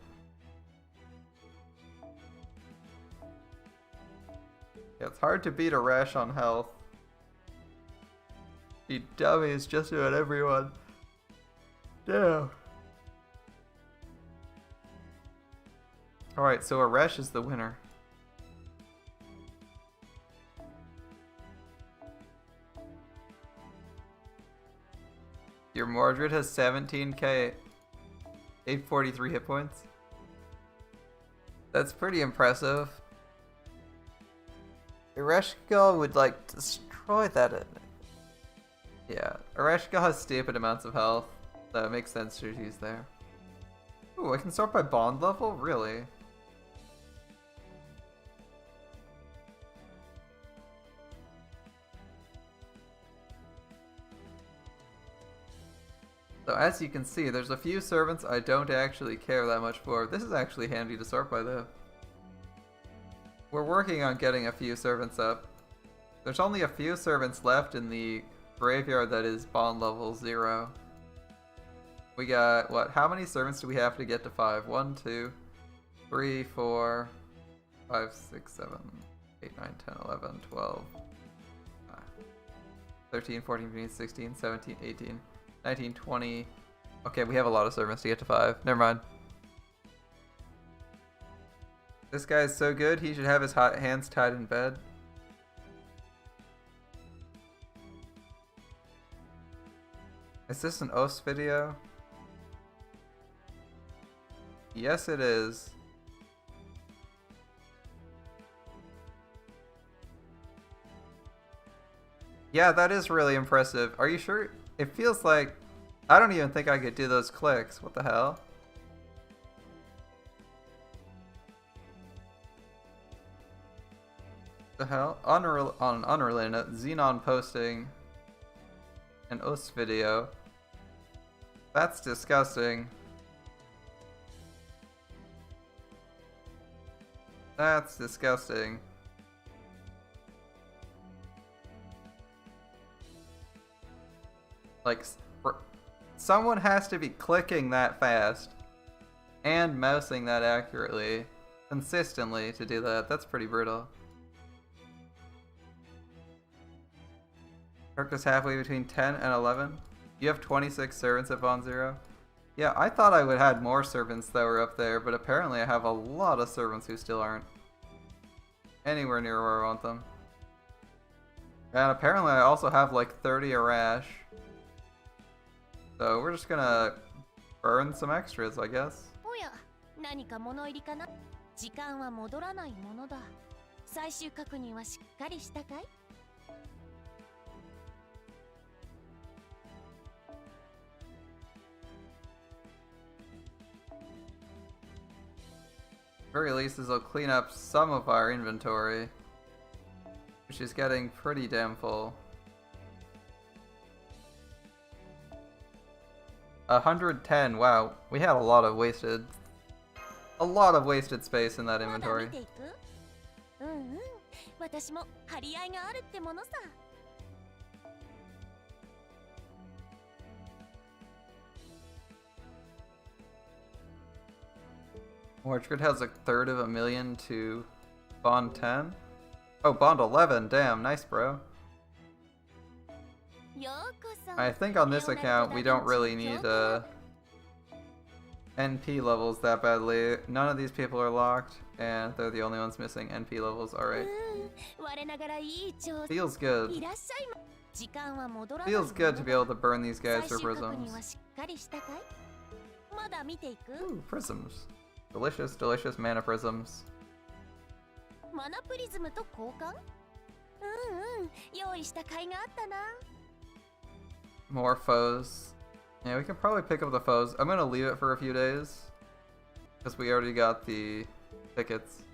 Yeah, it's hard to beat Aresh on health. He dummies just about everyone. Damn. Alright, so Aresh is the winner. Your Mordred has 17k, 843 hit points. That's pretty impressive. Ereshkigal would like destroy that. Yeah, Ereshkigal has stupid amounts of health, so it makes sense to use there. Ooh, I can sort by bond level? Really? So as you can see, there's a few servants I don't actually care that much for. This is actually handy to sort by though. We're working on getting a few servants up. There's only a few servants left in the graveyard that is bond level 0. We got, what, how many servants do we have to get to 5? 1, 2, 3, 4, 5, 6, 7, 8, 9, 10, 11, 12, 13, 14, 15, 16, 17, 18, 19, 20. Okay, we have a lot of servants to get to 5. Never mind. This guy's so good, he should have his hands tied in bed. Is this an OS video? Yes, it is. Yeah, that is really impressive. Are you sure? It feels like... I don't even think I could do those clicks. What the hell? The hell? On an unrelated note, Xenon posting an OS video. That's disgusting. That's disgusting. Like, someone has to be clicking that fast and mousing that accurately consistently to do that. That's pretty brutal. Kirk is halfway between 10 and 11. You have 26 servants at Bond 0. Yeah, I thought I would have had more servants that were up there, but apparently I have a lot of servants who still aren't anywhere near where I want them. And apparently I also have like 30 Arash. So we're just gonna burn some extras, I guess. おや、何か物入りかな？時間は戻らないものだ。最終確認はしっかりしたかい？ Very least, this will clean up some of our inventory, which is getting pretty damn full. 110, wow, we had a lot of wasted space in that inventory. うんうん、私も張り合いがあるってものさ。Mordred has 1/3 of a million to Bond 10. Oh, Bond 11. Damn, nice, bro. ようこそ I think on this account we don't really need NP levels that badly. None of these people are locked, and they're the only ones missing NP levels. Alright. 我ながらいい調査 Feels good. いらっしゃいま時間は戻らない Feels good to be able to burn these 最 guys for 終確認 prisms. はしっかりしたかいまだ見ていく Ooh, prisms. Delicious, delicious mana prisms. マナプリズムと交換用意した甲斐があったな More foes. Yeah, we can probably pick up the foes. I'm gonna leave it for a few days. Because we already got the tickets.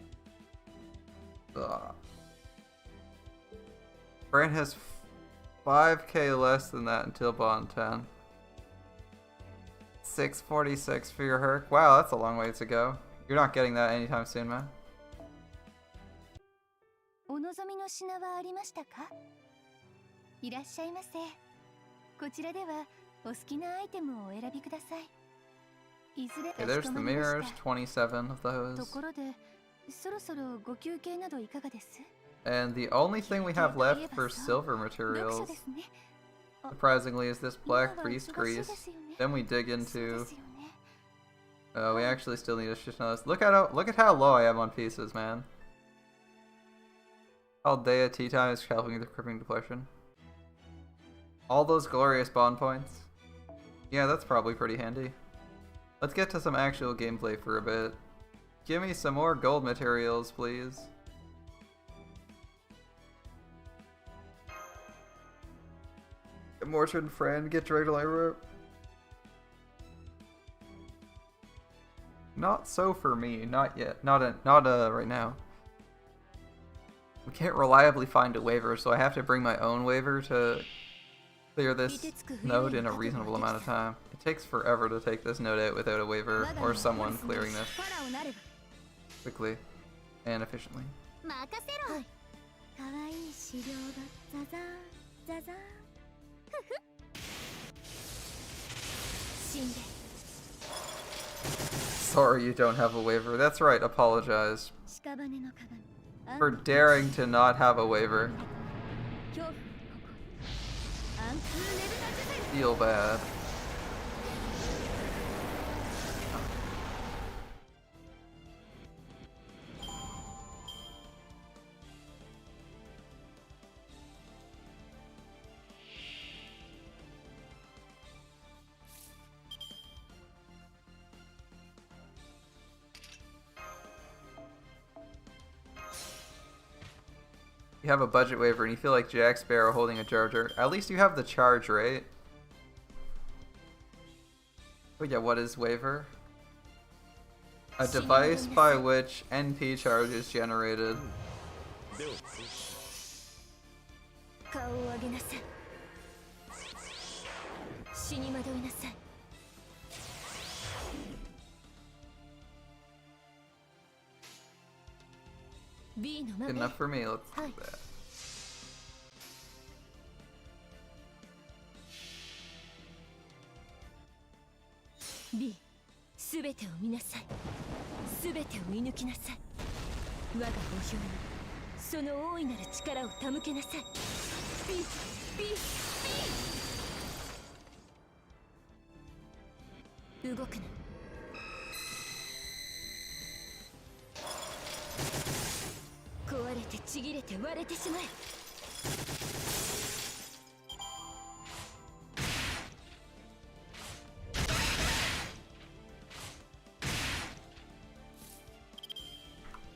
Ugh. Brand has 5k less than that until Bond 10. 646 for your Herc. Wow, that's a long way to go. You're not getting that anytime soon, man. お望みの品はありましたかいらっしゃいませこちらではお好きなアイテムをお選びくださいいずれ Okay, there's the mirrors, 27 of と those. ころでそろそろご休憩などいかがです And the only thing we have left for silver 読書 materials, ですね surprisingly, is this 今は black 忙 priest しい grease. ですよね Then we dig そう into. ですよね We actually still need a shit ton of this. Look at how low I am on pieces, man. Aldea tea time is helping the crippling depletion. All those glorious bond points. Yeah, that's probably pretty handy. Let's get to some actual gameplay for a bit. Give me some more gold materials, please. Mordred friend, get dragged along a rope. Not so for me, not yet. Not right now. We can't reliably find a waiver, so I have to bring my own waiver to clear this node in a reasonable amount of time. It takes forever to take this node out without a waiver or someone clearing this ファラオなれば quickly and efficiently. 任せろ、かわいい資料がザザーンザザーンふふ死んで Sorry you don't have a waiver. That's right, apologize 屍の鏡 for daring to not have a waiver. 恐怖ここアンプーネルナジュゼ Feel bad. You have a budget waiver and you feel like Jack Sparrow holding a charger. At least you have the charge, right? Oh yeah, what is waiver? A device by which NP charge is generated. 顔を上げなさい死に惑いなさい B の Good 豆 enough for me, let's do Hi. that. B すべてを見なさいすべてを射抜きなさい我が墓標にその大いなる力を手向けなさい B B B 動くな壊れてちぎれて割れてしまえ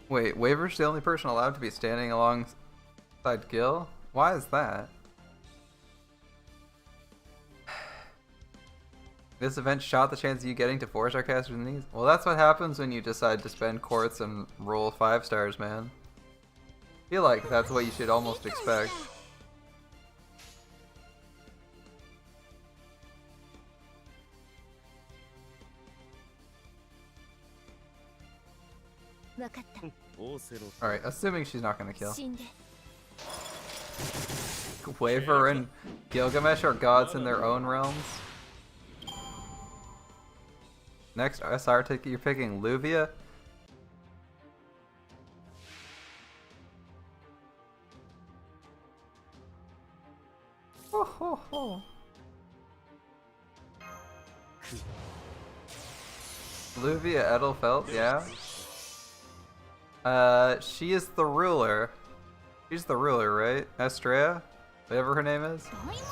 Wait, Waver's the only person allowed to be standing alongside Gil? Why is that? This event shot the chance of you getting to 4-star casters in these? Well, that's what happens when you decide to spend quartz and roll 5 stars, man. I feel like that's what you should almost expect. Alright, assuming she's not gonna kill. 死んで Waver and Gilgamesh are gods in their own realms. Next SR ticket, you're picking Luvia? Ho, ho, ho. Luvia Edelfelt, yeah. She is the ruler. She's the ruler, right? Estrella? Whatever her name is.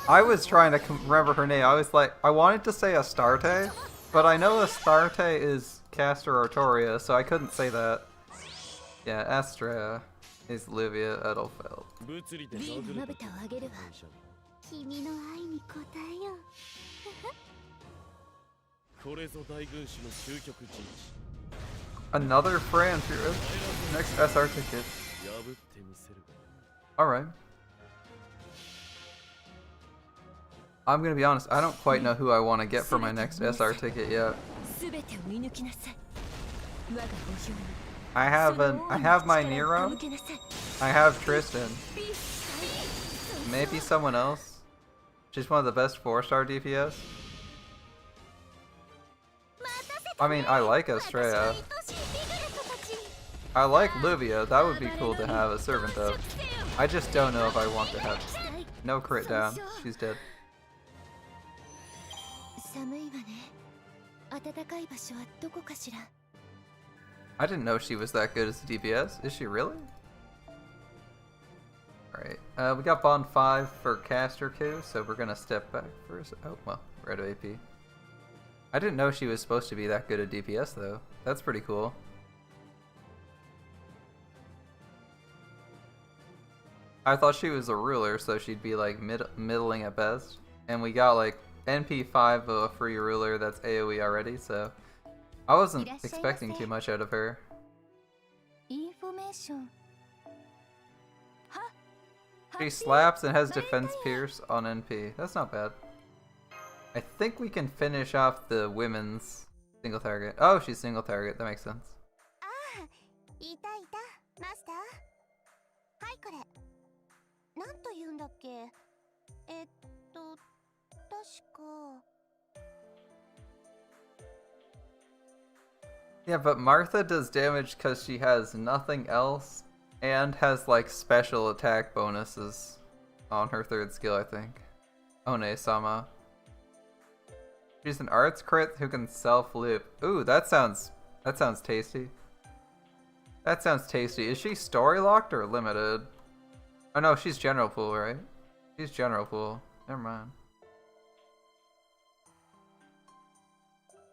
I was trying to remember her name. I was like, I wanted to say Astarte, but I know Astarte is Castor Artoria, so I couldn't say that. Yeah, Estrella is Luvia Edelfelt. 物理で リー 殴るとのまぶたを上げるわ君の愛に応えようこれぞ大軍師の究極陣地 Another Fran through next SR ticket. 破ってみせる Alright. I'm gonna be honest, I don't quite know who I want to get for my next SR ticket yet. 全てを追い抜きなさい我が墓標に I have my Nero. I have Tristan. Maybe someone else. She's one of the best 4-star DPS. I mean, I like Estrella. I like Luvia. That would be cool to have a servant of. I just don't know if I want to have. No crit down. She's dead. 寒いわね暖かい場所はどこかしら I didn't know she was that good as a DPS. Is she really? Alright. We got Bond 5 for Caster Q, so we're gonna step back first. Oh, well, we're out of AP. I didn't know she was supposed to be that good at DPS, though. That's pretty cool. I thought she was a ruler, so she'd be like middling at best. And we got like NP5 of a free ruler that's AoE already, so I wasn't expecting too much out of her. インフォメーション She slaps and has defense pierce on NP. That's not bad. I think we can finish off the women's single target. Oh, she's single target. That makes sense. ああいたいたマスターはいこれなんと言うんだっけ確か Yeah, but Martha does damage because she has nothing else and has like special attack bonuses on her third skill, I think. One-sama. She's an arts crit who can self-loop. Ooh, that sounds tasty. That sounds tasty. Is she story locked or limited? Oh no, she's general pool, right? She's general pool. Never mind.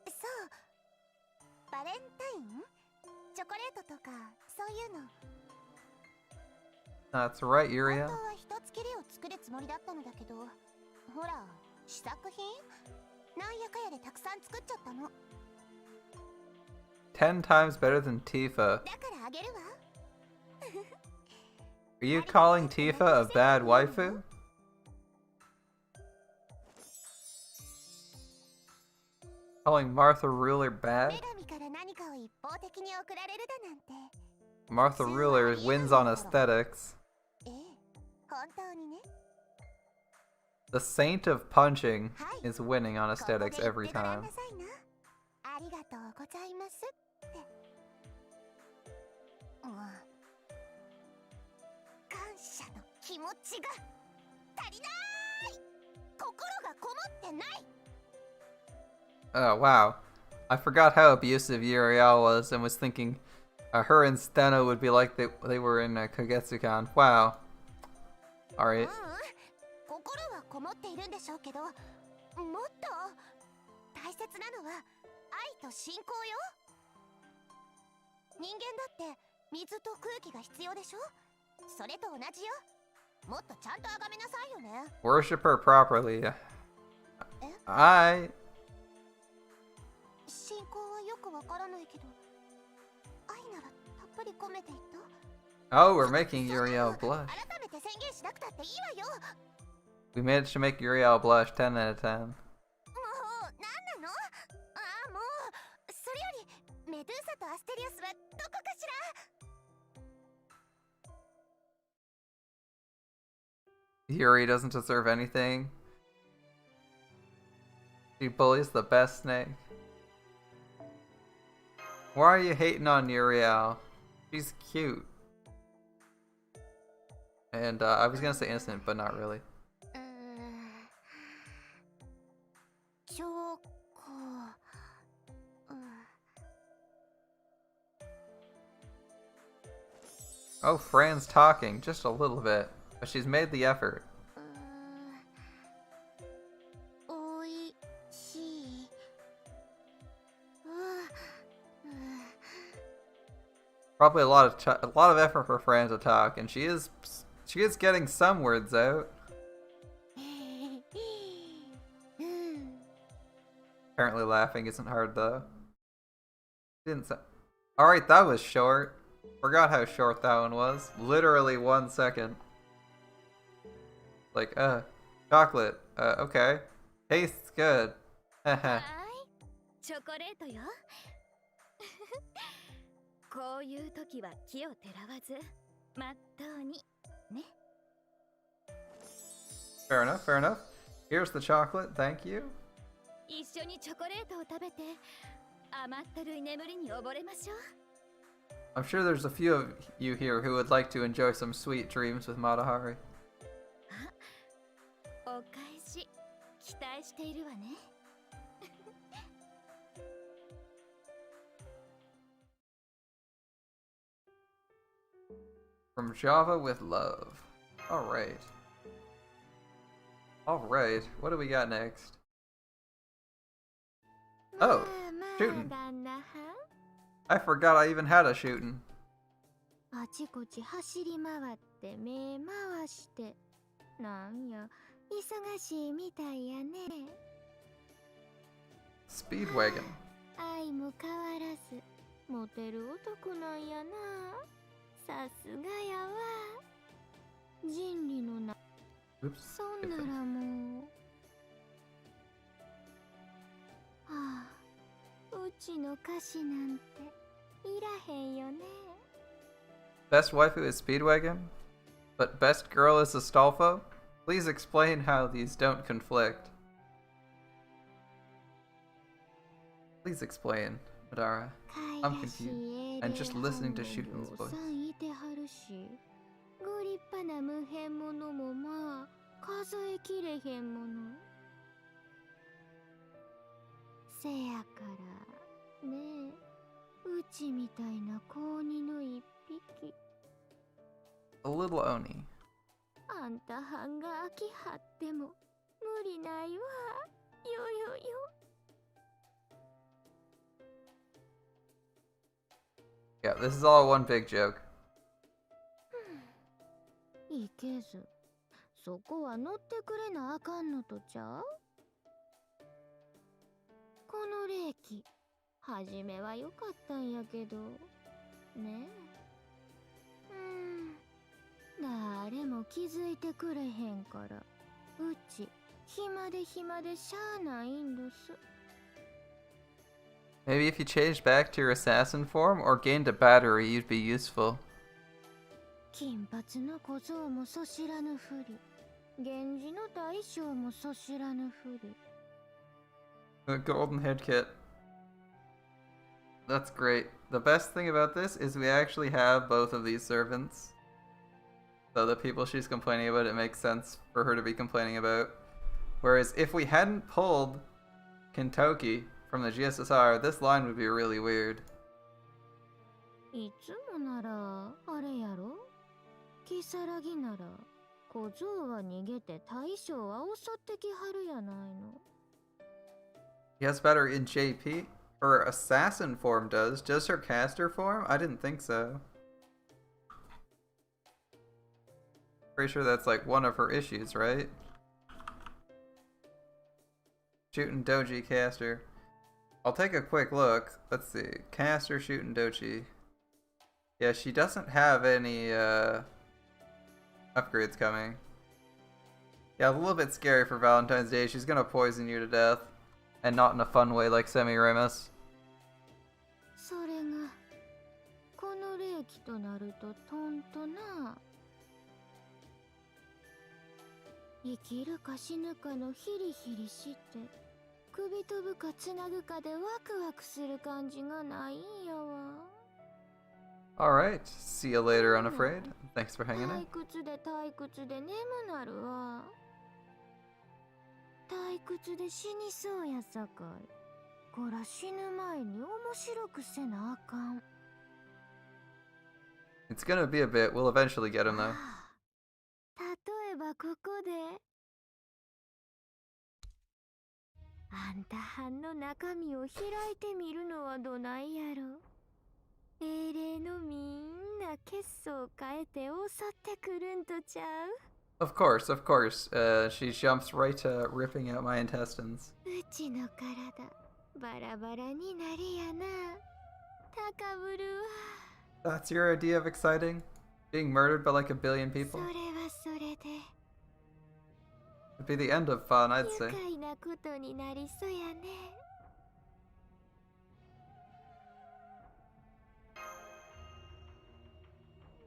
そうバレンタインチョコレートとかそういうの That's right, 本 Yuria. 当は一つきりを作るつもりだったのだけどほら試作品なんやかやでたくさん作っちゃったの 10 times better than Tifa. だからあげるわ Are you calling Tifa a bad waifu? Calling Martha Ruler 女 bad? 神から何かを一方的に送られるだなんて Martha Ruler wins on aesthetics. ええ本当にね The Saint of Punching はい is winning on ここ aesthetics で言っ every てごらん time. なさいなありがとうございますってうん感謝の気持ちが足りない心がこもってない Oh, wow. I forgot how abusive Uriel was and was thinking her and Steno would be like they were in Kagetsukan. Wow. う Alright. ん心はこもっているんでしょうけどもっと大切なのは愛と信仰よ人間だって水と空気が必要でしょそれと同じよもっとちゃんと崇めなさいよね Worship her properly. え I 信仰はよくわからないけど愛ならたっぷり込めていった Oh, we're making Uriel blush. 改めて宣言しなくたっていいわよ We managed to make Uriel blush 10 out of 10. もう何なのああもうそれよりメドゥーサとアステリアスはどこかしら Yuri doesn't deserve anything. She bullies the best snake. Why are you hating on Uriel? She's cute. And I was gonna say innocent, but not really. うーん Oh, Fran's talking just a little bit, but she's made the effort. おいしい。Probably a lot of effort for Fran to talk, and she is getting some words out. Apparently laughing isn't hard though. Didn't say. Alright, that was short. Forgot how short that one was. Literally 1 second. Like, chocolate. Okay. Tastes good. はーい、チョコレートよ。こういう時は気をてらわず、まっとうにね。Fair enough, fair enough. Here's the chocolate, thank you. 一緒にチョコレートを食べて、甘ったるい眠りに溺れましょう。I'm sure there's a few of you here who would like to enjoy some sweet dreams with Matahari. お返し、期待しているわね。From Java with love. Alright. Alright, what do we got next? Oh, shooting. まあ旦那はん I forgot I even had a shooting. あちこち走り回って目回してなんや忙しいみたいやね。 Speedwagon. 相も変わらずモテる男なんやな。さすがやわ。人理のな Oops. そんならもうはあ、うちの歌詞なんていらへんよね。 Best waifu is Speedwagon, but best girl is Astolfo? Please explain how these don't conflict. Please explain, Madara. I'm confused. I'm just listening to Shuten's voice. いてはるし、ご立派な無変者もまあ数えきれへんもの。せやからねえ、うちみたいな高2の一匹。A little Oni. あんたはんが飽きはっても無理ないわ。よよよ。Yeah, this is all one big joke. いけず、そこは乗ってくれなあかんのとちゃう？この霊気、はじめは良かったんやけど、ねえ。誰も気づいてくれへんから、うち、暇でしゃあないんです。 Maybe if you changed back to your assassin form or gained a battery, you'd be useful. 金髪の小僧もそ知らぬふり、源氏の大将もそ知らぬふり。 The golden head kit. That's great. The best thing about this is we actually have both of these servants. So the people she's complaining about, it makes sense for her to be complaining about. Whereas if we hadn't pulled Kintoki from the GSSR, this line would be really weird. いつもならあれやろ、キサラギなら小僧は逃げて大将は襲ってきはるやないの。 He has better in JP? Her assassin form does. Does her caster form? I didn't think so. Pretty sure that's like one of her issues, right? Shooting Doji caster. I'll take a quick look. Let's see. Caster, shooting Doji. Yeah, she doesn't have any upgrades coming. Yeah, a little bit scary for Valentine's Day. She's gonna poison you to death. And not in a fun way like Semiramis. それがこの霊気となるととんとな。生きるか死ぬかのヒリヒリして首飛ぶかつなぐかでワクワクする感じがないんやわ。 Alright, see you later, unafraid. Thanks for hanging 退 out. 屈で退屈で眠なるわ。退屈で死にそうやさかい。こら死ぬ前に面白くせなあかん。It's gonna be a bit. We'll eventually get him though. 例えばここであんた班の中身を開いてみるのはどないやろ。英霊のみんな血相を変えて襲ってくるんとちゃう。 Of course, of course. She jumps right to ripping out my intestines. うちの体バラバラになりやな。高ぶるわ。 That's your idea of exciting? Being murdered by like a billion そ people? れはそれで It'd be the end of fun, I'd 愉 say. 快なことになりそうやね。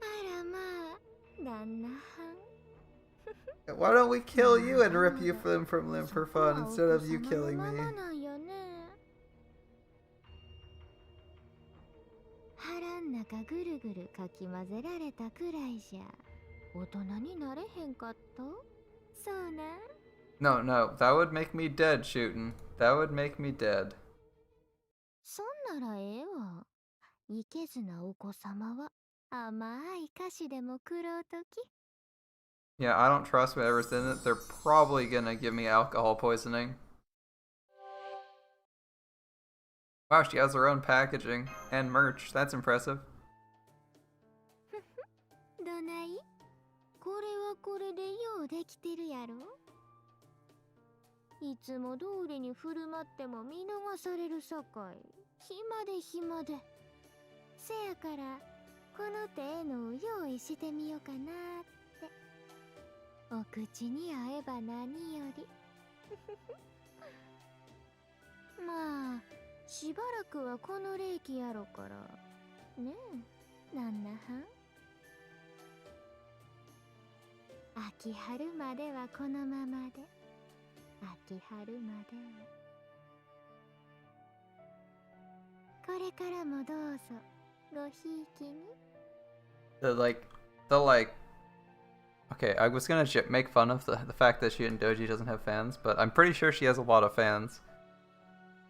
あらまあ、旦那はん。 Why don't we kill you and rip you from limb for fun instead of you killing そこはお子様のま me? まなんよね。腹ん中ぐるぐるかき混ぜられたくらいじゃ大人になれへんかった。そうなん。 No, no, that would make me dead, shooting. That would make me dead. そんならええわ。いけずなお子様は甘い菓子でも食ろうとき。 Yeah, I don't trust whatever's in it. They're probably gonna give me alcohol poisoning. Wow, she has her own packaging and merch. That's impressive. どないこれはこれでようできてるやろ。いつも通りに振る舞っても見逃されるさかい。暇で暇で。せやからこの手のを用意してみようかなって。お口に合えば何より。まあしばらくはこの霊気やろからねえ、なんなはん。秋春まではこのままで。秋春までは。これからもどうぞごひいきに。 Okay, I was gonna make fun of the fact that Shootin' Doji doesn't have fans, but I'm pretty sure she has a lot of fans.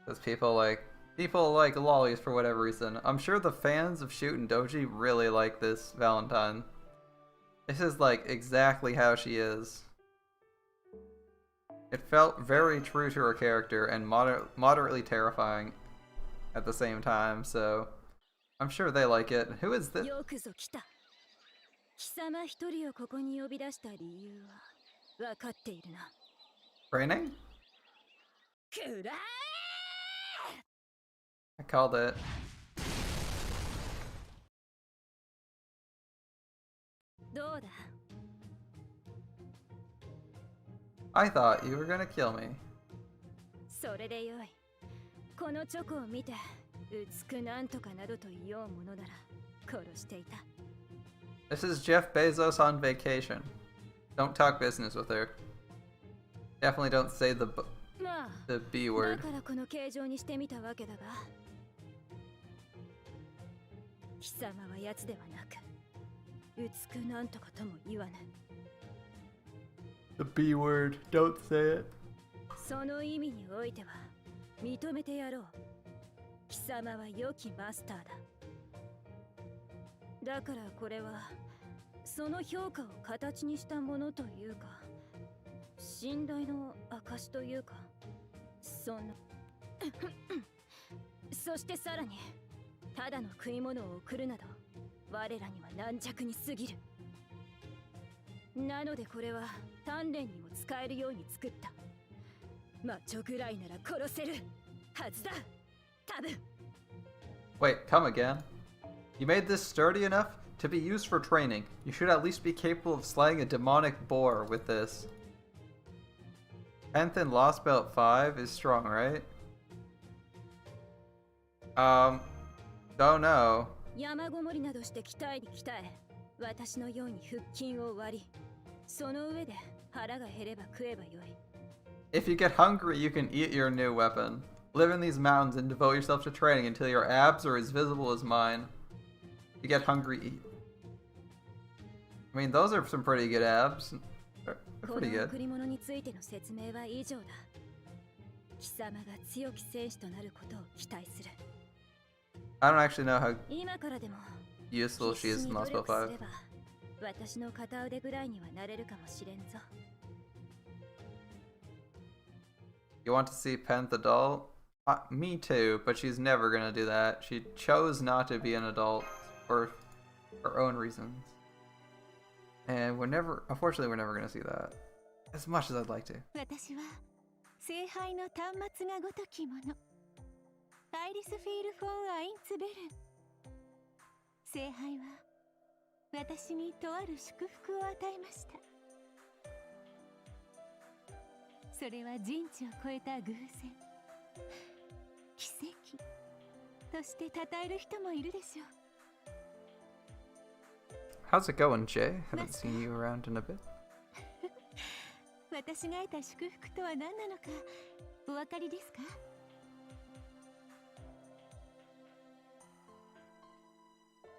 Because people like lollies for whatever reason. I'm sure the fans of Shootin' Doji really like this Valentine. This is like exactly how she is. It felt very true to her character and moderately terrifying at the same time, so I'm sure they like it. Who is this? よくぞ来た。貴様一人をここに呼び出した理由は分かっているな。 Training? くら I called it. どうだ I thought you were gonna kill me. それでよい。このチョコを見て、美くなんとかなどと言おうものなら殺していた。 This is Jeff Bezos on vacation. Don't talk business with her. Definitely don't say theまあ、 B だ word. からこの形状にしてみたわけだが、貴様は奴ではなく、美くなんとかとも言わぬ。 The B word. Don't say it. その意味においては認めてやろう。貴様は良きマスターだ。だからこれはその評価を形にしたものというか、信頼の証というか、そんなそしてさらにただの食い物を送るなど我らには軟弱に過ぎる。なのでこれは鍛錬にも使えるように作った。マッチョぐらいなら殺せるはずだ、多分。 Wait, come again. You made this sturdy enough to be used for training. You should at least be capable of slaying a demonic boar with this. 10th and Lost Belt 5 is strong, right? Don't know. 山ごもりなどして鍛えに鍛え、私のように腹筋を割り、その上で腹が減れば食えばよい。 If you get hungry, you can eat your new weapon. Live in these mountains and devote yourself to training until your abs are as visible as mine. If you get hungry, eat. I mean, those are some pretty good abs. They're こ pretty の good. 贈り物についての説明は以上だ。貴様が強き戦士となることを期待する。 I don't actually know how. 今からでも useful she is in Lost Spell 5. 私の片腕ぐらいにはなれるかもしれんぞ。 You want to see Pen the doll? Me too, but she's never gonna do that. She chose not to be an adult for her own reasons. And unfortunately, we're never gonna see that. As much as I'd like to. 私は聖杯の端末がごときもの。アイリス・フィール・フォン・アインツベルン。聖杯は私にとある祝福を与えました。それは人知を超えた偶然、奇跡として称える人もいるでしょう。 How's it going, Jay? Haven't seen you around in a bit. 私が得た祝福とは何なのかお分かりですか？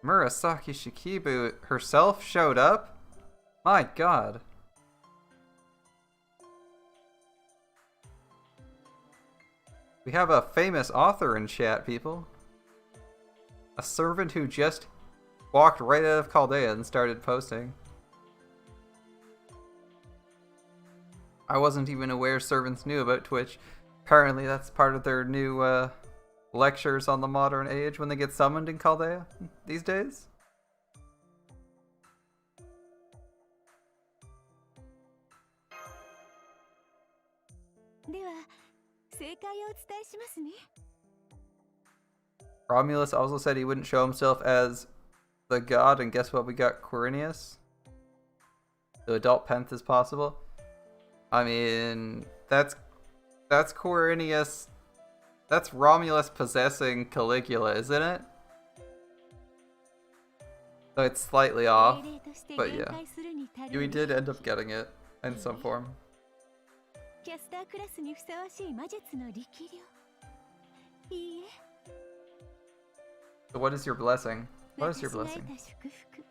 Murasaki Shikibu herself showed up? My god. We have a famous author in chat, people. A servant who just walked right out of Chaldea and started posting. I wasn't even aware servants knew about Twitch. Apparently that's part of their new lectures on the modern age when they get summoned in Chaldea these days. では正解をお伝えしますね。 Romulus also said he wouldn't show himself as the god, and guess what? We got Quirinius. The adult Penth is possible. I mean, that's Quirinius. That's Romulus possessing Caligula, isn't it? So it's slightly off, but yeah. We did end up getting it in some form. キャスタークラスにふさわしい魔術の力量。いいえ。 So what is your blessing? What is your 私が blessing? 得た祝福。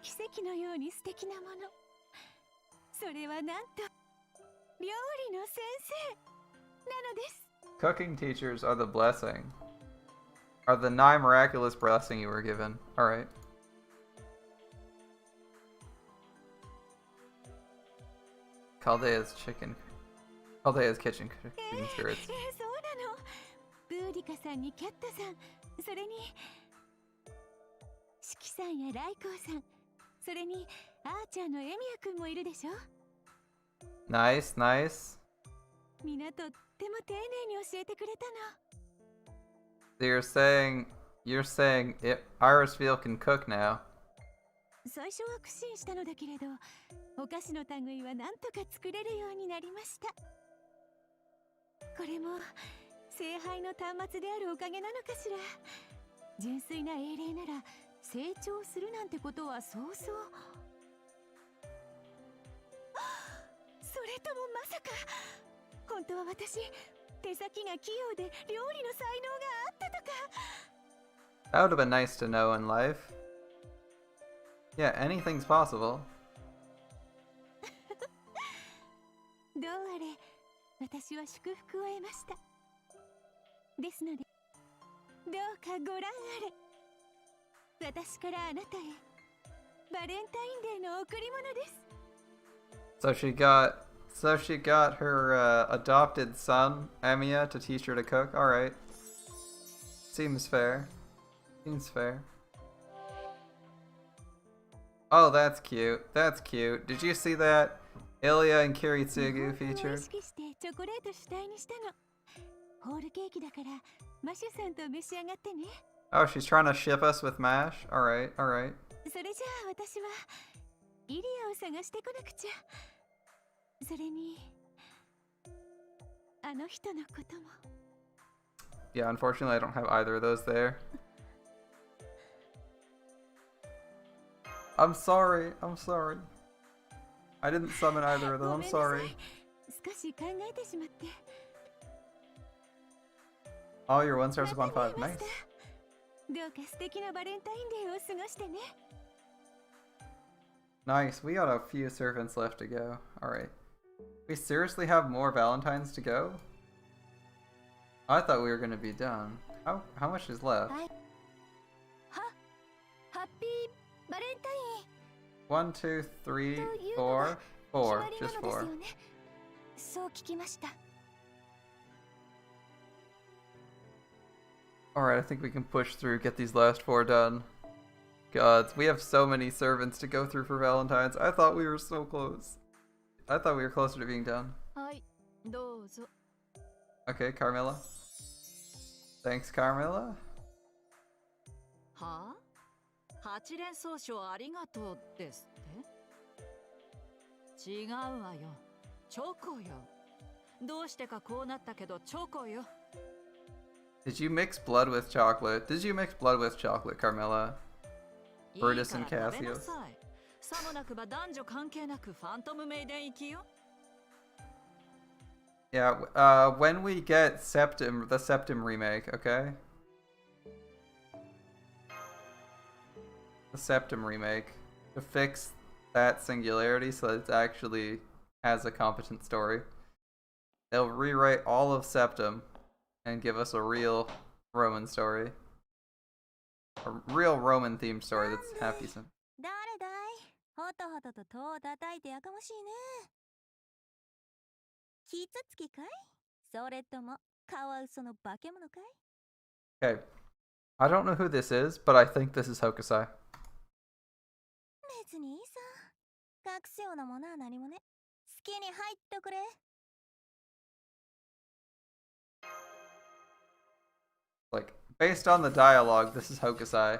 奇跡のように素敵なもの。それはなんと料理の先生なのです。 Cooking teachers are the blessing. Are the nigh miraculous blessing you were given. Alright. Chaldea's kitchen cooking spirits. そうなの。ブーディカさんにキャットさん、それにシキさんやライコーさん、それにアーチャーのエミヤくんもいるでしょ。 Nice, nice. みんなとっても丁寧に教えてくれたの。 So you're saying Irisfield can cook now. 最初は苦心したのだけれど、お菓子の類はなんとか作れるようになりました。これも聖杯の端末であるおかげなのかしら。純粋な英霊なら成長するなんてことはそうそう。それともまさか本当は私手先が器用で料理の才能があったとか。 That would have been nice to know in life. Yeah, anything's possible. どうあれ私は祝福を得ました。ですのでどうかご覧あれ。私からあなたへバレンタインデーの贈り物です。 So she got her adopted son, Emiya, to teach her to cook. Alright. Seems fair. Seems fair. Oh, that's cute. That's cute. Did you see that? Ilya and Kiritsugu 日本風を意 featured? 識してチョコレート主体にしたの。ホールケーキだからマシュさんと召し上がってね。 Oh, she's trying to ship us with MASH? Alright, alright. それじゃあ私はイリアを探してこなくちゃ。それにあの人のことも。 Yeah, unfortunately I don't have either of those there. I'm sorry. I'm sorry. I didn't summon either of them. ご I'm めんなさ sorry. い。少し考えてしまって。 All your one stars ま upon た 5. 見えま Nice. したどうか素敵なバレンタインデーを過ごしてね。 Nice. We got a few servants left to go. Alright. We seriously have more Valentines to go? I thought we were gonna be done. How much is left? はい。は、バレンタイン 1, 2, 3, というの 4, が 4, 決まり just なのです 4. よね。そう聞きました。 Alright, I think we can push through, get these last 4 done. Gods, we have so many servants to go through for Valentine's. I thought we were so close. I thought we were closer to being done. はい、どうぞ。 Okay, Carmilla. Thanks, Carmilla. はあ、八連総書ありがとうですって違うわよ。チョコよ。どうしてかこうなったけどチョコよ。 Did you mix blood with chocolate? Did you mix blood with chocolate, Carmilla? いい Brutus か and ら食べな Cassius. さい。さもなくば男女関係なくファントムメイデン行きよ。 Yeah, when we get Septim, the Septim remake, okay? The Septim remake. To fix that singularity so that it actually has a competent story. They'll rewrite all of Septim and give us a real Roman story. A real Roman themed story that's half decent. 誰だい？ほとほとと戸を叩いてやかましいね。キツツキかい？それともカワウソの化け物かい？ Okay. I don't know who this is, but I think this is Hokusai. 別にいいさ。隠すようなものは何もね。好きに入っとくれ。 Like, based on the dialogue, this is Hokusai.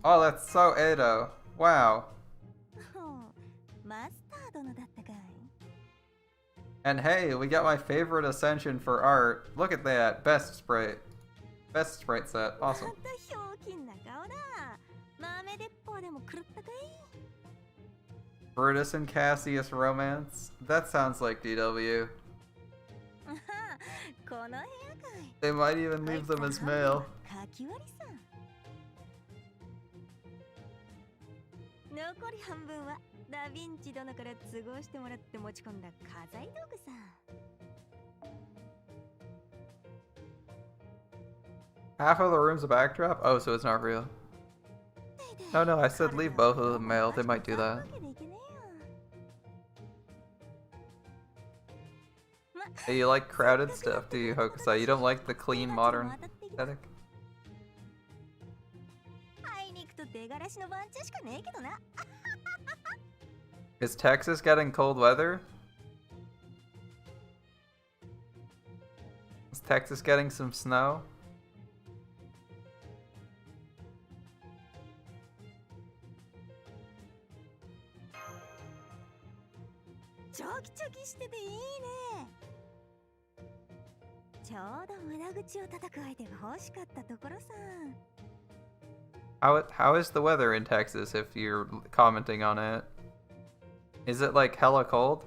Oh, that's so Edo. Wow. マスター殿だったかい。 And hey, we got my favorite Ascension for art. Look at that. Best sprite. Best sprite set. ま Awesome. たひょうきんな顔だ。豆鉄砲でも狂ったかい？ Brutus and Cassius romance. That sounds like DW. この部屋かい。 They might even leave them as male. かき割りさ。残り半分はダヴィンチ殿から都合してもらって持ち込んだ家財道具さ。 Half of the room's a backdrop? Oh, so it's not real. No, no, I said leave both of them male. They might do that. Hey, you like crowded stuff, do you, Hokusai? You don't like the clean, modern aesthetic? 会いに行くと出がらしの番茶しかねえけどな。 Is Texas getting cold weather? Is Texas getting some snow? チョキチョキしてていいね。ちょうど無駄口を叩く相手が欲しかったところさ。 How is the weather in Texas if you're commenting on it? Is it like hella cold?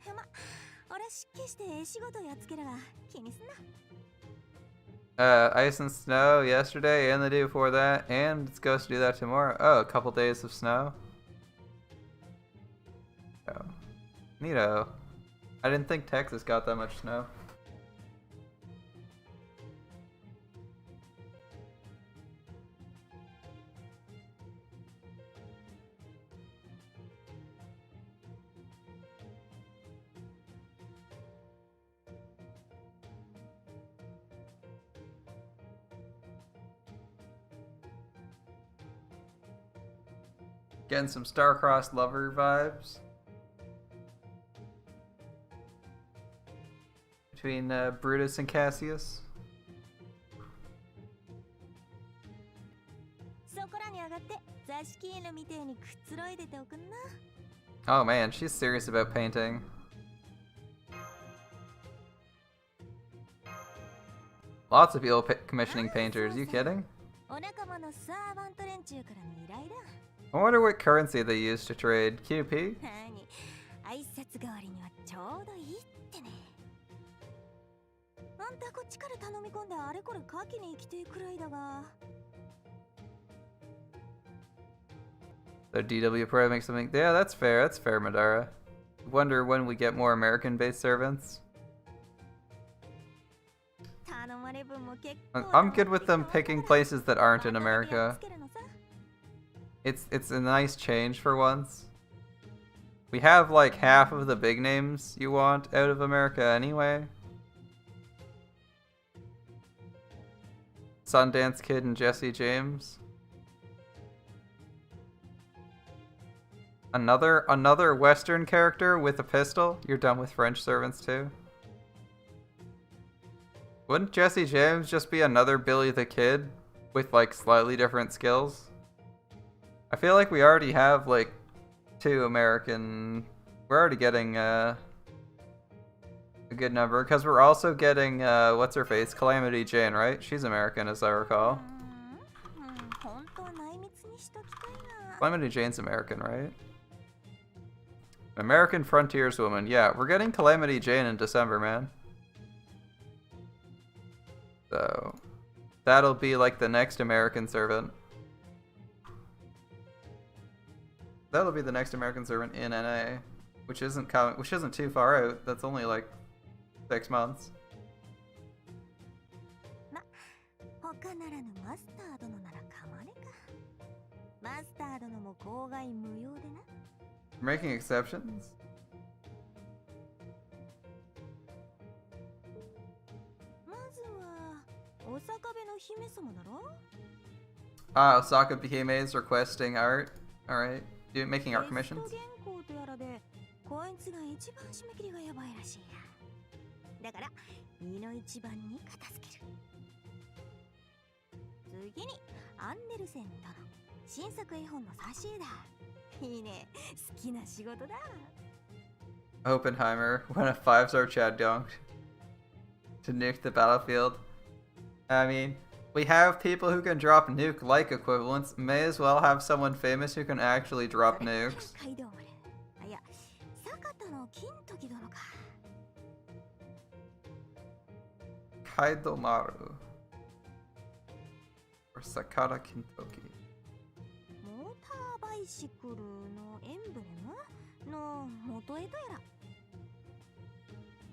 ま、俺湿気して仕事やっつけるわ。気にすんな。 Ice and snow yesterday and the day before that, and it's supposed to do that tomorrow. Oh, a couple days of snow. Oh. Neato. I didn't think Texas got that much snow. Getting some star-crossed lover vibes between Brutus and Cassius. そこらに上がって座敷犬みてえにくつろいでておくんな。 Oh man, she's serious about painting. Lots of people commissioning painters. You kidding? お仲間のサーバント連中からの依頼だ。 I wonder what currency they use to trade. QP? 何？挨拶代わりにはちょうどいいってね。あんたこっちから頼み込んであれこれ書きに行きてえくらいだが。 So DW Pro makes something. Yeah, that's fair. That's fair, Madara. Wonder when we get more American-based servants. 頼まれ分も I'm good with them picking places that aren't in America. It's a nice change for once. We have like half of the big names you want out of America anyway. Sundance Kid and Jesse James. Another Western character with a pistol? You're done with French servants too? Wouldn't Jesse James just be another Billy the Kid with like slightly different skills? I feel like we already have like 2 American. We're already getting a good number because we're also getting what's her face, Calamity Jane, right? She's American as I recall. Calamity Jane's American, right? American frontierswoman. Yeah, we're getting Calamity Jane in December, man. So that'll be like the next American servant. That'll be the next American servant in NA, which isn't too far out. That's only like 6 months. We're making exceptions. Osaka Bihime is requesting art. Alright. Making art commissions. Oppenheimer, when a 5-star Chad dunked to nuke the battlefield. I mean, we have people who can drop nuke-like equivalents. May as well have someone famous who can actually drop nukes. Kaidomaru. Or Sakata Kintoki.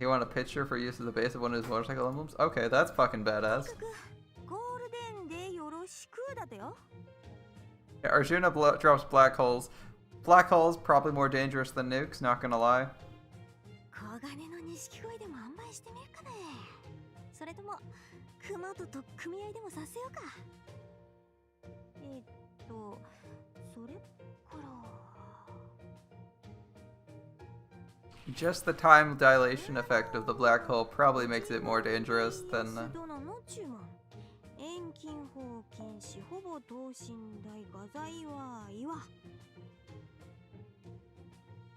You want a picture for use as the base of one of his motorcycle emblems? Okay, that's fucking badass. Yeah, Arjuna drops black holes. Black holes probably more dangerous than nukes, not gonna lie. Just the time dilation effect of the black hole probably makes it more dangerous than...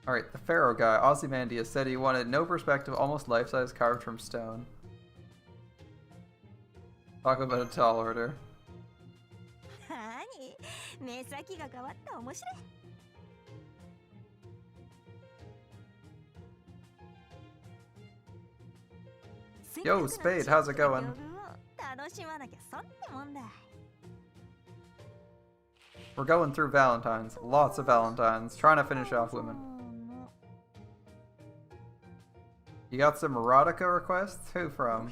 Alright, the Pharaoh guy, Ozymandias, said he wanted no perspective, almost life-size carved from stone. Talk about a tall order. Yo, Spade, how's it going? We're going through Valentines. Lots of Valentines. Trying to finish off women. You got some erotica requests? Who from?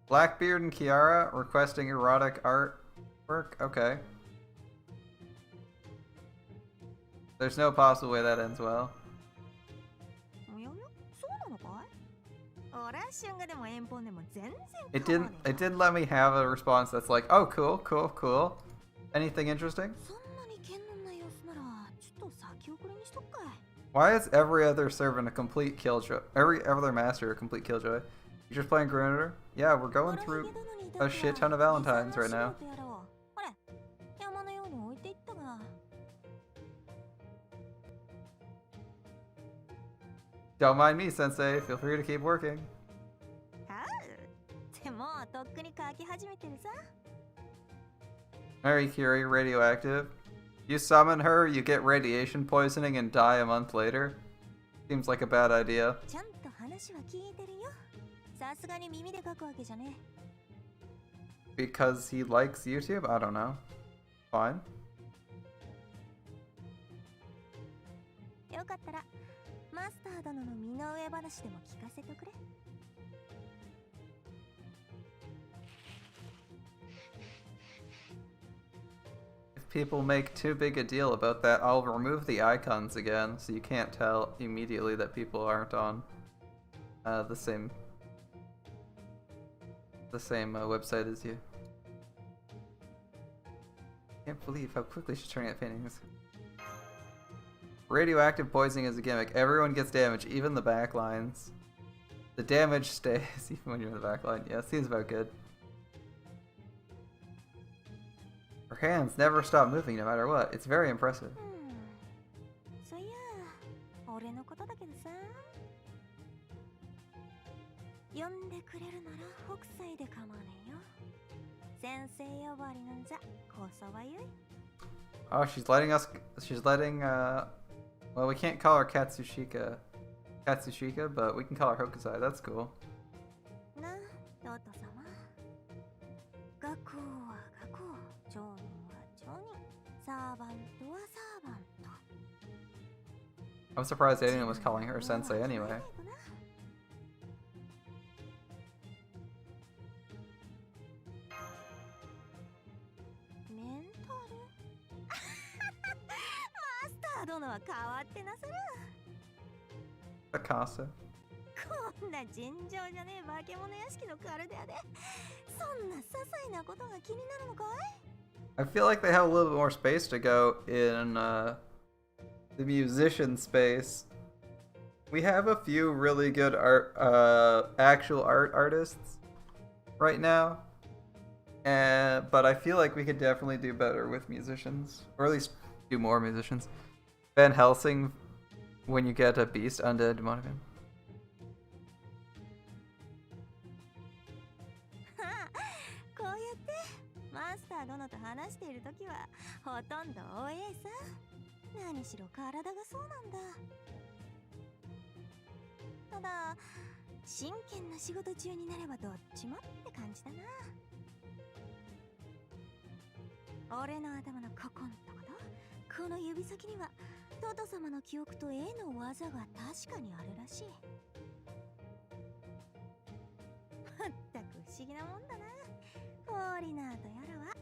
Blackbeard and Kiara requesting erotic artwork? Okay. There's no possible way that ends well. It didn't let me have a response that's like, oh, cool, cool, cool. Anything interesting? Why is every other servant a complete killjoy? Every other master a complete killjoy? You just playing Grenadier? Yeah, we're going through a shit ton of Valentines right now. Don't mind me, Sensei. Feel free to keep working. Mary Curie, radioactive. You summon her, you get radiation poisoning and die a month later. Seems like a bad idea. Because he likes YouTube? I don't know. Fine. people make too big a deal about that, I'll remove the icons again, so you can't tell immediately that people aren't on the same website as you. Can't believe how quickly she's turning at paintings. Radioactive poisoning is a gimmick. Everyone gets damage, even the backlines. The damage stays even when you're in the backline. Yeah, seems about good. Her hands never stop moving no matter what. It's very impressive. そういや俺のことだけどさ呼んでくれるなら北斎で構わねえよ先生呼ばわりなんざこそはゆい Oh, she's letting, well, we can't call her Katsushika, but we can call her Hokusai. That's cool. なトト様学校は学校町人は町人サーバントはサーバント I'm surprised anyone was calling her Sensei anyway. メンタルマスター殿は変わってなさる Picasso. こんな尋常じゃねえ化け物屋敷のカルデアでそんな些細なことが気になるのかい I feel like they have a little bit more space to go in the musician space. We have a few really good actual art artists right now, but I feel like we could definitely do better with musicians, or at least do more musicians. Van Helsing, when you get a beast undead demonic him. こうやってマスター殿と話しているときはほとんどおえさ何しろ体がそうなんだただ真剣な仕事中になればどっちもって感じだな俺の頭のここんとことこの指先にはトト様の記憶と絵の技が確かにあるらしいまったく不思議なもんだなフォーリナーとやらは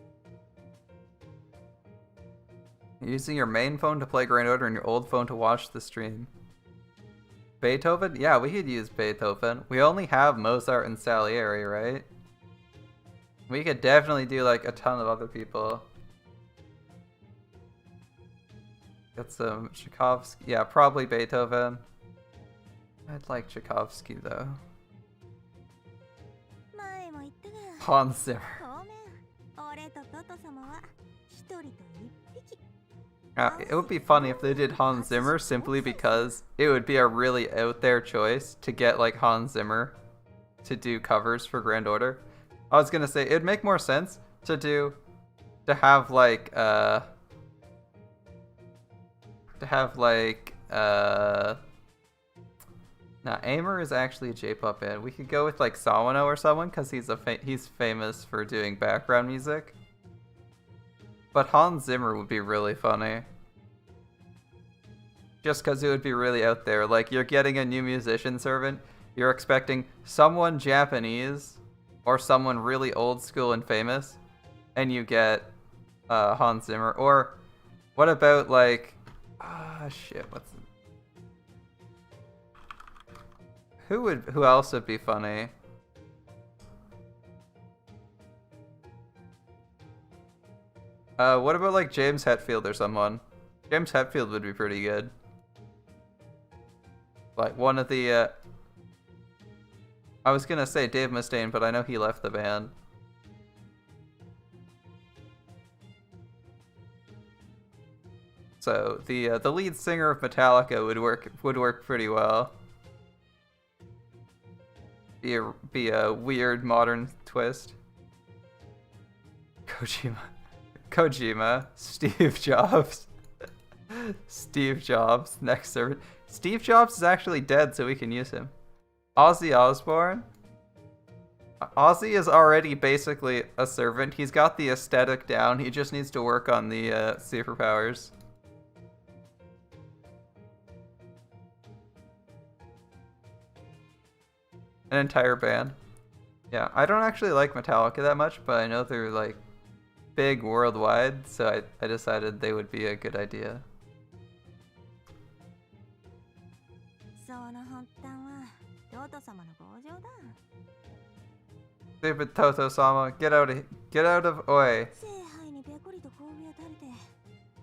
Using your main phone to play Grand Order and your old phone to watch the stream. Beethoven? Yeah, we could use Beethoven. We only have Mozart and Salieri, right? We could definitely do like a ton of other people. Get some Tchaikovsky. Yeah, probably Beethoven. I'd like Tchaikovsky though. 前も言ったが Hans Zimmer. ごめん俺とトト様は一人と一匹 It would be funny if they did Hans Zimmer simply because it would be a really out there choice to get like Hans Zimmer to do covers for Grand Order. I was gonna say it'd make more sense to have like now Aimer is actually a J-pop band. We could go with like Sawano or someone because he's famous for doing background music. But Hans Zimmer would be really funny. Just because it would be really out there. Like, you're getting a new musician servant, you're expecting someone Japanese or someone really old school and famous, and you get Hans Zimmer. Or what about, like, who else would be funny? What about like James Hetfield or someone? James Hetfield would be pretty good. Like one of the, I was gonna say Dave Mustaine, but I know he left the band. So the lead singer of Metallica would work pretty well. Be a weird modern twist. Kojima, Steve Jobs. Steve Jobs, next servant. Steve Jobs is actually dead, so we can use him. Ozzy Osbourne. Ozzy is already basically a servant. He's got the aesthetic down. He just needs to work on the superpowers. An entire band. Yeah, I don't actually like Metallica that much, but I know they're like big worldwide, so I decided they would be a good idea. その発端はトート様の強情だ。 Stupid Toto-sama, get out of Oi. 聖杯にぺこりと交尾を垂れて、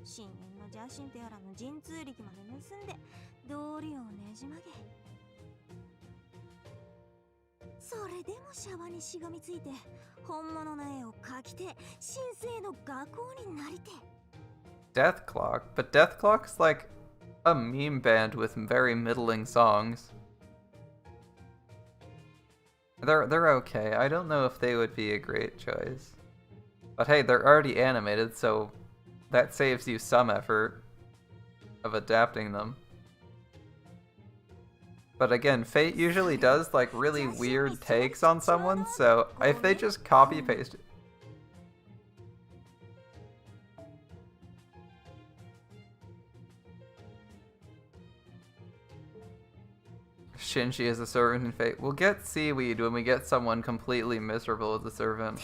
深淵の邪神とやらの神通力まで盗んで道理をねじ曲げ。それでもシャバにしがみついて本物の絵を描きて神聖の画工になりて。 Death Clock, but Death Clock's like a meme band with very middling songs. They're okay. I don't know if they would be a great choice. But hey, they're already animated, so that saves you some effort of adapting them. But again, Fate usually does like really weird takes on someone, so if they just copy paste it. Shinji is a servant in Fate. We'll get Seaweed when we get someone completely miserable as a servant.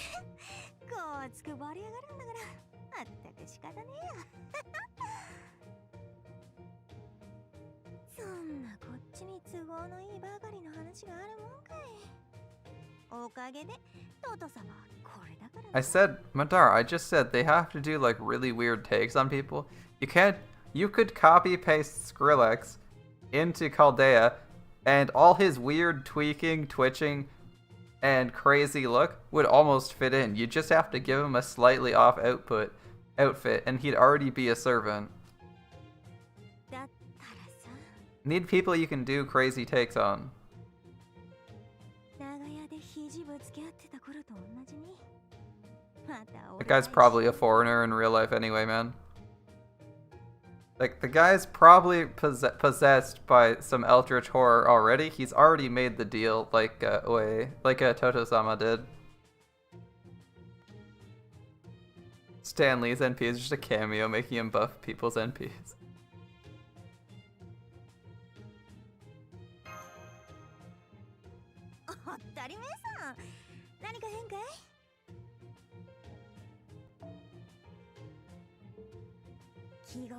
こうつくばり上がるんだからまったく仕方ねえや。そんなこっちに都合のいいばかりの話があるもんかい。おかげでトート様はこれだからな。 I said, Madara, I just said they have to do like really weird takes on people. You could copy paste Skrillex into Chaldea, and all his weird tweaking, twitching, and crazy look would almost fit in. You just have to give him a slightly off outfit, and he'd already be a servant. だったらさ、 Need people you can do crazy takes on. 長屋で肘ぶつけ合ってた頃と同じに。また That guy's probably a foreigner in real life anyway, man. Like, the guy's probably possessed by some eldritch horror already. He's already made the deal, like Toto-sama did. Stan Lee's NP is just a cameo, making him buff people's NPs. 当たり前さん。何か変かい？気心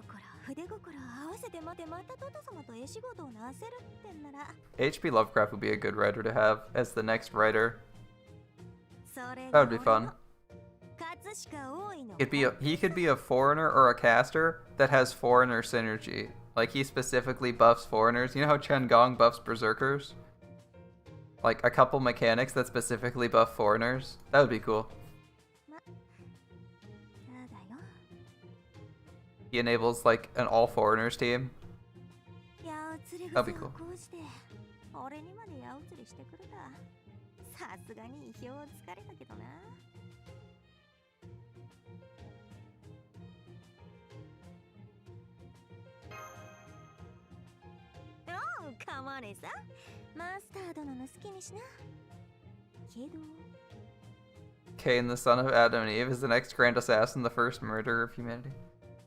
筆心合わせてまでまたトト様と絵仕事をなせるってんなら。 H.P. Lovecraft would be a good writer to have as the next writer. それ That would be fun. 葛飾大井の He could be a foreigner or a caster that has foreigner synergy. Like, he specifically buffs foreigners. You know how Chen Gong buffs berserkers? Like, a couple mechanics that specifically buff foreigners? That would be cool. ただよ。 He enables, like, an all foreigners team. 八百釣り That'd be 草 cool. をこうして俺にまで八百釣りしてくれた。さすがに意表をつかれたけどな。おう、かまねさ。マスター殿の好きにしな。けど Cain, the son of Adam and Eve, is the next grand assassin, the first murderer of humanity.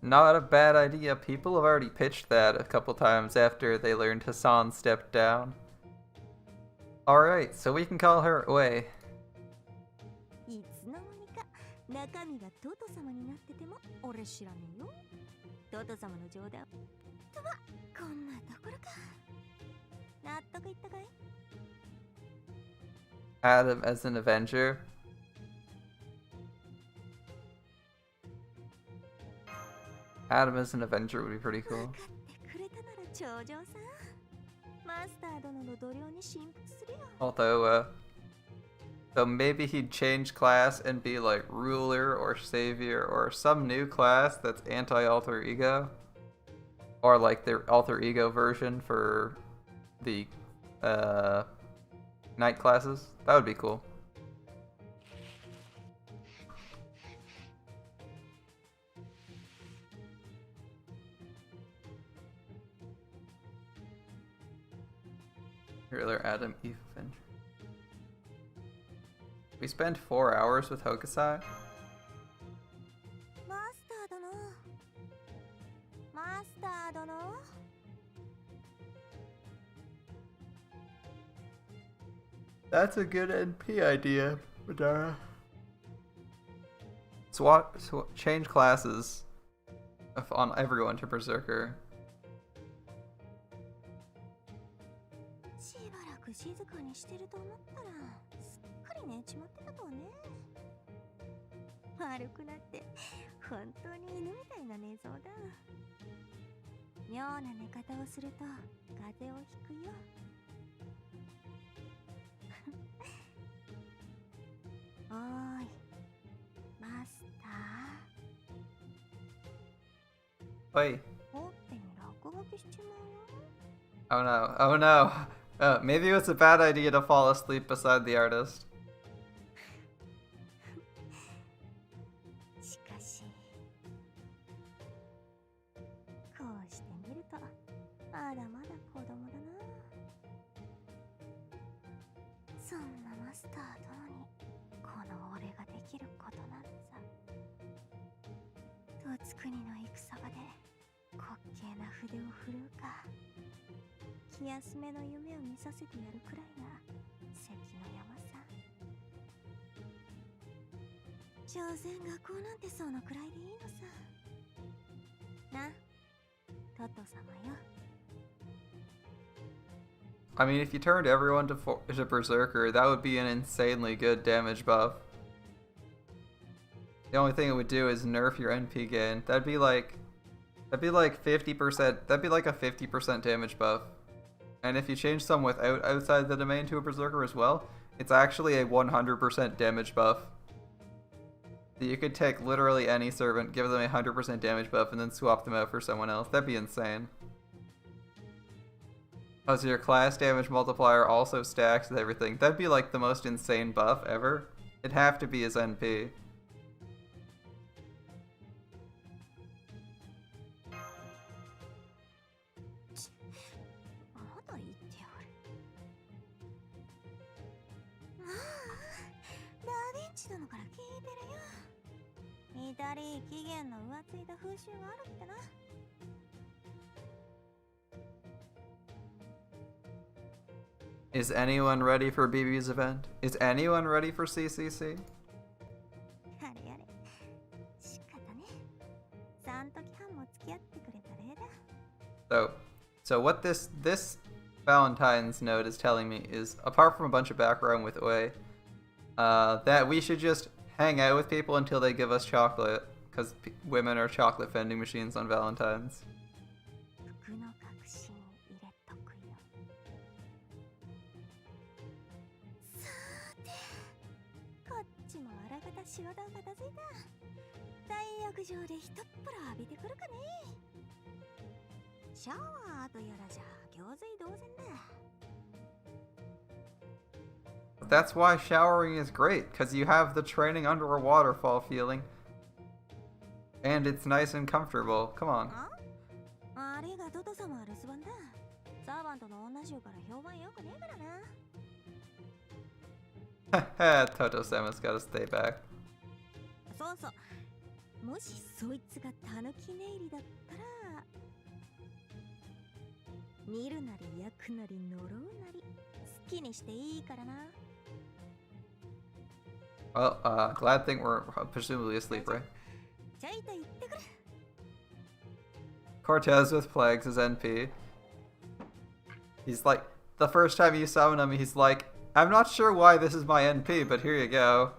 Not a bad idea. People have already pitched that a couple times after they learned Hassan stepped down. Alright, so we can call her Ue. いつの間にか中身がトト様になってても俺知らねえよ。トト様の冗談とはこんなところか。納得いったかい？ Adam as an Avenger. Adam as an Avenger would be pretty 分 cool. かってくれたなら頂上さ。マスター殿の度量に振服するよ。 Although, so maybe he'd change class and be like ruler or savior or some new class that's anti-alter ego. Or like their alter ego version for the night classes. That would be cool. Ruler Adam Eve Avenger. We spent 4 hours with Hokusai. マスター殿。マスター殿。 That's a good NP idea, Madara. change classes on everyone to Berserker. しばらく静かにしてると思ったらすっかり寝ちまってたとはね。悪くなって本当に犬みたいな寝相だ。妙な寝方をすると風邪をひくよ。おーい、マスター。 Oi. ほっぺに落書きしちまうよ。 Oh no. Oh no. Maybe it's a bad idea to fall asleep beside the artist. しかしこうしてみるとまだまだ子供だな。そんなマスター殿にこの俺ができることなんざ。十津国の戦場で滑稽な筆を振るうか、気休めの夢を見させてやるくらいが関の山さ。所詮学校なんてそのくらいでいいのさ。な、トト様よ。 I mean, if you turned everyone to Berserker, that would be an insanely good damage buff. The only thing it would do is nerf your NP gain. That'd be like 50%. That'd be like a 50% damage buff. And if you change some outside the domain to a Berserker as well, it's actually a 100% damage buff. So you could take literally any servant, give them a 100% damage buff, and then swap them out for someone else. That'd be insane. Oh, so your class damage multiplier also stacks with everything. That'd be like the most insane buff ever. It'd have to be his NP. まだ言っておる。ああ、ダヴィンチ殿から聞いてるよ。左起源の浮ついた風習があるってな。 Is anyone ready for BB's event? Is anyone ready for CCC? あれあれ、仕方ね。3時半も付き合ってくれた例だ。 So what this Valentine's note is telling me is, apart from a bunch of background with Oi, that we should just hang out with people until they give us chocolate, because women are chocolate vending machines on Valentine's. 服の隠しに入れとくよ。さーて、こっちもあらかた仕事が片付いた。大浴場でひとっ風呂浴びてくるかね。シャワーとやらじゃ行水同然だ。 That's why showering is great, because you have the training under a waterfall feeling. And it's nice and comfortable. Come on. あれがトト様は留守番だ。サーバントの女衆から評判良くねえからな。 Toto-sama's gotta stay back. そうそう。もしそいつがタヌキネイリだったら、見るなり焼くなり呪うなり好きにしていいからな。 Well, glad thing we're presumably asleep, right? ちょいと言ってくる。 Cortez with Plagues is NP. He's like, the first time you summon him, he's like, I'm not sure why this is my NP, but here you go.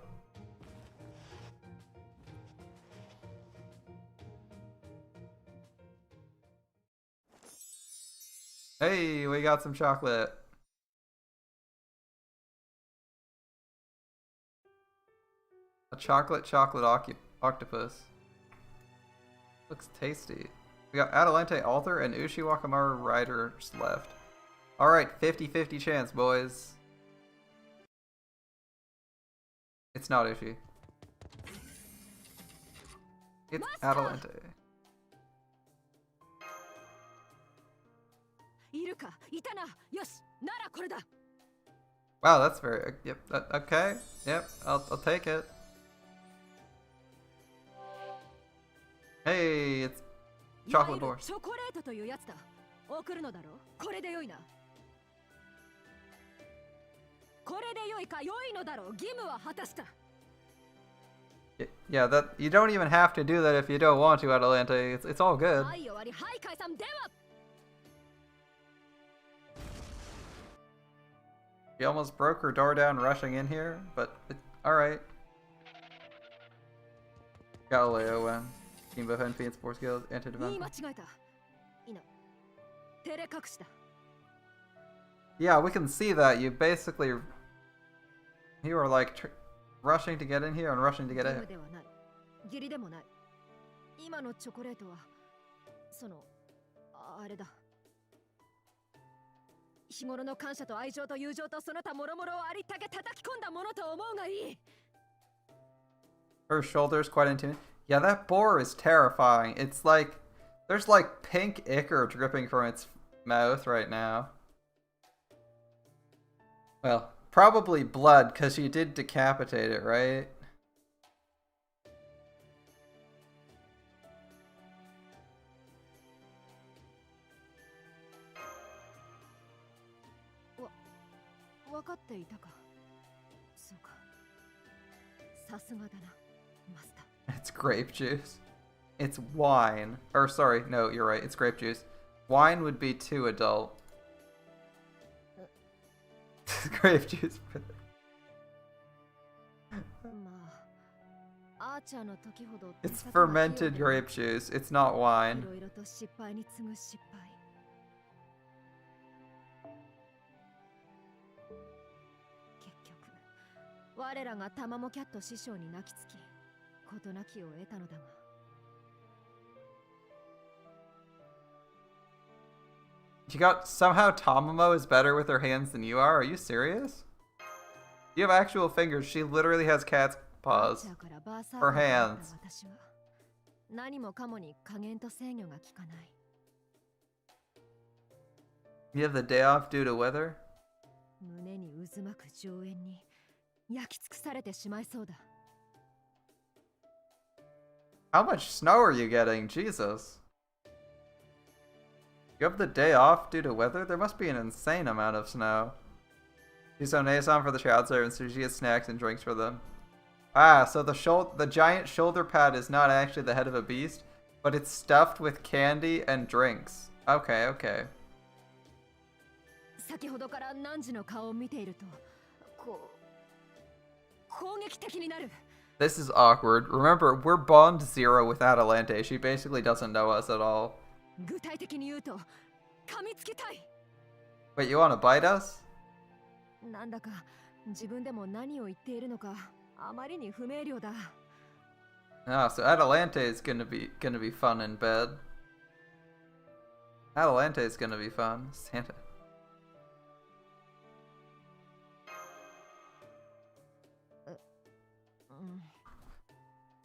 Hey, we got some chocolate. A chocolate octopus. Looks tasty. We got Adelante Alter and Ushiwakamaru Riders left. Alright, 50-50 chance, boys. It's not Ushi. It's Adelante. いるか、いたな。よし、ならこれだ。 Wow, that's very... Yep, okay. Yep, I'll take it. Hey, it's Chocolate Boar. チョコレートというやつだ。送るのだろう。これでよいな。これでよいか、よいのだろう。義務は果たした。Yeah, that you don't even have to do that if you don't want to, Adelante. It's all good. はい終わりはい解散では She almost broke her door down rushing in here, but alright. Galileo when Team Bohan Fiend Sports Guild entered 言い event. 間違えたいな照れ隠しだ Yeah, we can see that you basically you were like rushing to get in here and rushing to get 義務 out. ではない義理でもない今のチョコレートはそのあれだ日頃の感謝と愛情と友情とその他諸々をありったけ叩き込んだものと思うがいい Her shoulders quite intimidating. Yeah, that boar is terrifying. It's like there's like pink ichor dripping from its mouth right now. Well, probably blood because she did decapitate it, right? What? 分かっていたかそうかさすがだなマスター It's grape juice. It's wine. Or sorry, no, you're right. It's grape juice. Wine would be too adult. Grape juice. まあアーチャーの時ほど It's fermented grape juice. It's not い wine. ろいろと失敗に次ぐ失敗結局我らがタマモキャット師匠に泣きつき事なきを得たのだが You got somehow Tamamo is better with her hands than you are? Are you serious? You have actual fingers. She literally has cat's アー paws. チャーからバーサー Her カーになった hands. 私は何もかもに加減と制御が効かない You have the day off due to weather? 胸に渦巻く情縁に焼き尽くされてしまいそうだ How much snow are you getting? Jesus. You have the day off due to weather? There must be an insane amount of snow. She's Onesan for the child servants, so she gets snacks and drinks for them. Ah, so the giant shoulder pad is not actually the head of a beast, but it's stuffed with candy and drinks. Okay, okay. 先ほどから汝の顔を見ているとこう攻撃的になる This is awkward. Remember, we're Bond Zero with Adelante. She basically doesn't know us at all. 具体的に言うと噛みつきたい Wait, you want to bite us? なんだか自分でも何を言っているのかあまりに不明瞭だ Ah, so Adelante is gonna be fun in bed. Adelante is gonna be fun. Santa.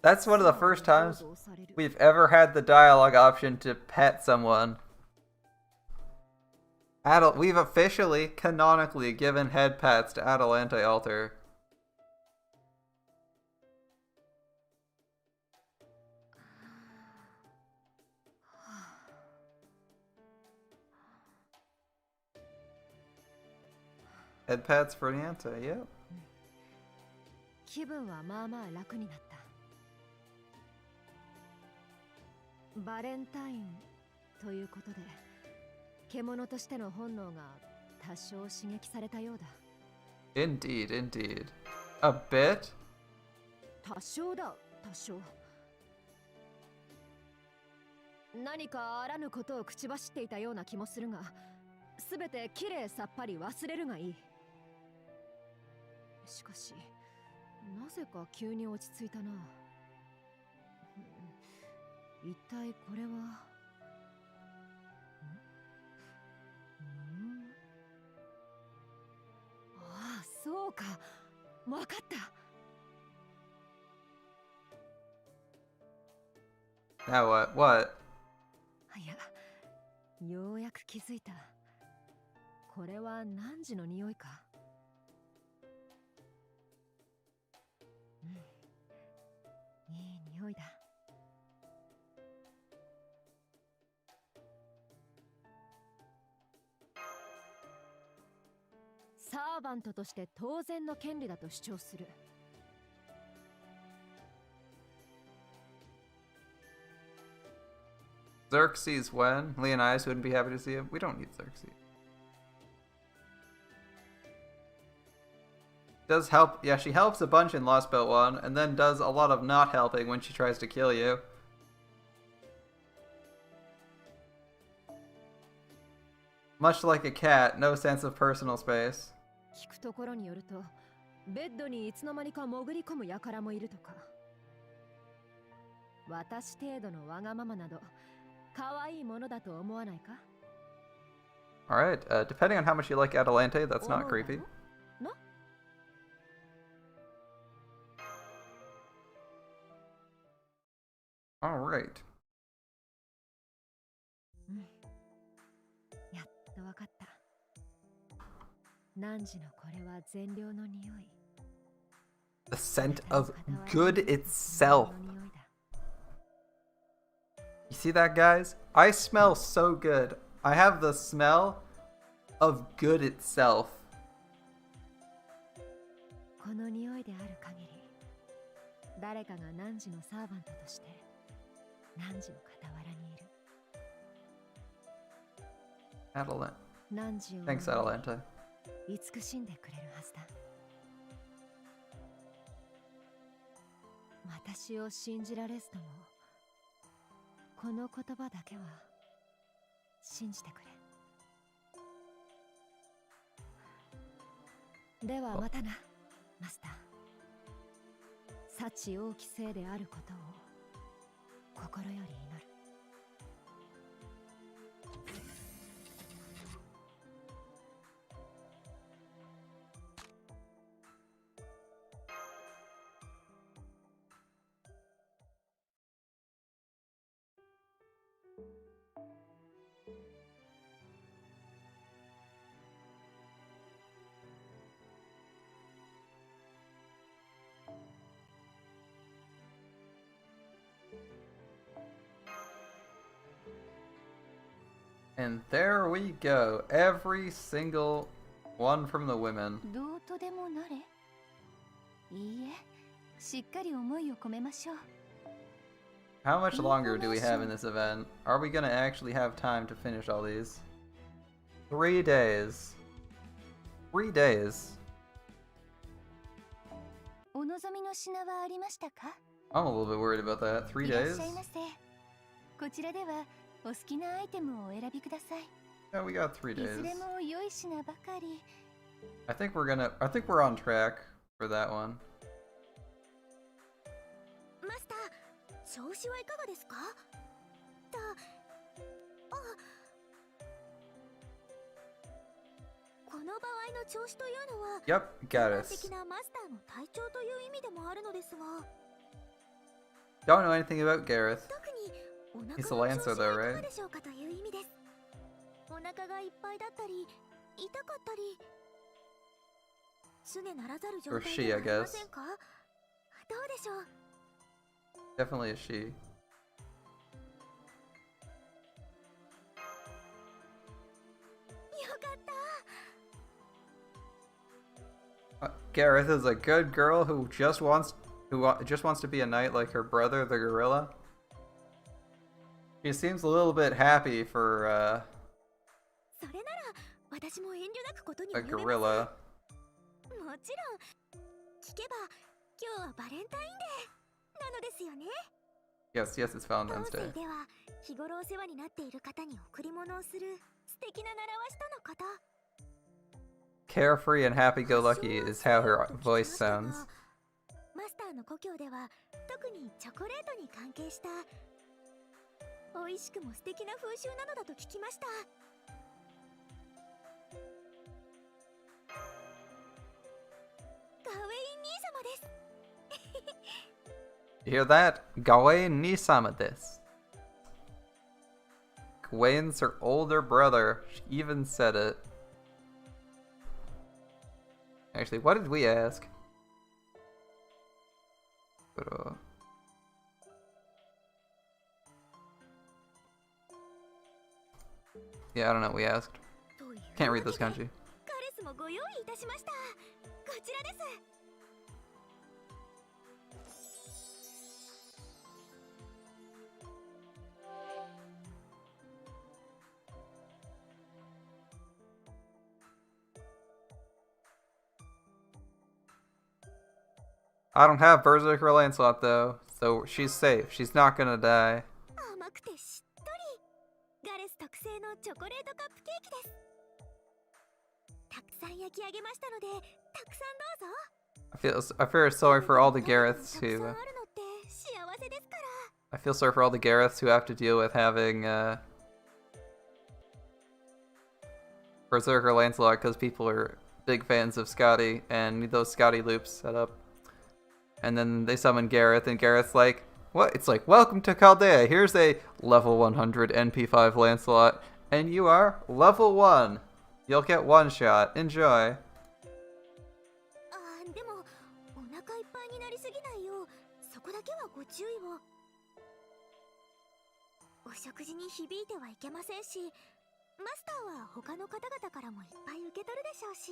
That's one of the first times we've ever had the dialogue option to pet someone. We've officially, canonically given head pats to Adelante Alter. Head pats for Nianta, yep. 気分はまあまあ楽になったバレンタインということで獣としての本能が多少刺激されたようだ Indeed, indeed. A bit? 多少だ多少何かあらぬことを口走っていたような気もするがすべてきれいさっぱり忘れるがいいしかしなぜか急に落ち着いたな一体これはああそうかわかった Now what? What? いやようやく気づいたこれは汝の匂いかいい匂いだサーバントとして当然の権利だと主張する Xerxes when? Leonidas wouldn't be happy to see him. We don't need Xerxes. Does help. Yeah, she helps a bunch in Lost Belt 1, and then does a lot of not helping when she tries to kill you. Much like a cat, no sense of personal space. 聞くところによると、ベッドにいつの間にか潜り込む輩もいるとか。私程度のわがままなど、可愛いものだと思わないか？ Alright, depending on how much you like Adelante, that's not 思うだろ？ creepy. な？ Alright. やっとわかった。汝のこれは善良の匂い。 The scent of good itself. You see that, guys? I smell so good. I have the smell of good itself. この匂いである限り、誰かが汝のサーバントとして汝の傍らにいる。 Adelant. 汝を Thanks, Adelante. 慈しんでくれるはずだ。私を信じられずとも、この言葉だけは信じてくれ。ではまたな、マスター。幸多き生であることを心より祈る。And there we go. Every single one from the women. どうとでもなれ。いいえ、しっかり思いを込めましょう。 How much longer do we have in this event? Are we gonna actually have time to finish all these? 3 days. 3 days. お望みの品はありましたか？ I'm a little bit worried about that. 3いらっ days? しゃいませ。こちらではお好きなアイテムをお選びください。 Yeah, we got 3いず days. れも良い品ばかり。I think we're on track for that one. マスター、調子はいかがですか？この場合の調子というのは、 Yep, 一 got 般 us. 的なマスターの体調という意味でもあるのですが、 Don't know anything about Gareth. 特にお腹 He's の a 調 Lancer 子 though, はいか right? がでしょうかという意味です。お腹がいっぱいだったり、痛かったり、常ならざる状 Or 態 she, で I はありま guess. せんか？どうでしょう？ Definitely a she. よかった。 Gareth is a good girl who just wants to be a knight like her brother, the gorilla. She seems a little bit happy for それなら私も遠慮なくことに a 及べます。 gorilla. もちろん聞けば今日はバレンタインデーなのですよね。 Yes, yes, it's 当 Valentine's 世 Day. では日頃お世話になっている方に贈り物をする素敵な習わしとのこと。 Carefree and happy-go-lucky is how her voice sounds. マスターの故郷では特にチョコレートに関係した美味しくも素敵な風習なのだと聞きました。ガウェイン兄様です。 You hear that? Gawain Nisama this. Gawain's her older brother. She even said it. Actually, what did we ask? Yeah, I don't know what we asked. という Can't read わ this けで kanji. カレスもご用意いたしました。こちらです。I don't have Berserker Lancelot though, so she's safe. She's not gonna die. 甘くてしっとり。ガレス特製のチョコレートカップケーキです。たくさん焼き上げましたので、たくさんどうぞ。I feel sorry for all the Gareths たくさん who あるのって幸せですから。 I feel sorry for all the Gareths who have to deal with having Berserker Lancelot because people are big fans of Scotty and need those Scotty loops set up. And then they summon Gareth, and Gareth's like, what? It's like, welcome to Chaldea. Here's a level 100 NP5 Lancelot, and you are level 1. You'll get one shot. Enjoy. でもお腹いっぱいになりすぎないようそこだけはご注意を。お食事に響いてはいけませんし、マスターは他の方々からもいっぱい受け取るでしょうし、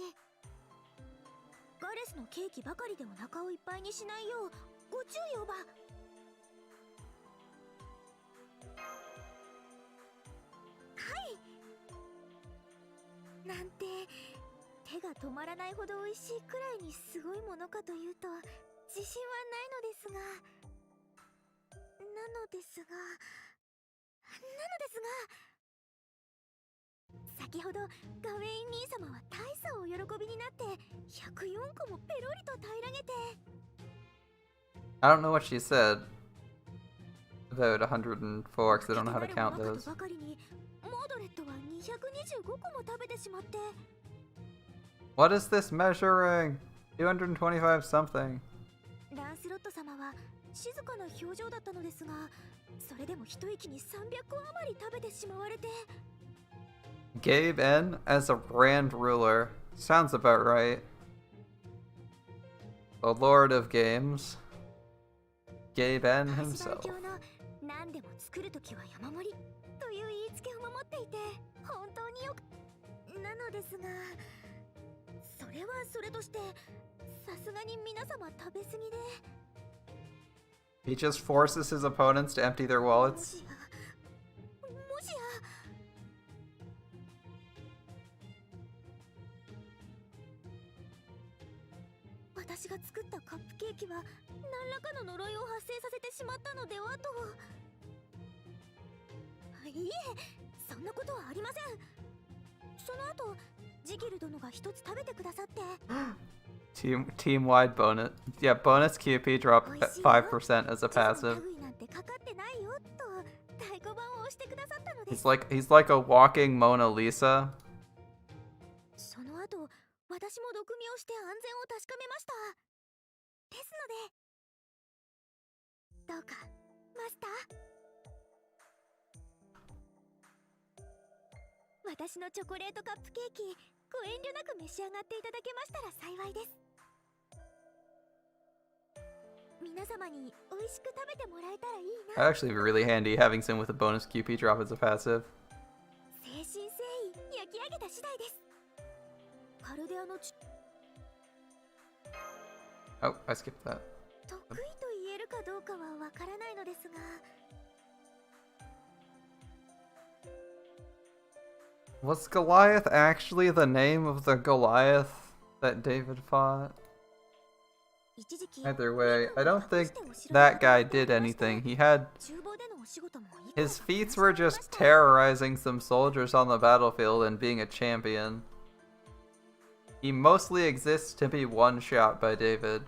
ガレスのケーキばかりでお腹をいっぱいにしないようご注意をば。なんて手が止まらないほど美味しいくらいにすごいものかというと自信はないのですが先ほどガウェイン兄様は大層お喜びになって104個もペロリと平らげて。 I don't know what she said about 104 because I don't know how to count those. ばかりにモードレットは225個も食べてしまって。 What is this measuring? 225 something. ランスロット様は静かな表情だったのですが、それでも一息に300個余り食べてしまわれて。 Gabe N as a brand ruler. Sounds about right. The Lord of Games. Gabe N 橋 himself. 番教の何でも作るときは山盛りという言いつけを守っていて本当によくなのですが、それはそれとしてさすがに皆様食べ過ぎで。 He just forces his opponents to empty their も wallets. しや私が作ったカップケーキは何らかの呪いを発生させてしまったのではと。いいえ、そんなことはありません。その後ジギル殿が一つ食べてくださって。 Team-wide bonus. Yeah, bonus QP drop at 5% as a 地図の passive. 類なんてかかってないよと太鼓判を押してくださったので He's す。 like a walking Mona Lisa. その後私も毒味をして安全を確かめました。ですのでどうかマスター、私のチョコレートカップケーキご遠慮なく召し上がっていただけましたら幸いです。皆様に美味しく食べてもらえたらいい That'd な。 actually be really handy having some with a bonus QP drop as a passive. 誠心誠意焼き上げた次第です。カルデアのOh, I skipped that. 得意と言えるかどうかはわからないのですが、 Was Goliath actually the name of the Goliath that David fought? 一時期 Either way, I don't think that guy did anything. He had 厨房でのお仕事もいくつ his か feats こなし were ていま just した。 terrorizing some soldiers on the battlefield and being a champion. He mostly exists to be one shot by David.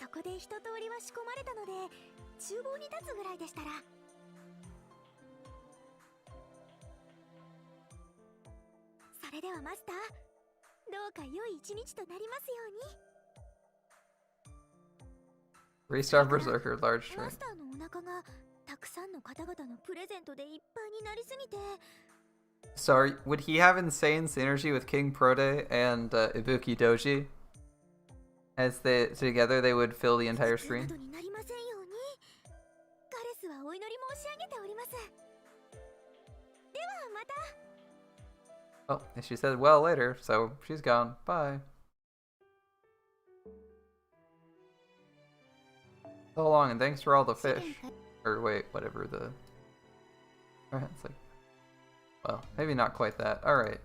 そこで一通りは仕込まれたので厨房に立つぐらいでしたら。それではマスター、どうか良い一日となりますように。 3-star Berserker, large マ train. スターのお腹がたくさんの方々のプレゼントでいっぱいになりすぎて。 So, would he have insane synergy with King Prode and Ibuki Doji? As they together, they would fill the entire 苦痛な screen. どになりませんように。ガレスはお祈り申し上げております。ではまた。 Oh, and she said, well, later, so she's gone. Bye. So long, and thanks for all the fish. Or wait, whatever the... Alright, it's like... Well, maybe not quite that. Alright.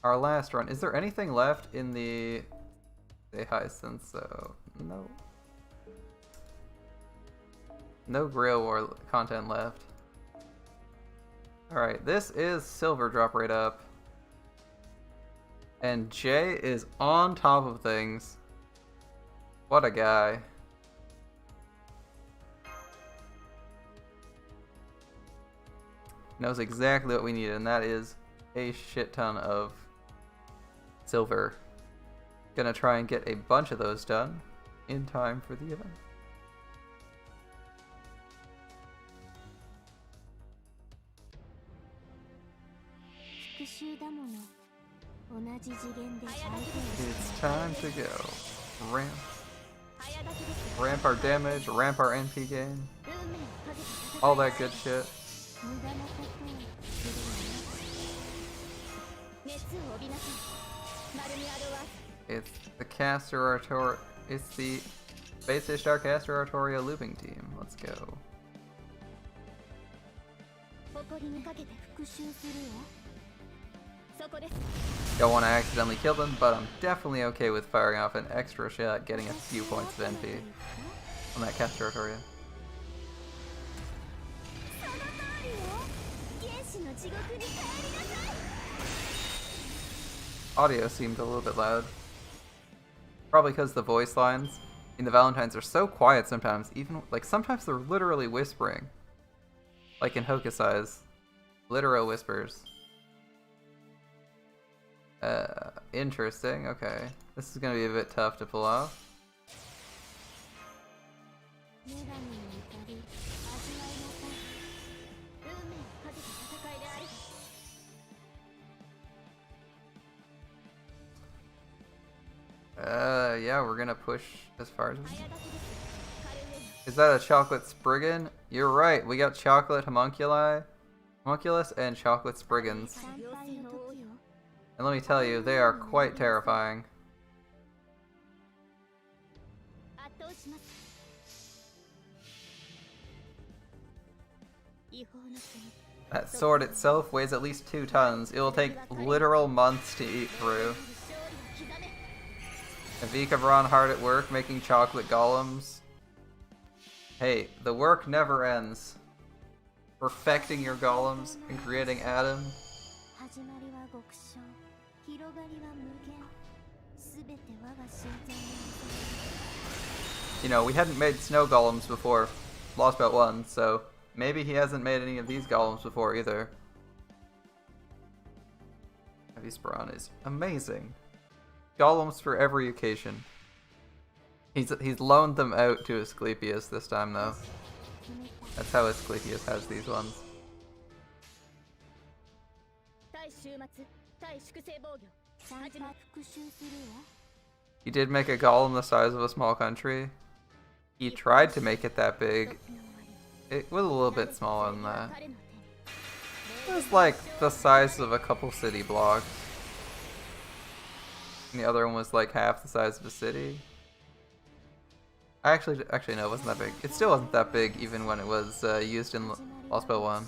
Our last run. Is there anything left in the... Say hi, Senso. No. No Grail War content left. Alright, this is silver drop right up. And Jay is on top of things. What a guy. Knows exactly what we need, and that is a shit ton of silver. Gonna try and get a bunch of those done in time for the event. It's time to go. Ramp our damage, ramp our NP gain. All that good shit. It's the Caster Artoria. It's the Base Star Caster Artoria looping team. Let's go. Don't want to accidentally kill them, but I'm definitely okay with firing off an extra shot, getting a few points of NP on that Caster Artoria. Audio seemed a little bit loud. Probably because the voice lines in the Valentines are so quiet sometimes, even like sometimes they're literally whispering. Like in Hokusai's. Literal whispers. Interesting, okay. This is gonna be a bit tough to pull off. Yeah, we're gonna push as far as we can. Is that a chocolate Spriggan? You're right, we got chocolate homunculus and chocolate Spriggans. And let me tell you, they are quite terrifying. That sword itself weighs at least 2 tons. It will take literal months to eat through. Vikavron hard at work making chocolate golems. Hey, the work never ends. Perfecting your golems and creating Adam. You know, we hadn't made snow golems before Lost Belt 1, so maybe he hasn't made any of these golems before either. Heavy Speron is amazing. Golems for every occasion. He's loaned them out to Asclepius this time though. That's how Asclepius has these ones. He did make a golem the size of a small country. He tried to make it that big. It was a little bit smaller than that. It was like the size of a couple city blocks. And the other one was like half the size of a city. Actually no, it wasn't that big. It still wasn't that big even when it was used in Lost Belt 1.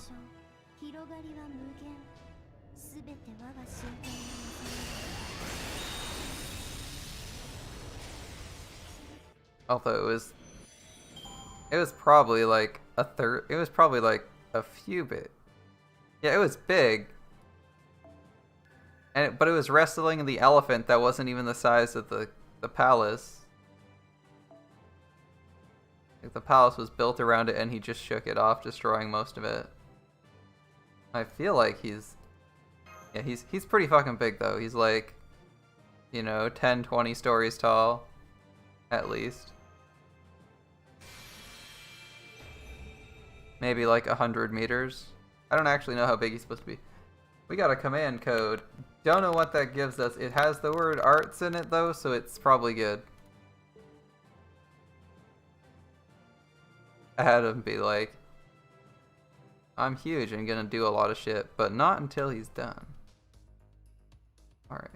Although it was probably like a third. It was probably like a few bit. Yeah, it was big. But it was wrestling the elephant that wasn't even the size of the palace. Like the palace was built around it and he just shook it off, destroying most of it. I feel like he's pretty fucking big though. He's like, you know, 10, 20 stories tall. At least. Maybe like 100 meters. I don't actually know how big he's supposed to be. We got a command code. Don't know what that gives us. It has the word arts in it though, so it's probably good. I had him be like, I'm huge and gonna do a lot of shit, but not until he's done. Alright.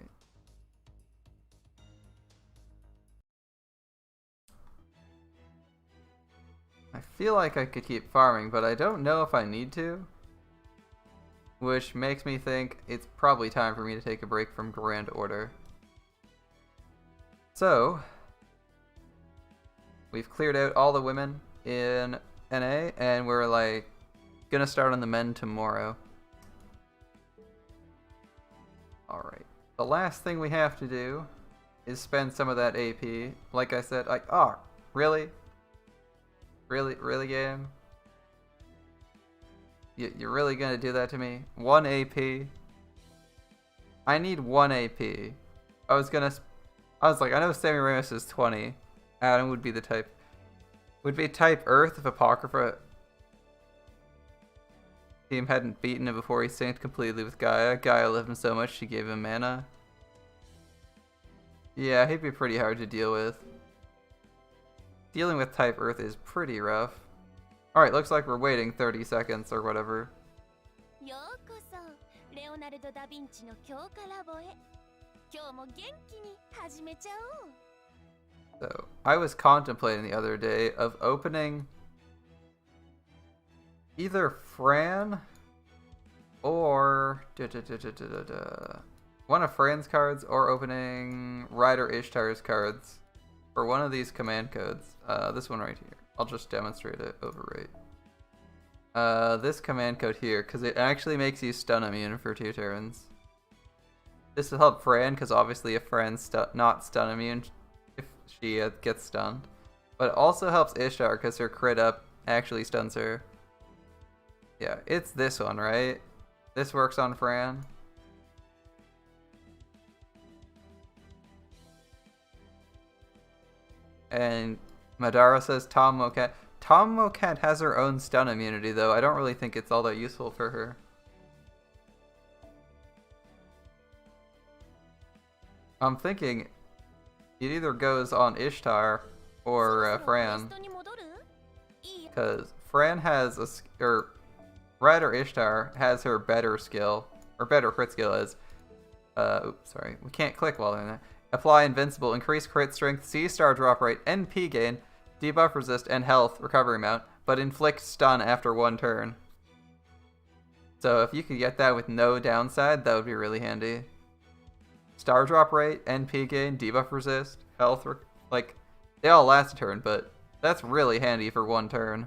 I feel like I could keep farming, but I don't know if I need to. Which makes me think it's probably time for me to take a break from Grand Order. So, we've cleared out all the women in NA, and we're like gonna start on the men tomorrow. Alright. The last thing we have to do is spend some of that AP. Like I said, really? Really, game? You're really gonna do that to me? 1 AP? I need 1 AP. I was like, I know Sammy Ramos is 20. Adam would be the type. Would be type Earth if Apocrypha team hadn't beaten him before he synced completely with Gaia. Gaia loved him so much she gave him mana. Yeah, he'd be pretty hard to deal with. Dealing with type Earth is pretty rough. Alright, looks like we're waiting 30 seconds or whatever. ようこそレオナルド・ダ・ヴィンチの強化ラボへ。今日も元気に始めちゃおう。 So, I was contemplating the other day of opening either Fran or one of Fran's cards, or opening Ryder Ishtar's cards for one of these command codes. This one right here. I'll just demonstrate it overrate. This command code here, because it actually makes you stun immune for 2 turns. This will help Fran, because obviously if Fran's not stun immune, if she gets stunned. But it also helps Ishtar, because her crit up actually stuns her. Yeah, it's this one, right? This works on Fran. And Madara says Tom Mocat. Tom Mocat has her own stun immunity, though. I don't really think it's all that useful for her. I'm thinking it either goes on Ishtar or Fran. Because Fran has Ryder Ishtar has her better skill, or better crit skill is, oops, sorry, we can't click while in there. Apply Invincible, increase crit strength, C-star drop rate, NP gain, debuff resist, and health recovery amount, but inflict stun after 1 turn. So if you could get that with no downside, that would be really handy. Star drop rate, NP gain, debuff resist, health, like, they all last a turn, but that's really handy for 1 turn.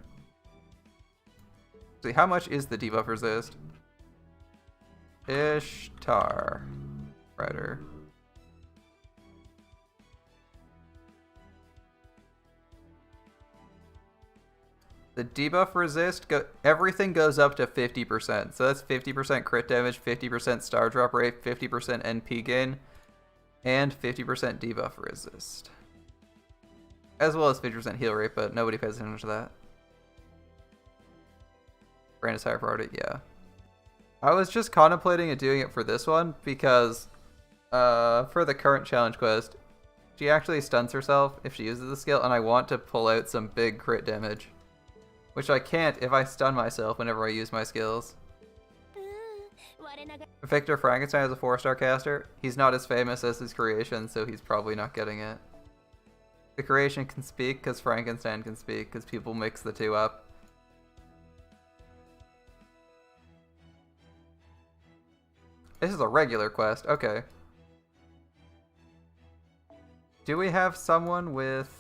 See, how much is the debuff resist? Ishtar. Rider. The debuff resist, everything goes up to 50%. So that's 50% crit damage, 50% star drop rate, 50% NP gain, and 50% debuff resist. As well as 50% heal rate, but nobody pays attention to that. Brand is higher priority, yeah. I was just contemplating doing it for this one because for the current challenge quest, she actually stuns herself if she uses the skill, and I want to pull out some big crit damage. Which I can't if I stun myself whenever I use my skills. Victor Frankenstein is a 4-star caster. He's not as famous as his creation, so he's probably not getting it. The creation can speak because Frankenstein can speak, because people mix the two up. This is a regular quest, okay. Do we have someone with...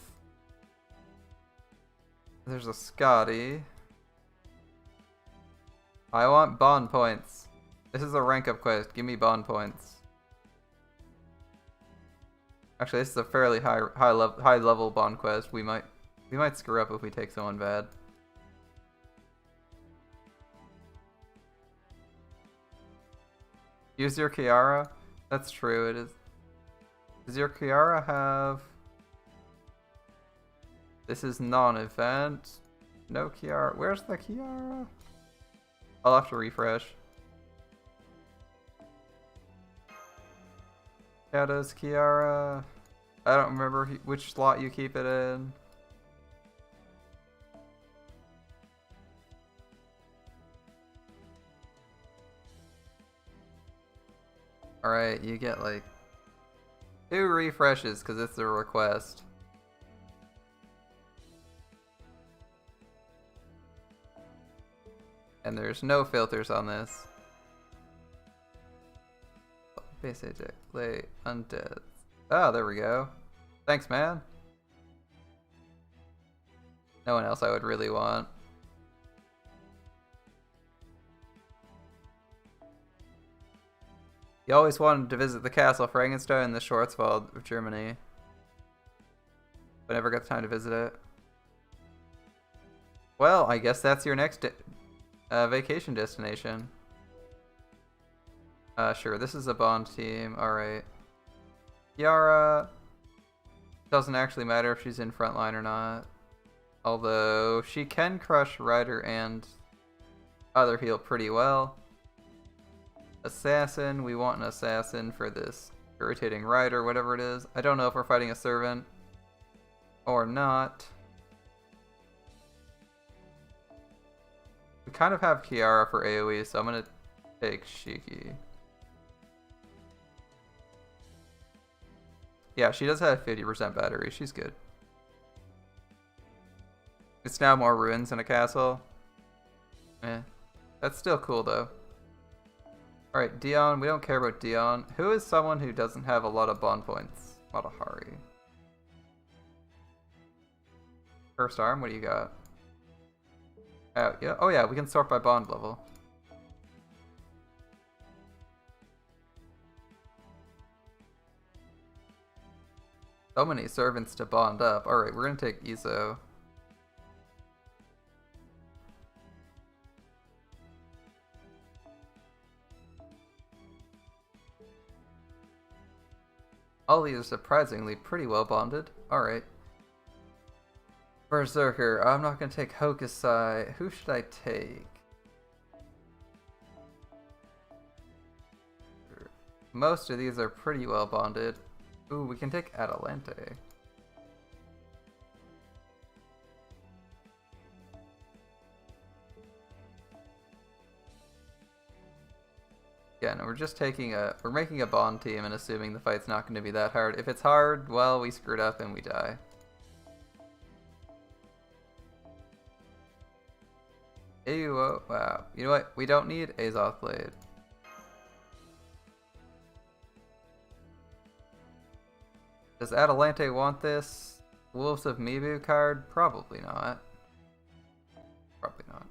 There's a Scotty. I want bond points. This is a rank up quest. Give me bond points. Actually, this is a fairly high level bond quest. We might screw up if we take someone bad. Use your Kiara? That's true, it is. Does your Kiara have... This is non-event. No Kiara. Where's the Kiara? I'll have to refresh. Shadow's Kiara. I don't remember which slot you keep it in. Alright, you get like 2 refreshes because it's a request. And there's no filters on this. Base eject, lay, undead. Oh, there we go. Thanks, man. No one else I would really want. You always wanted to visit the castle Frankenstein in the Schwarzwald of Germany, but never got the time to visit it. Well, I guess that's your next vacation destination. Sure, this is a Bond team. Alright. Yara doesn't actually matter if she's in frontline or not. Although, she can crush Ryder and other heal pretty well. Assassin, we want an assassin for this irritating Ryder, whatever it is. I don't know if we're fighting a servant or not. We kind of have Kiara for AoE, so I'm gonna take Shiki. Yeah, she does have 50% battery. She's good. It's now more ruins in a castle. That's still cool though. Alright, Dion. We don't care about Dion. Who is someone who doesn't have a lot of bond points? Matahari. First arm, what do you got? Oh yeah, we can sort by bond level. So many servants to bond up. Alright, we're gonna take Izo. All these are surprisingly pretty well bonded. Alright. Berserker. I'm not gonna take Hokusai. Who should I take? Most of these are pretty well bonded. Ooh, we can take Atalante. Yeah, no, we're just taking we're making a bond team and assuming the fight's not going to be that hard. If it's hard, well, we screwed up and we die. Ew, oh, wow. You know what? We don't need Azoth Blade. Does Atalante want this Wolves of Mibu card? Probably not. Probably not.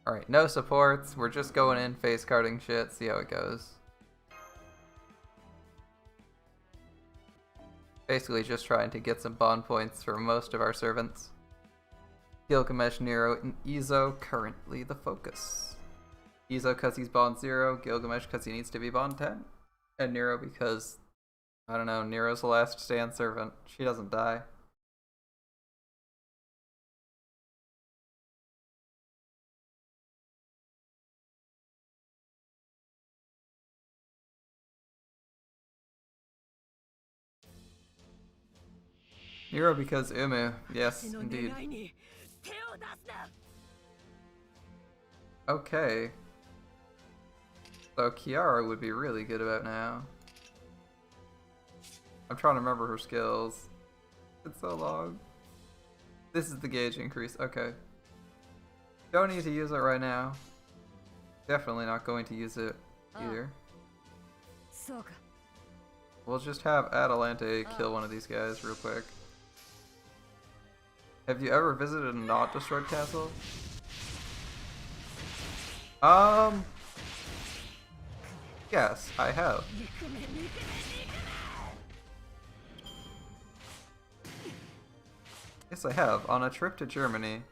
Alright, no supports. We're just going in, face carding shit, see how it goes. Basically just trying to get some bond points for most of our servants. Gilgamesh, Nero, and Izo currently the focus. Izo because he's bond 0, Gilgamesh because he needs to be bond 10, and Nero because, I don't know, Nero's the last stand servant. She doesn't die. Nero because Umu, yes, indeed. Okay. So Kiara would be really good about now. I'm trying to remember her skills. It's so long. This is the gauge increase, okay. Don't need to use it right now. Definitely not going to use it either. We'll just have Atalante kill one of these guys real quick. Have you ever visited a not destroyed castle? Yes, I have. Yes, I have. On a trip to Germany.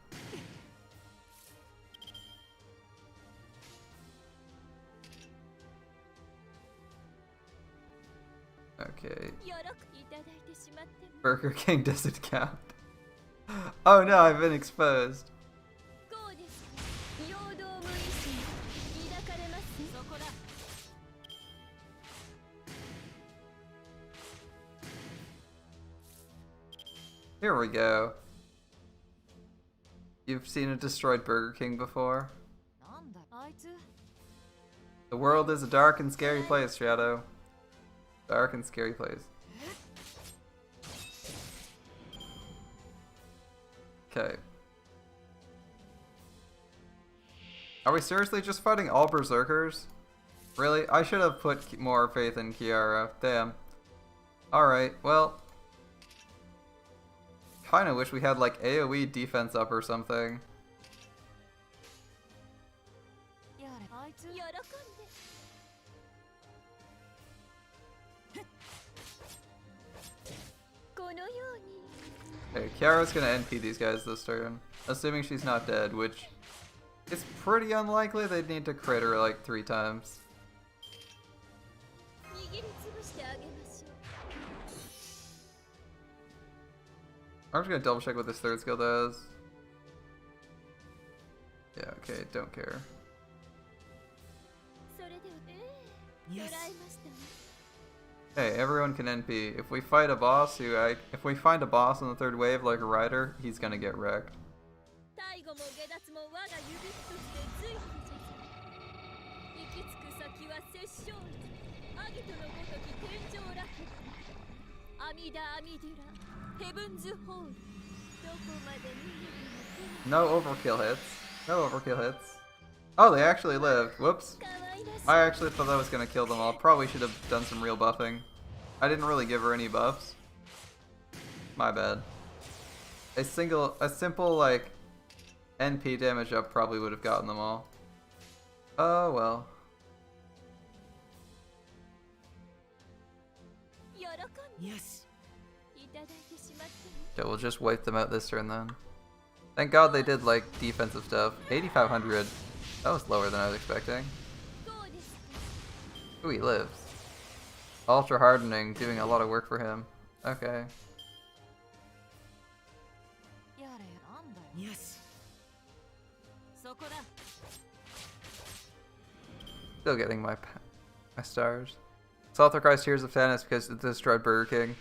Okay. Burger King doesn't count. Oh no, I've been exposed. Here we go. You've seen a destroyed Burger King before? The world is a dark and scary place, Shadow. Dark and scary place. Okay. Are we seriously just fighting all Berserkers? Really? I should have put more faith in Kiara. Damn. Alright, well. Kinda wish we had like AoE defense up or something. いつ喜んでこのように Okay, Kiara's gonna NP these guys this turn, assuming she's not dead, which is pretty unlikely. They'd need to crit her like 3 times. 握りつぶしてあげましょ I'm just gonna double check what this third skill does. Yeah, okay, don't care. うそれでは捕らえましたね Hey, everyone can NP. If we fight a boss if we find a boss in the third wave like a rider, he's gonna get wrecked. 最後も下脱も我が指一つで随分じゃ行き着く先は殺生アギトのごとき天井ラケットアミダアミデュラヘブンズホールどこまで逃げても No overkill hits. No overkill hits. Oh, they actually lived. Whoops. かわいらしい I actually thought that was gonna kill them all. Probably should have done some real buffing. I didn't really give her any buffs. My bad. A simple like NP damage up probably would have gotten them all. Oh well. 喜んでよしいただいてしまったね Yeah, we'll just wipe them out this turn then. Thank God they did like defensive stuff. 8,500. That was lower than I was expecting. どうですか Ooh, he lives. Ultra hardening, doing a lot of work for him. Okay. やれなんだよよしそこだ Still getting my stars. Salter cries Tears of Sadness because it destroyed Burger King.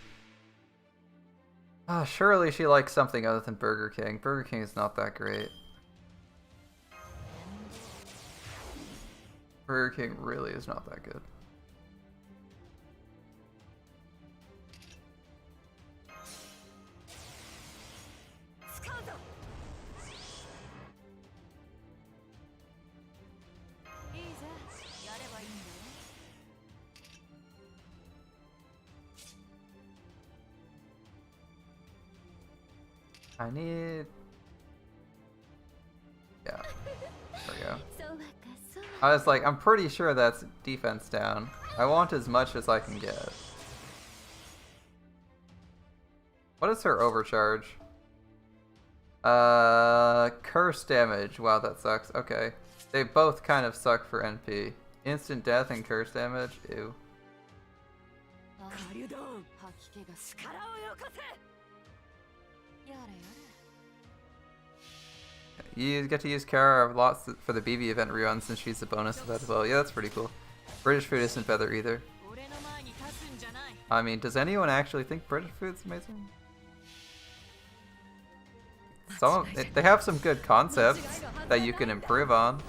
Ah, surely she likes something other than Burger King. Burger King is not that great. Burger King really is not that good. I need... Yeah. There we go. そうかそう I was like, I'm pretty sure that's defense down. I want as much as I can get. What is her overcharge? Curse damage. Wow, that sucks. Okay. They both kind of suck for NP. Instant death and curse damage? Ew. あカリュドン吐き気がす力をよこせやれやれ You get to use Kara lots for the BB event rerun since she's a bonus of that as well. Yeah, that's pretty cool. British food isn't better either. 俺の前に立つんじゃない I mean, does anyone actually think British food's amazing? They have some good concepts that you can improve on.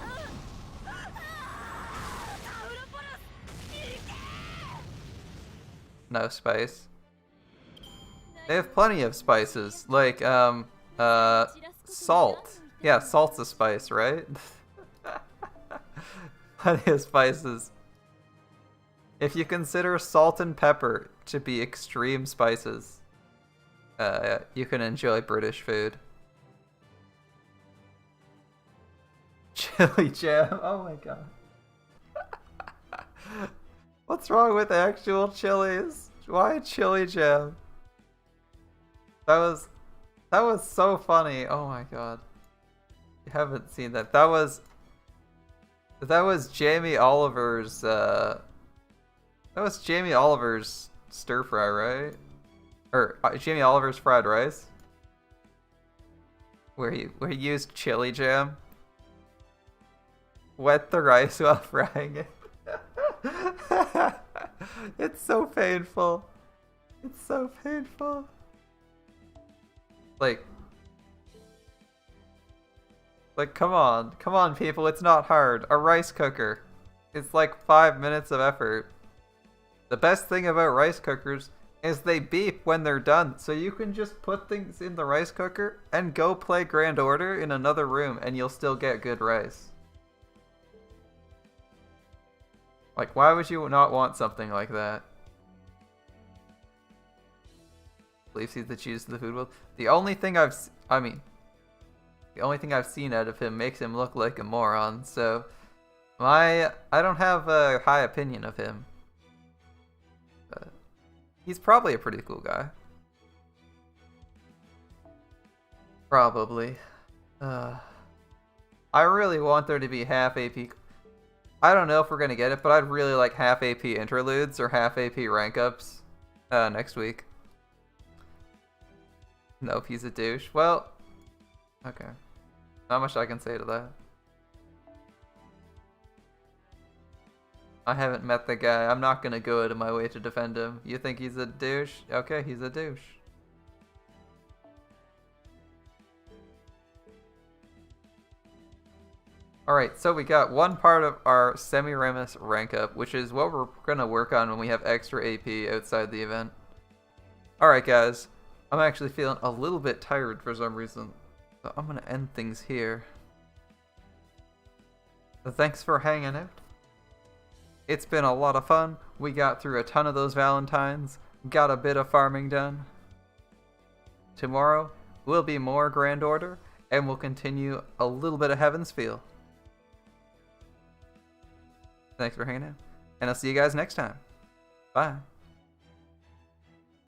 No spice. They have plenty of spices, like salt. Yeah, salt's a spice, right? Plenty of spices. If you consider salt and pepper to be extreme spices, you can enjoy British food. Chili jam. Oh my god. What's wrong with actual chilies? Why chili jam? That was so funny. Oh my god. You haven't seen that. That was Jamie Oliver's stir fry, right? Or Jamie Oliver's fried rice? Where he used chili jam. Wet the rice while frying it. It's so painful. It's so painful. Like, come on, people. It's not hard. A rice cooker. It's like 5 minutes of effort. The best thing about rice cookers is they beep when they're done, so you can just put things in the rice cooker and go play Grand Order in another room, and you'll still get good rice. Like, why would you not want something like that? Leaf seeds that choose the food world. The only thing I've seen out of him makes him look like a moron, so I don't have a high opinion of him. But he's probably a pretty cool guy. Probably. I really want there to be half AP. I don't know if we're gonna get it, but I'd really like half AP interludes or half AP rank ups next week. Nope, he's a douche. Well, okay. Not much I can say to that. I haven't met the guy. I'm not gonna go out of my way to defend him. You think he's a douche? Okay, he's a douche. Alright, so we got one part of our Semiramis rank up, which is what we're gonna work on when we have extra AP outside the event. Alright guys, I'm actually feeling a little bit tired for some reason, so I'm gonna end things here. So thanks for hanging out. It's been a lot of fun. We got through a ton of those Valentines, got a bit of farming done. Tomorrow will be more Grand Order, and we'll continue a little bit of Heaven's Feel. Thanks for hanging out, and I'll see you guys next time. Bye.